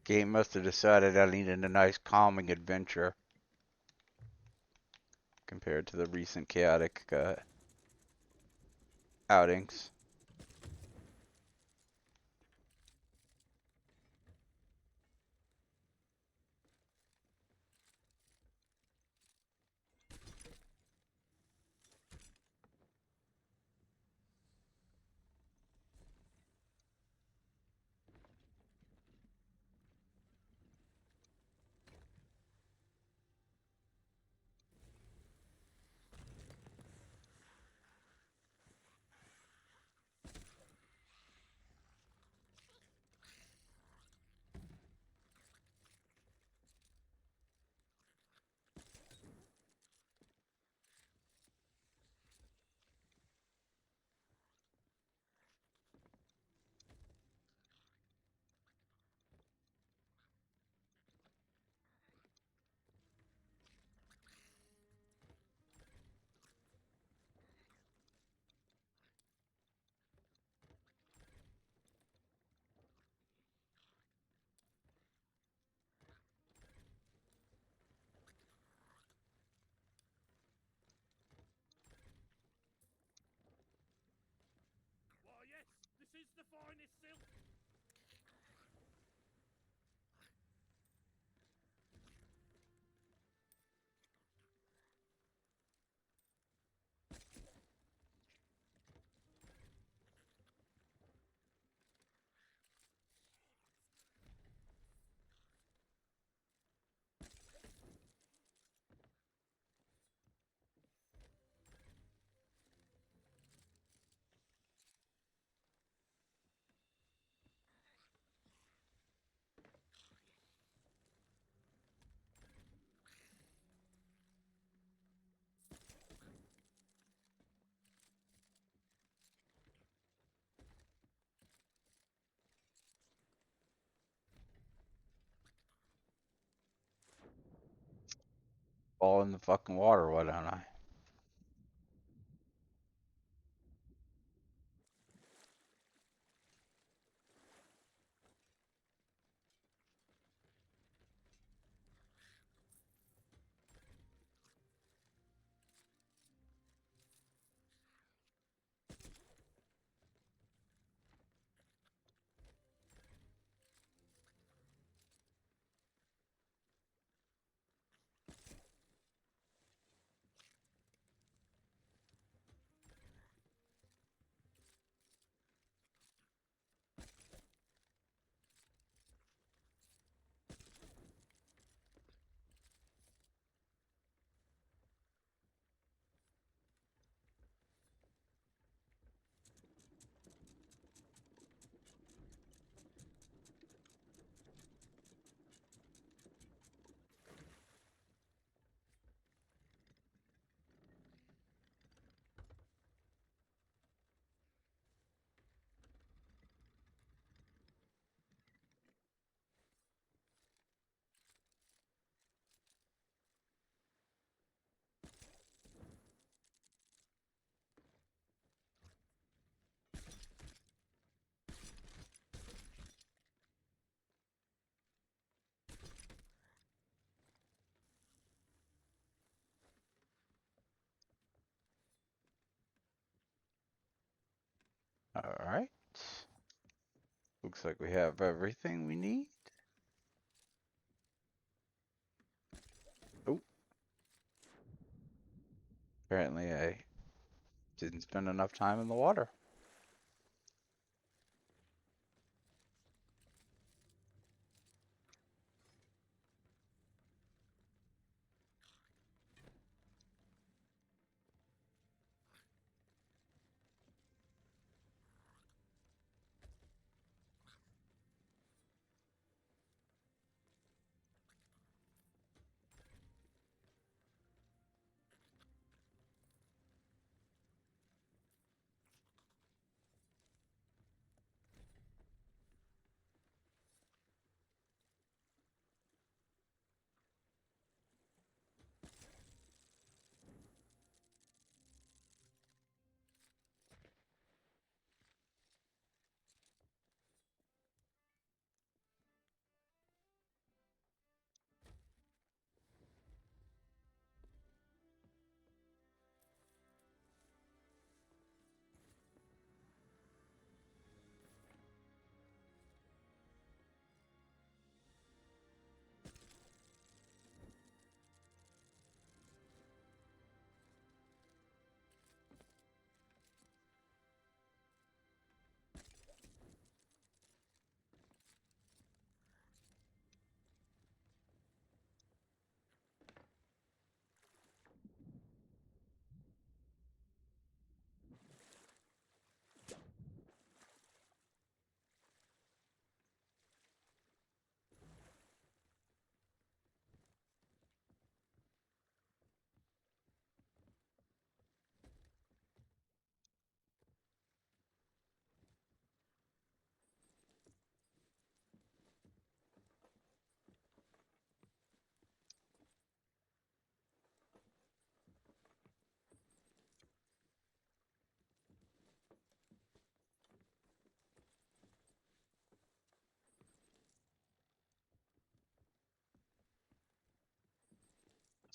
Game must have decided I needed a nice calming adventure compared to the recent chaotic outings. Why, yes, this is the finest silk. Fall in the fucking water, why don't I? Alright. Looks like we have everything we need. Oh, apparently I didn't spend enough time in the water.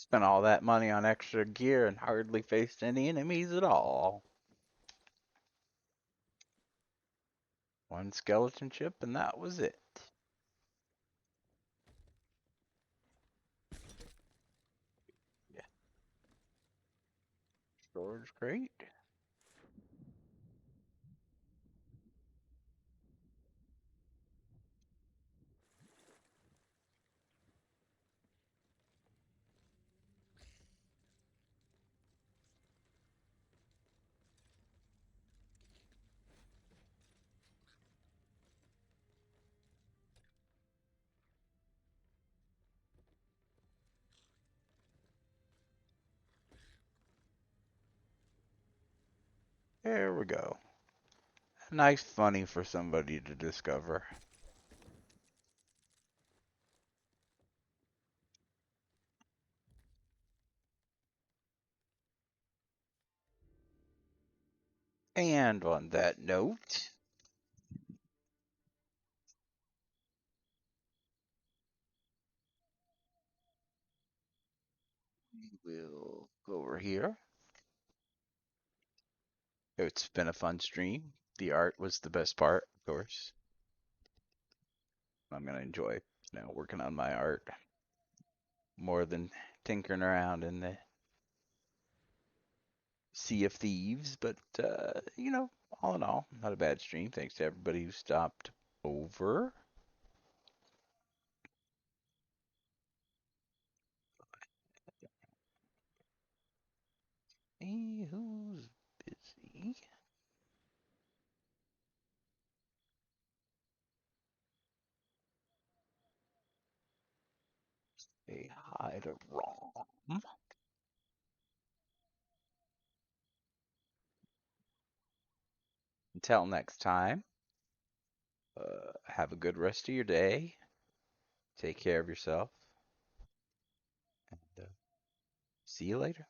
Spent all that money on extra gear and hardly faced any enemies at all. One skeleton ship, and that was it. Yeah. Storage crate. There we go. Nice funny for somebody to discover. And on that note, we'll go over here. It's been a fun stream. The art was the best part, of course. I'm gonna enjoy, working on my art more than tinkering around in the Sea of Thieves. But all in all, not a bad stream. Thanks to everybody who stopped over. Hey, who's busy? Say hi to Rom. Until next time, have a good rest of your day. Take care of yourself. And see you later.